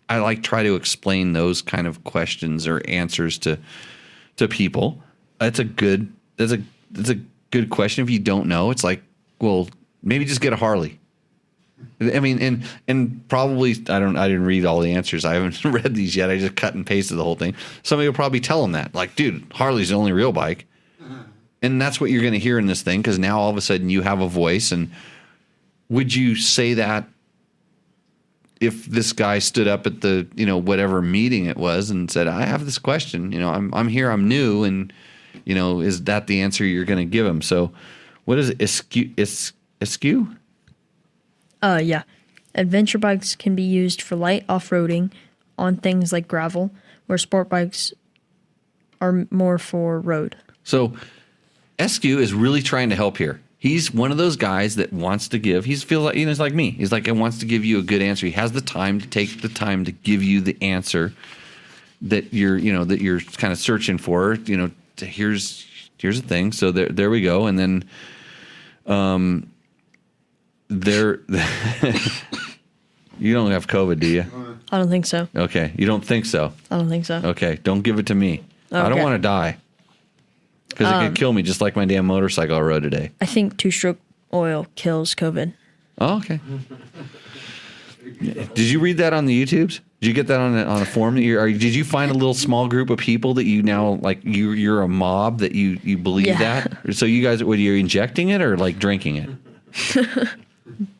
I try to explain those kind of questions or answers to people. That's a good question. If you don't know, it's like, well, maybe just get a Harley. I mean, and probably I didn't read all the answers. I haven't read these yet. I just cut and pasted the whole thing. Somebody will probably tell them that, like, dude, Harley's the only real bike. And that's what you're going to hear in this thing, because now all of a sudden you have a voice. And would you say that if this guy stood up at the whatever meeting it was and said, I have this question, I'm here, I'm new, and is that the answer you're going to give him? So what is it? Askew? Yeah. Adventure bikes can be used for light off-roading on things like gravel, where sport bikes are more for road. So Askew is really trying to help here. He's one of those guys that wants to give. He feels like, he's like me. He's like, he wants to give you a good answer. He has the time to take the time to give you the answer that you're kind of searching for. Here's the thing. So there we go. And then, you don't have COVID, do you? I don't think so. Okay. You don't think so? I don't think so. Okay. Don't give it to me. Okay. I don't want to die. Because it could kill me just like my damn motorcycle I rode today. I think two-stroke oil kills COVID. Oh, okay. Did you read that on the YouTubes? Did you get that on a forum? Did you find a little small group of people that you now, like, you're a mob that you believe that? So you guys, were you injecting it or like drinking it?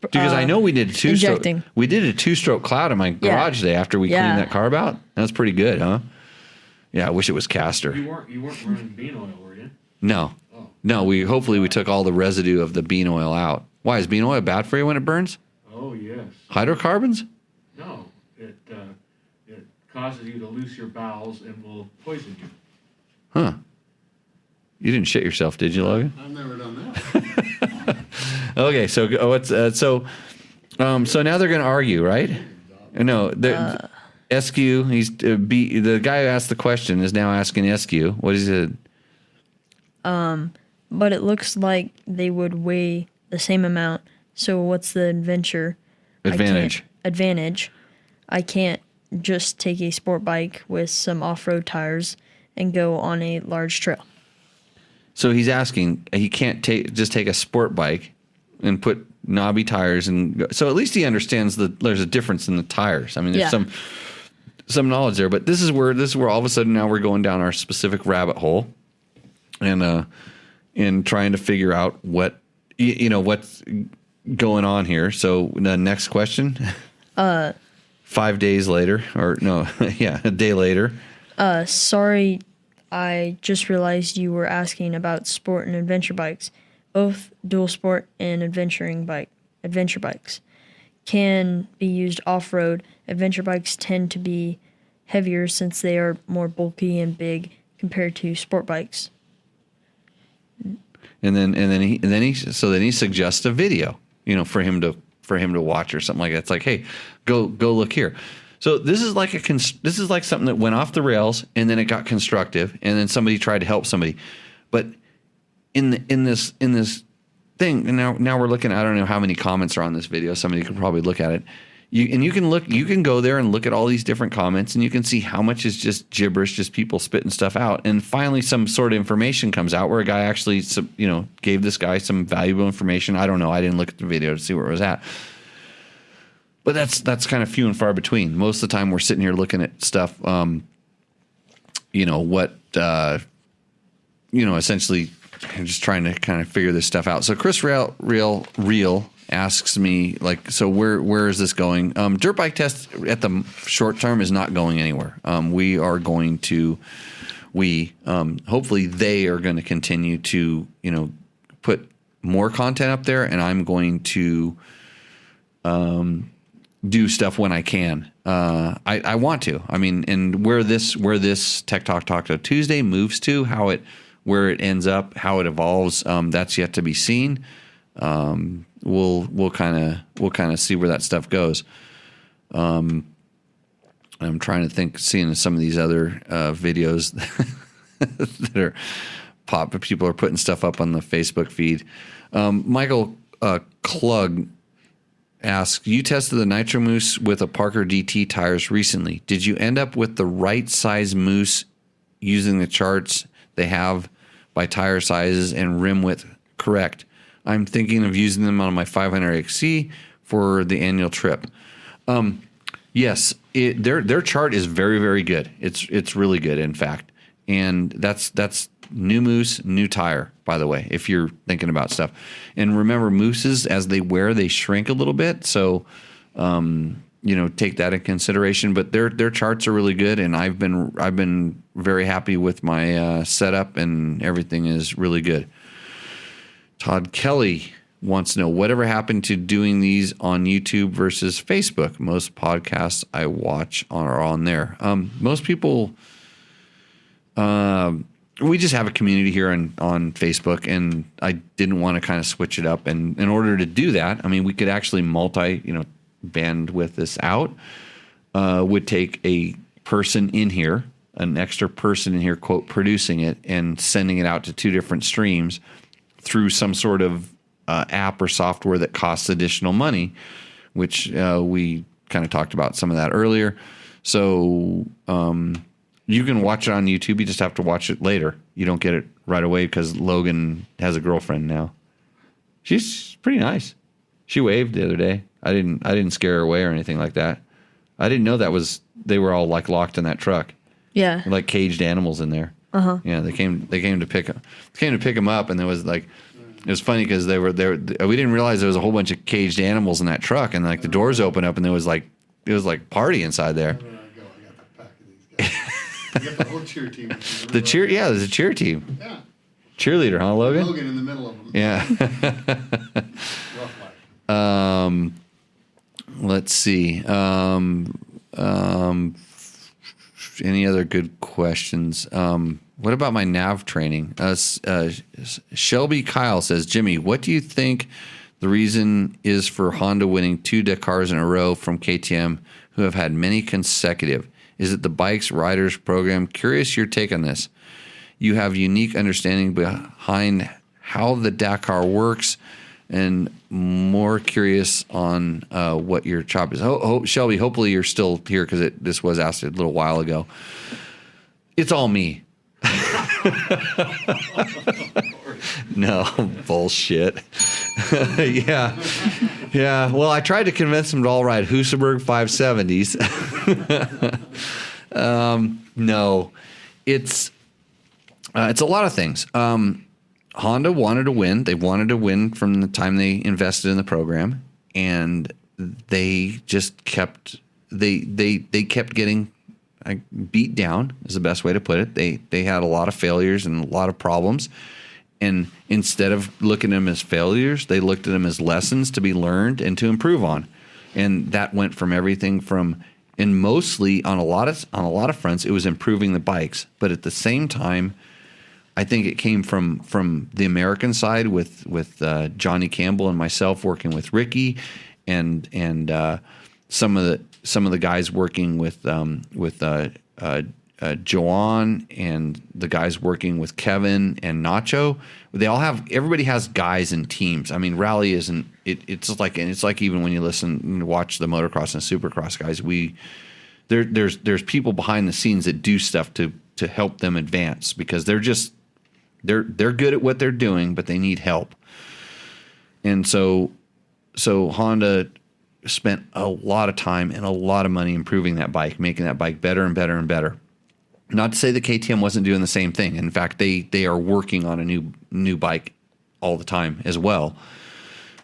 Because I know we did a two-stroke cloud in my garage today after we cleaned that carb out. That was pretty good, huh? Yeah, I wish it was castor. You weren't running bean oil, were you? No. Oh. No, hopefully we took all the residue of the bean oil out. Why, is bean oil bad for you when it burns? Oh, yes. Hydrocarbons? No, it causes you to loose your bowels and will poison you. Huh. You didn't shit yourself, did you, Logan? I've never done that. Okay, so so now they're going to argue, right? No, SQ. He's the guy who asked the question is now asking SQ. What is it? But it looks like they would weigh the same amount. So what's the advantage? I can't just take a sport bike with some off-road tires and go on a large trail. So he's asking, he can't just take a sport bike and put knobby tires and go. So at least he understands that there's a difference in the tires. I mean, there's some knowledge there, but this is where all of a sudden now we're going down our specific rabbit hole and trying to figure out what's going on here. So the next question, 5 days later, or no, a day later. Sorry, I just realized you were asking about sport and adventure bikes. Both dual sport and adventure bikes can be used off-road. Adventure bikes tend to be heavier since they are more bulky and big compared to sport bikes. And then he suggests a video, for him to watch or something like that. It's like, hey, go look here. So this is like something that went off the rails and then it got constructive and then somebody tried to help somebody, but in this thing, and now we're looking. I don't know how many comments are on this video. Somebody could probably look at it. You can go there and look at all these different comments, and you can see how much is just gibberish, just people spitting stuff out. And finally, some sort of information comes out where a guy actually, gave this guy some valuable information. I don't know. I didn't look at the video to see where it was at. But that's kind of few and far between. Most of the time, we're sitting here looking at stuff. Essentially, just trying to kind of figure this stuff out. So Chris Real asks me, like, so where is this going? Dirt bike test at the short term is not going anywhere. We are going to, hopefully they are going to continue to, put more content up there, and I'm going to do stuff when I can. I want to. I mean, and where this Tech Talk Taco Tuesday moves to, where it ends up, how it evolves, that's yet to be seen. We'll kind of see where that stuff goes. I'm trying to think, seeing some of these other videos that are people are putting stuff up on the Facebook feed. Michael Klug asks, you tested the Nitro Moose with a Parker DT tires recently. Did you end up with the right size moose using the charts they have by tire sizes and rim width correct? I'm thinking of using them on my 500XC for the annual trip. Yes, their chart is very, very good. It's really good, in fact. And that's new moose, new tire, by the way, if you're thinking about stuff. And remember, mooses, as they wear, they shrink a little bit. So, take that in consideration. But their charts are really good, and I've been very happy with my setup, and everything is really good. Todd Kelly wants to know, whatever happened to doing these on YouTube versus Facebook? Most podcasts I watch are on there. Most people, we just have a community here on Facebook, and I didn't want to kind of switch it up. And in order to do that, I mean, we could actually bandwidth this out. Would take a person in here, an extra person in here, quote, producing it and sending it out to 2 different streams through some sort of app or software that costs additional money, which we kind of talked about some of that earlier. So you can watch it on YouTube. You just have to watch it later. You don't get it right away because Logan has a girlfriend now. She's pretty nice. She waved the other day. I didn't scare her away or anything like that. I didn't know they were all like locked in that truck. Yeah. Like caged animals in there. Uh-huh. Yeah, they came to pick them up, and there was like, it was funny because they were there. We didn't realize there was a whole bunch of caged animals in that truck, and like the doors open up, and it was like party inside there. I got the pack of these guys. You got the whole cheer team. There's a cheer team. Yeah. Cheerleader, huh, Logan? Logan in the middle of them. Yeah. Rough life. Let's see. Any other good questions? What about my nav training? Shelby Kyle says, Jimmy, what do you think the reason is for Honda winning 2 Dakars in a row from KTM, who have had many consecutive? Is it the bikes, riders, program? Curious your take on this. You have unique understanding behind how the Dakar works, and more curious on what your job is. Shelby, hopefully you're still here because this was asked a little while ago. It's all me. No, bullshit. Yeah. Well, I tried to convince them to all ride Husaberg 570s. No, it's a lot of things. Honda wanted to win. They wanted to win from the time they invested in the program, and they just kept getting beat down is the best way to put it. They had a lot of failures and a lot of problems, and instead of looking at them as failures, they looked at them as lessons to be learned and to improve on. And that went from everything from, and mostly on a lot of fronts, it was improving the bikes, but at the same time, I think it came from the American side with Johnny Campbell and myself working with Ricky, and some of the guys working with Joanne, and the guys working with Kevin and Nacho. Everybody has guys and teams. I mean, rally isn't. It's like even when you listen and watch the motocross and supercross guys, there's people behind the scenes that do stuff to help them advance, because they're good at what they're doing, but they need help. And so Honda spent a lot of time and a lot of money improving that bike, making that bike better and better and better. Not to say that KTM wasn't doing the same thing. In fact, they are working on a new bike all the time as well.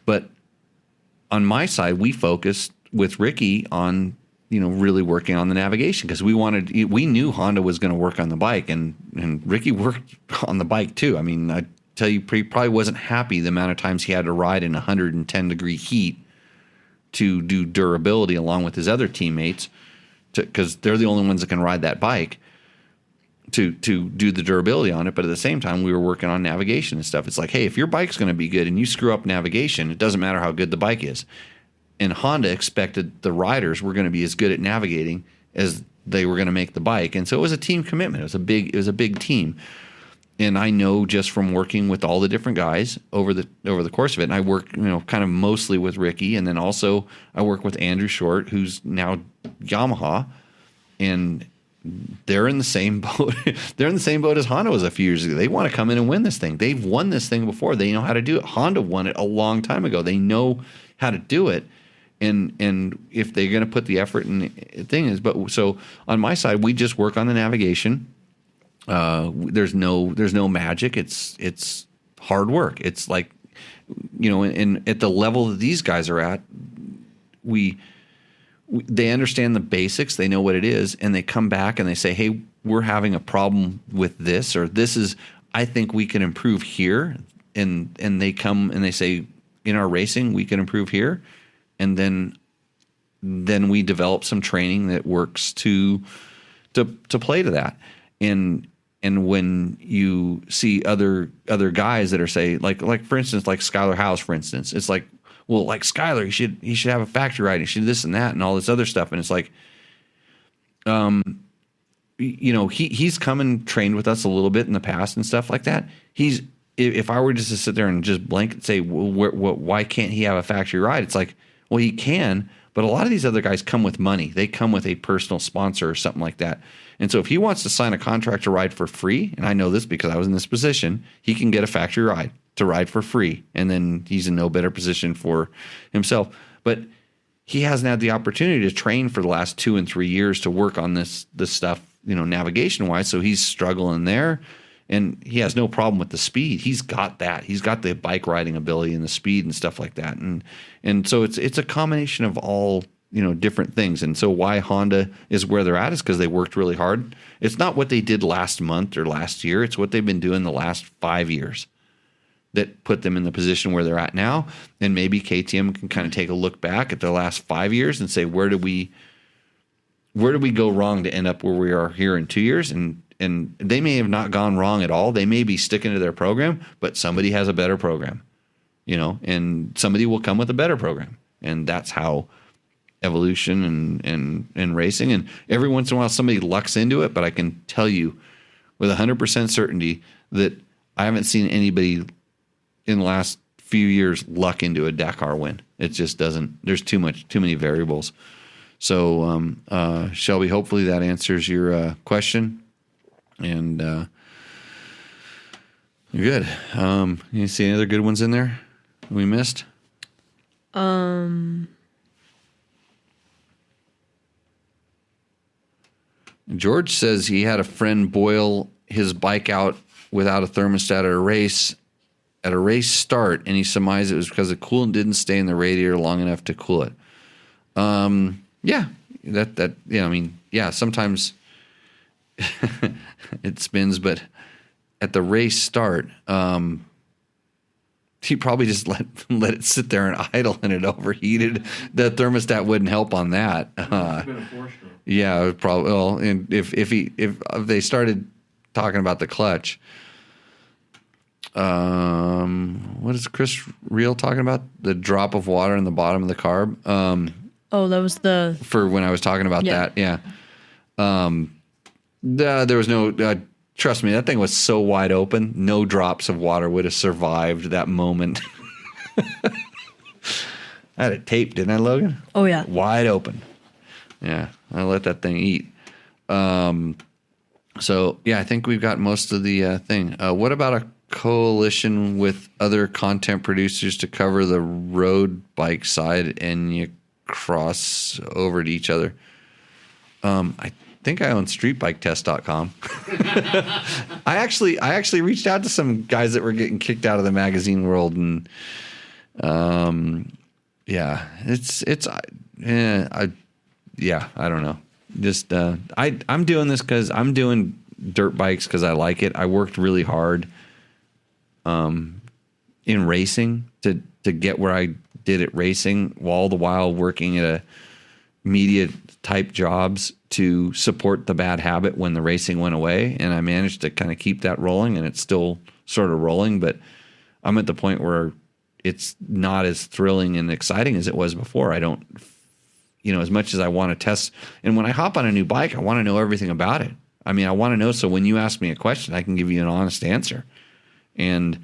But on my side, we focused with Ricky on really working on the navigation, because we knew Honda was going to work on the bike, and Ricky worked on the bike too. I mean, I tell you, he probably wasn't happy the amount of times he had to ride in 110 degree heat to do durability along with his other teammates, because they're the only ones that can ride that bike to do the durability on it. But at the same time, we were working on navigation and stuff. It's like, hey, if your bike's going to be good and you screw up navigation, it doesn't matter how good the bike is. And Honda expected the riders were going to be as good at navigating as they were going to make the bike. And so it was a team commitment. It was a big team. And I know just from working with all the different guys over the course of it, and I work, kind of mostly with Ricky, and then also I work with Andrew Short, who's now Yamaha, and they're in the same boat. They're in the same boat as Honda was a few years ago. They want to come in and win this thing. They've won this thing before. They know how to do it. Honda won it a long time ago. They know how to do it. And if they're going to put the effort in, the thing is, but so on my side, we just work on the navigation. There's no magic. It's hard work. It's like, and at the level that these guys are at, they understand the basics. They know what it is, and they come back and they say, hey, we're having a problem with this, or this is, I think we can improve here. And they come and they say, in our racing, we can improve here. And then we develop some training that works to play to that. And And when you see other guys that are say like for instance, like Skylar House, for instance, it's like, well, like Skylar, he should have a factory ride, he should this and that and all this other stuff. And it's like, he's come and trained with us a little bit in the past and stuff like that. If I were just to sit there and just blanket say, well, why can't he have a factory ride? It's like, well, he can, but a lot of these other guys come with money. They come with a personal sponsor or something like that. And so if he wants to sign a contract to ride for free, and I know this because I was in this position, he can get a factory ride to ride for free. And then he's in no better position for himself. But he hasn't had the opportunity to train for the last 2 and 3 years to work on this stuff, navigation wise. So he's struggling there. And he has no problem with the speed. He's got that. He's got the bike riding ability and the speed and stuff like that. And so it's a combination of all, different things. And so why Honda is where they're at is because they worked really hard. It's not what they did last month or last year. It's what they've been doing the last 5 years that put them in the position where they're at now. And maybe KTM can kind of take a look back at the last 5 years and say, where do we go wrong to end up where we are here in 2 years? And they may have not gone wrong at all. They may be sticking to their program, but somebody has a better program, and somebody will come with a better program. And that's how evolution and racing. And every once in a while, somebody lucks into it. But I can tell you with 100% certainty that I haven't seen anybody in the last few years luck into a Dakar win. It just doesn't. There's too many variables. So, Shelby, hopefully that answers your question. And you're good. You see any other good ones in there we missed? George says he had a friend boil his bike out without a thermostat at a race start, and he surmised it was because the coolant didn't stay in the radiator long enough to cool it. Yeah, sometimes it spins, but at the race start, he probably just let it sit there and idle, and it overheated. The thermostat wouldn't help on that. Yeah, probably. Well, and if they started talking about the clutch, what is Chris Reel talking about? The drop of water in the bottom of the carb. That was for when I was talking about that. Yeah. There was no. Trust me, that thing was so wide open. No drops of water would have survived that moment. I had it taped, didn't I, Logan? Oh yeah, wide open. Yeah, I let that thing eat. So yeah, I think we've got most of the thing. What about a coalition with other content producers to cover the road bike side, and you cross over to each other? I think I own streetbiketest.com. I actually reached out to some guys that were getting kicked out of the magazine world, and I don't know. Just I'm doing this because I'm doing dirt bikes because I like it. I worked really hard in racing to get where I did at racing, all the while working at a media type jobs to support the bad habit when the racing went away. And I managed to kind of keep that rolling, and it's still sort of rolling, but I'm at the point where it's not as thrilling and exciting as it was before. I don't, as much as I want to test. And when I hop on a new bike, I want to know everything about it. I mean, I want to know, so when you ask me a question, I can give you an honest answer. And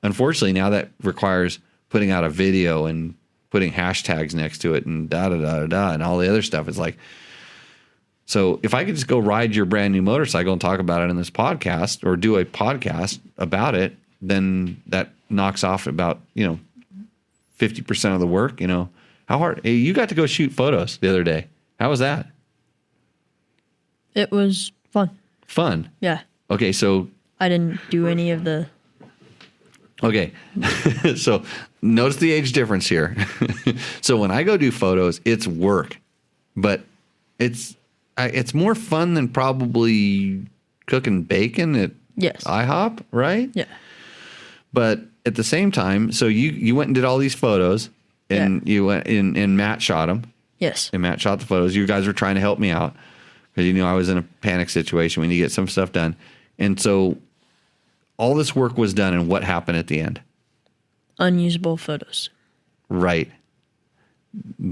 unfortunately, now that requires putting out a video and putting hashtags next to it and and all the other stuff. It's like, so if I could just go ride your brand new motorcycle and talk about it in this podcast, or do a podcast about it, then that knocks off about, 50% of the work. How hard? Hey, you got to go shoot photos the other day. How was that? It was fun. Fun? Yeah. Okay, so I didn't do any of the... Okay, so notice the age difference here. So when I go do photos, it's work, but it's more fun than probably cooking bacon at IHOP, right? Yeah. But at the same time, so you went and did all these photos, and you went in, and Matt shot them. Yes. And Matt shot the photos. You guys were trying to help me out because you knew I was in a panic situation. We need to get some stuff done. And so all this work was done, and what happened at the end? Unusable photos. Right.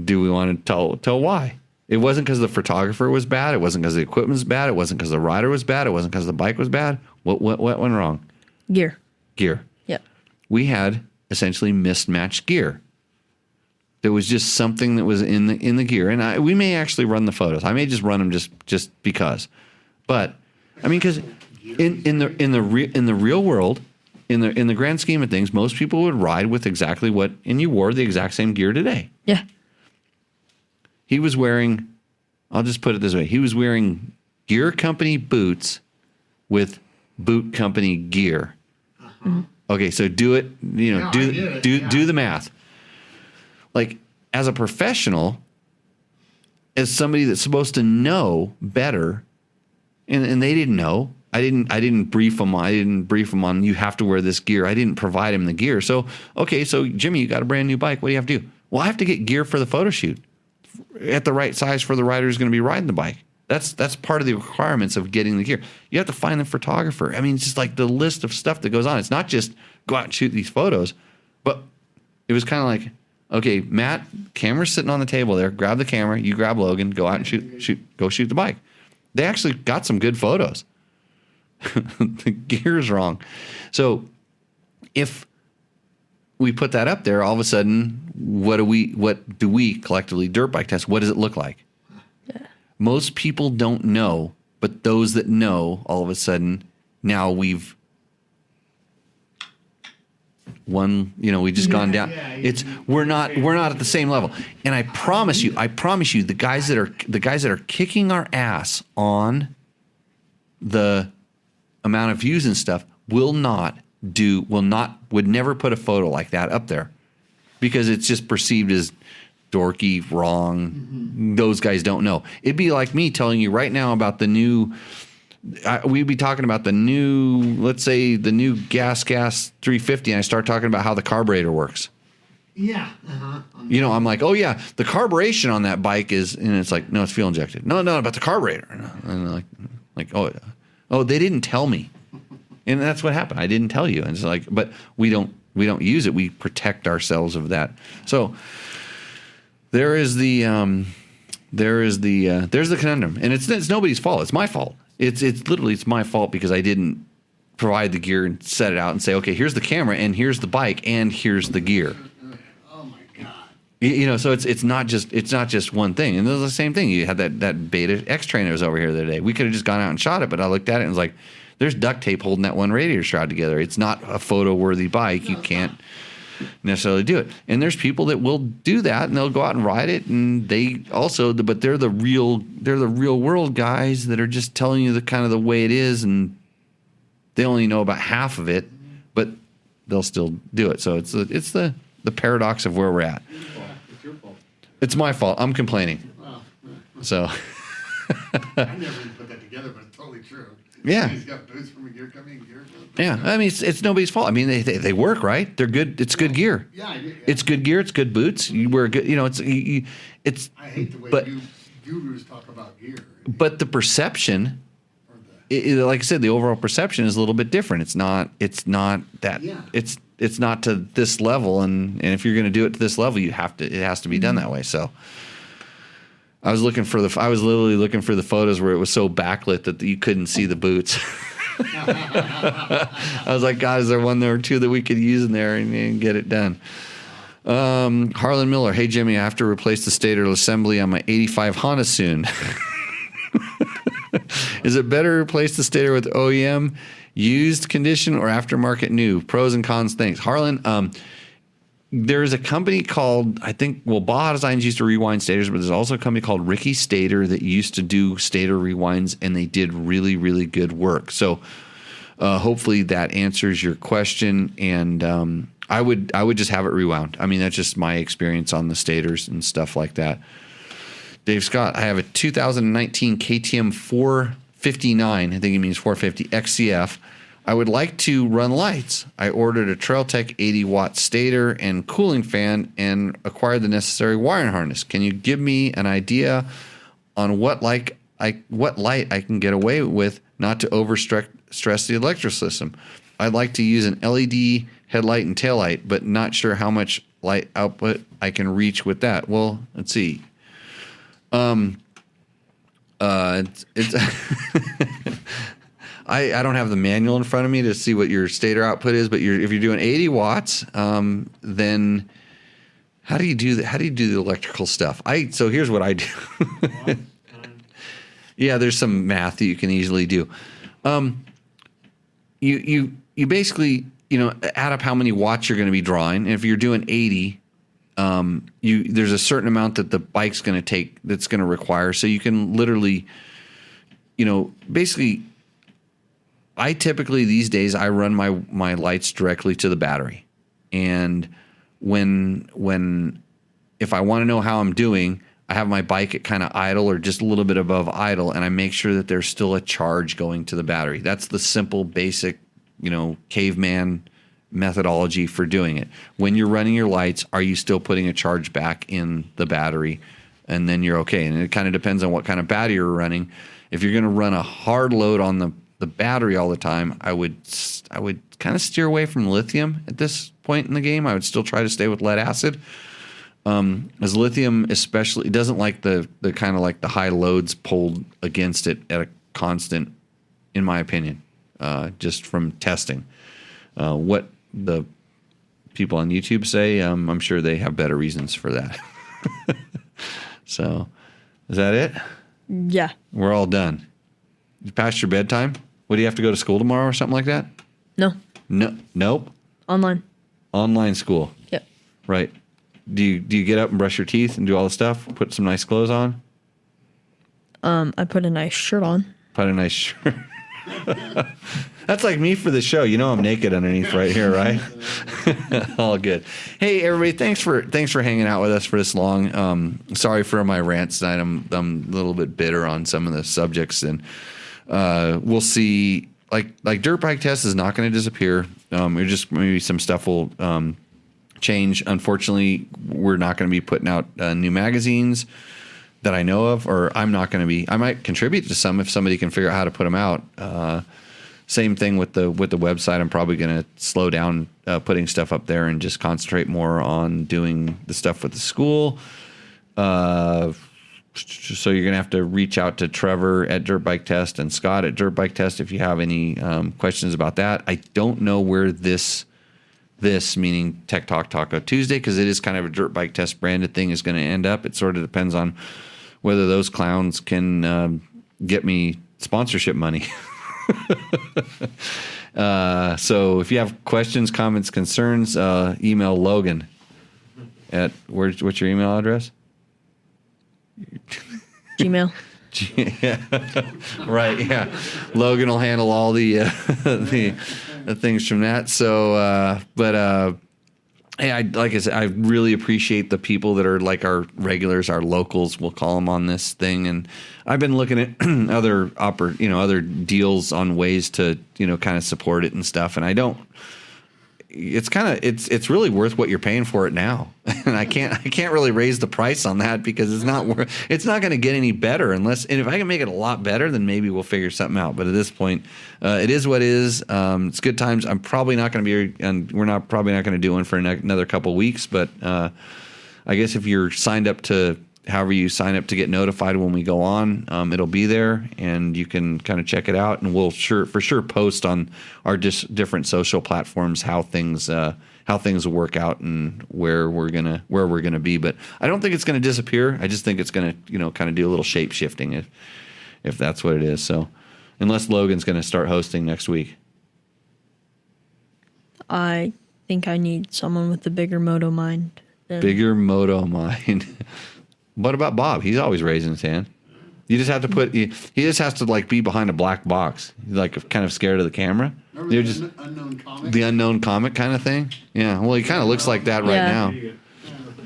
Do we want to tell why? It wasn't because the photographer was bad. It wasn't because the equipment was bad. It wasn't because the rider was bad. It wasn't because the bike was bad. What went wrong? Gear. Gear. Yep. We had essentially mismatched gear. There was just something that was in the gear, and we may actually run the photos. I may just run them just because. But I mean, because in the real world, in the grand scheme of things, most people would ride with exactly what, and you wore the exact same gear today. Yeah. He was wearing, I'll just put it this way, he was wearing gear company boots with boot company gear. Mm-hmm. Okay, so do it, do the math. Like, as a professional, as somebody that's supposed to know better, and they didn't know. I didn't brief them on you have to wear this gear. I didn't provide him the gear. So, okay, so Jimmy, you got a brand new bike. What do you have to do? Well, I have to get gear for the photo shoot at the right size for the rider who's going to be riding the bike. That's part of the requirements of getting the gear. You have to find the photographer. I mean, it's just like the list of stuff that goes on. It's not just go out and shoot these photos, but it was kind of like, okay, Matt, camera's sitting on the table there. Grab the camera. You grab Logan. Go out and go shoot the bike. They actually got some good photos. The gear's wrong. So if we put that up there, all of a sudden, what do we collectively dirt bike test? What does it look like? Yeah. Most people don't know, but those that know, all of a sudden, now we've we just gone down. We're not at the same level. And I promise you, the guys that are kicking our ass on the amount of views and stuff would never put a photo like that up there because it's just perceived as dorky, wrong. Mm-hmm. Those guys don't know. It'd be like me telling you right now about the new, we'd be talking about the new, let's say the new gas 350, and I start talking about how the carburetor works. Yeah. I'm like, oh yeah, the carburation on that bike is, and it's like, no, it's fuel injected. No, about the carburetor. And oh, they didn't tell me. And that's what happened. I didn't tell you. And it's like, but we don't use it. We protect ourselves of that. So there's the conundrum. And it's nobody's fault. It's my fault. It's literally my fault because I didn't provide the gear and set it out and say, okay, here's the camera and here's the bike and here's the gear. Oh my God. So it's not just one thing. And it was the same thing. You had that Beta X train that was over here the other day. We could have just gone out and shot it, but I looked at it and was like, there's duct tape holding that one radiator shroud together. It's not a photo worthy bike. You can't necessarily do it. And there's people that will do that and they'll go out and ride it, and they also, but they're the real world guys that are just telling you the kind of the way it is, and they only know about half of it, but they'll still do it. So it's the paradox of where we're at. It's your fault. It's my fault. I'm complaining. Well, So I never even put that together, but it's totally true. Yeah. He's got boots from a gear company and gear. yeah, I mean it's nobody's fault. I mean they work, right? They're good. It's good gear. Yeah, I do. Yeah. It's good gear. It's good boots. You wear good. It's. I hate the way but, you gurus talk about gear. But the perception, Or the, like I said, the overall perception is a little bit different. It's not that. Yeah. It's not to this level, and if you're going to do it to this level, it has to be done that way. So. I was literally looking for the photos where it was so backlit that you couldn't see the boots. I was like, God, is there one or two that we could use in there and get it done? Harlan Miller, hey Jimmy, I have to replace the stator assembly on my 85 Honda soon. Is it better to replace the stator with OEM used condition or aftermarket new? Pros and cons, thanks. Harlan, there's a company called, Baja Designs used to rewind stators, but there's also a company called Ricky Stator that used to do stator rewinds, and they did really, really good work. So hopefully that answers your question, and I would just have it rewound. I mean, that's just my experience on the stators and stuff like that. Dave Scott, I have a 2019 KTM 459, I think he means 450 XCF. I would like to run lights. I ordered a Trailtech 80-watt stator and cooling fan and acquired the necessary wiring harness. Can you give me an idea on what light what light I can get away with not to stress the electrical system. I'd like to use an LED headlight and taillight, but not sure how much light output I can reach with that. Well, let's see. It's I don't have the manual in front of me to see what your stator output is, but if you're doing 80 watts, then how do you do that? How do you do the electrical stuff? So here's what I do. Yeah, there's some math that you can easily do. You basically, add up how many watts you're going to be drawing. And if you're doing 80, there's a certain amount that the bike's going to take that's going to require. So you can literally, basically, I typically these days I run my lights directly to the battery, and if I want to know how I'm doing, I have my bike at kind of idle or just a little bit above idle, and I make sure that there's still a charge going to the battery. That's the simple, basic, caveman methodology for doing it. When you're running your lights, are you still putting a charge back in the battery? And then you're okay. And it kind of depends on what kind of battery you're running. If you're going to run a hard load on the battery all the time, I would kind of steer away from lithium at this point in the game. I would still try to stay with lead acid. As lithium especially doesn't like the kind of like the high loads pulled against it at a constant, in my opinion, just from testing. What the people on YouTube say, I'm sure they have better reasons for that. So, is that it? Yeah. We're all done. You passed your bedtime? What, do you have to go to school tomorrow or something like that? No. Nope. Online. Online school. Yep. Right. Do you get up and brush your teeth and do all the stuff? Put some nice clothes on? I put a nice shirt on. Put a nice shirt. That's like me for the show. I'm naked underneath right here, right? All good. Hey, everybody! Thanks for hanging out with us for this long. Sorry for my rants tonight. I'm a little bit bitter on some of the subjects, and we'll see. Like dirt bike test is not going to disappear. Just maybe some stuff will change. Unfortunately, we're not going to be putting out new magazines that I know of, or I'm not going to be. I might contribute to some if somebody can figure out how to put them out. Same thing with the website. I'm probably going to slow down putting stuff up there and just concentrate more on doing the stuff with the school. So you're going to have to reach out to Trevor at Dirt Bike Test and Scott at Dirt Bike Test if you have any questions about that. I don't know where this meaning Tech Talk Taco Tuesday, because it is kind of a Dirt Bike Test branded thing, is going to end up. It sort of depends on whether those clowns can get me sponsorship money. So if you have questions, comments, concerns, email Logan at what's your email address? Gmail. Yeah. Right. Yeah. Logan will handle all the things from that. So, hey, like I said, I really appreciate the people that are like our regulars, our locals, we'll call them, on this thing. And I've been looking at other deals on ways to, kind of support it and stuff. And it's really worth what you're paying for it now. And I can't really raise the price on that because it's not going to get any better and if I can make it a lot better, then maybe we'll figure something out. But at this point, it is what it is. It's good times. I'm probably not going to be, and we're probably not going to do one for another couple of weeks. But I guess if you're signed up to, however you sign up to get notified when we go on, it'll be there and you can kind of check it out. And we'll for sure post on our different social platforms how things will work out and where we're gonna be. But I don't think it's gonna disappear. I just think it's gonna kind of do a little shape shifting if that's what it is. So unless Logan's gonna start hosting next week. I think I need someone with a bigger moto mind. Bigger moto mind. What about Bob? He's always raising his hand. You just have to he just has to be behind a black box. He's kind of scared of the camera. Remember the unknown comic? The unknown comic kind of thing? Yeah. Well, he kind of looks like that right now.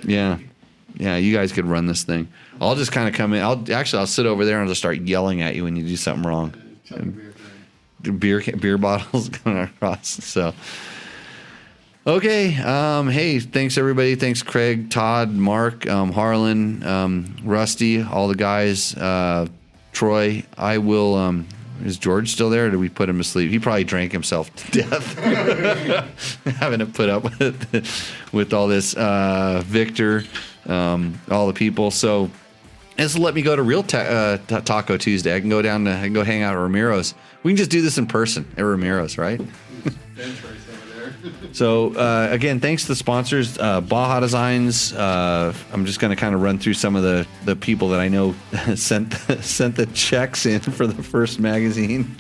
Yeah. Yeah, you guys could run this thing. I'll just kind of come in. I'll sit over there and just start yelling at you when you do something wrong. Beer bottles going across. So okay. Hey, thanks everybody. Thanks Craig, Todd, Mark, Harlan, Rusty, all the guys. Troy, I will. Is George still there, or did we put him to sleep? He probably drank himself to death, having to put up with all this. Victor, all the people. So this let me go to Real Taco Tuesday. I can go down I can go hang out at Ramiro's. We can just do this in person at Ramiro's, right? Bench race over there. So again, thanks to the sponsors, Baja Designs. I'm just going to kind of run through some of the people that I know sent the checks in for the first magazine.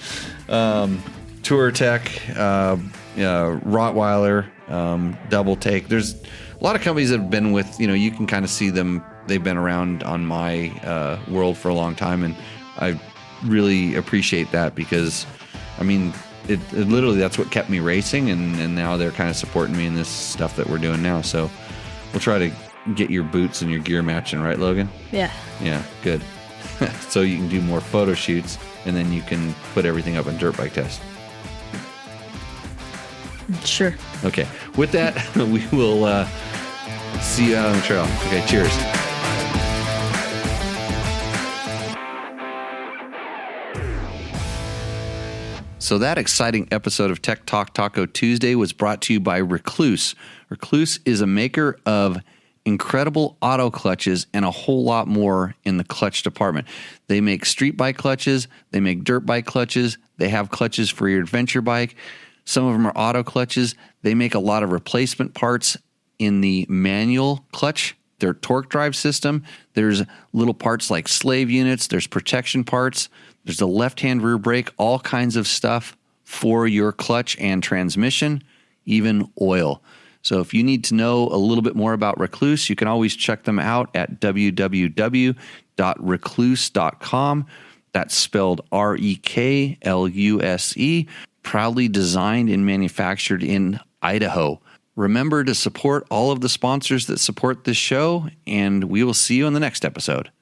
Tour Tech, Rottweiler, Double Take. There's a lot of companies that have been with, you can kind of see them. They've been around on my world for a long time, and I really appreciate that because, I mean, it literally, that's what kept me racing, and now they're kind of supporting me in this stuff that we're doing now. So we'll try to get your boots and your gear matching, right, Logan? Yeah. Yeah, good. So you can do more photo shoots, and then you can put everything up on Dirt Bike Test. Sure. Okay. With that, we will see you out on the trail. Okay, cheers. So that exciting episode of Tech Talk Taco Tuesday was brought to you by Recluse. Recluse is a maker of incredible auto clutches and a whole lot more in the clutch department. They make street bike clutches. They make dirt bike clutches. They have clutches for your adventure bike. Some of them are auto clutches. They make a lot of replacement parts in the manual clutch, their torque drive system. There's little parts like slave units. There's protection parts. There's a left-hand rear brake, all kinds of stuff for your clutch and transmission, even oil. So if you need to know a little bit more about Recluse, you can always check them out at www.recluse.com. That's spelled REKLUSE, proudly designed and manufactured in Idaho. Remember to support all of the sponsors that support this show, and we will see you in the next episode.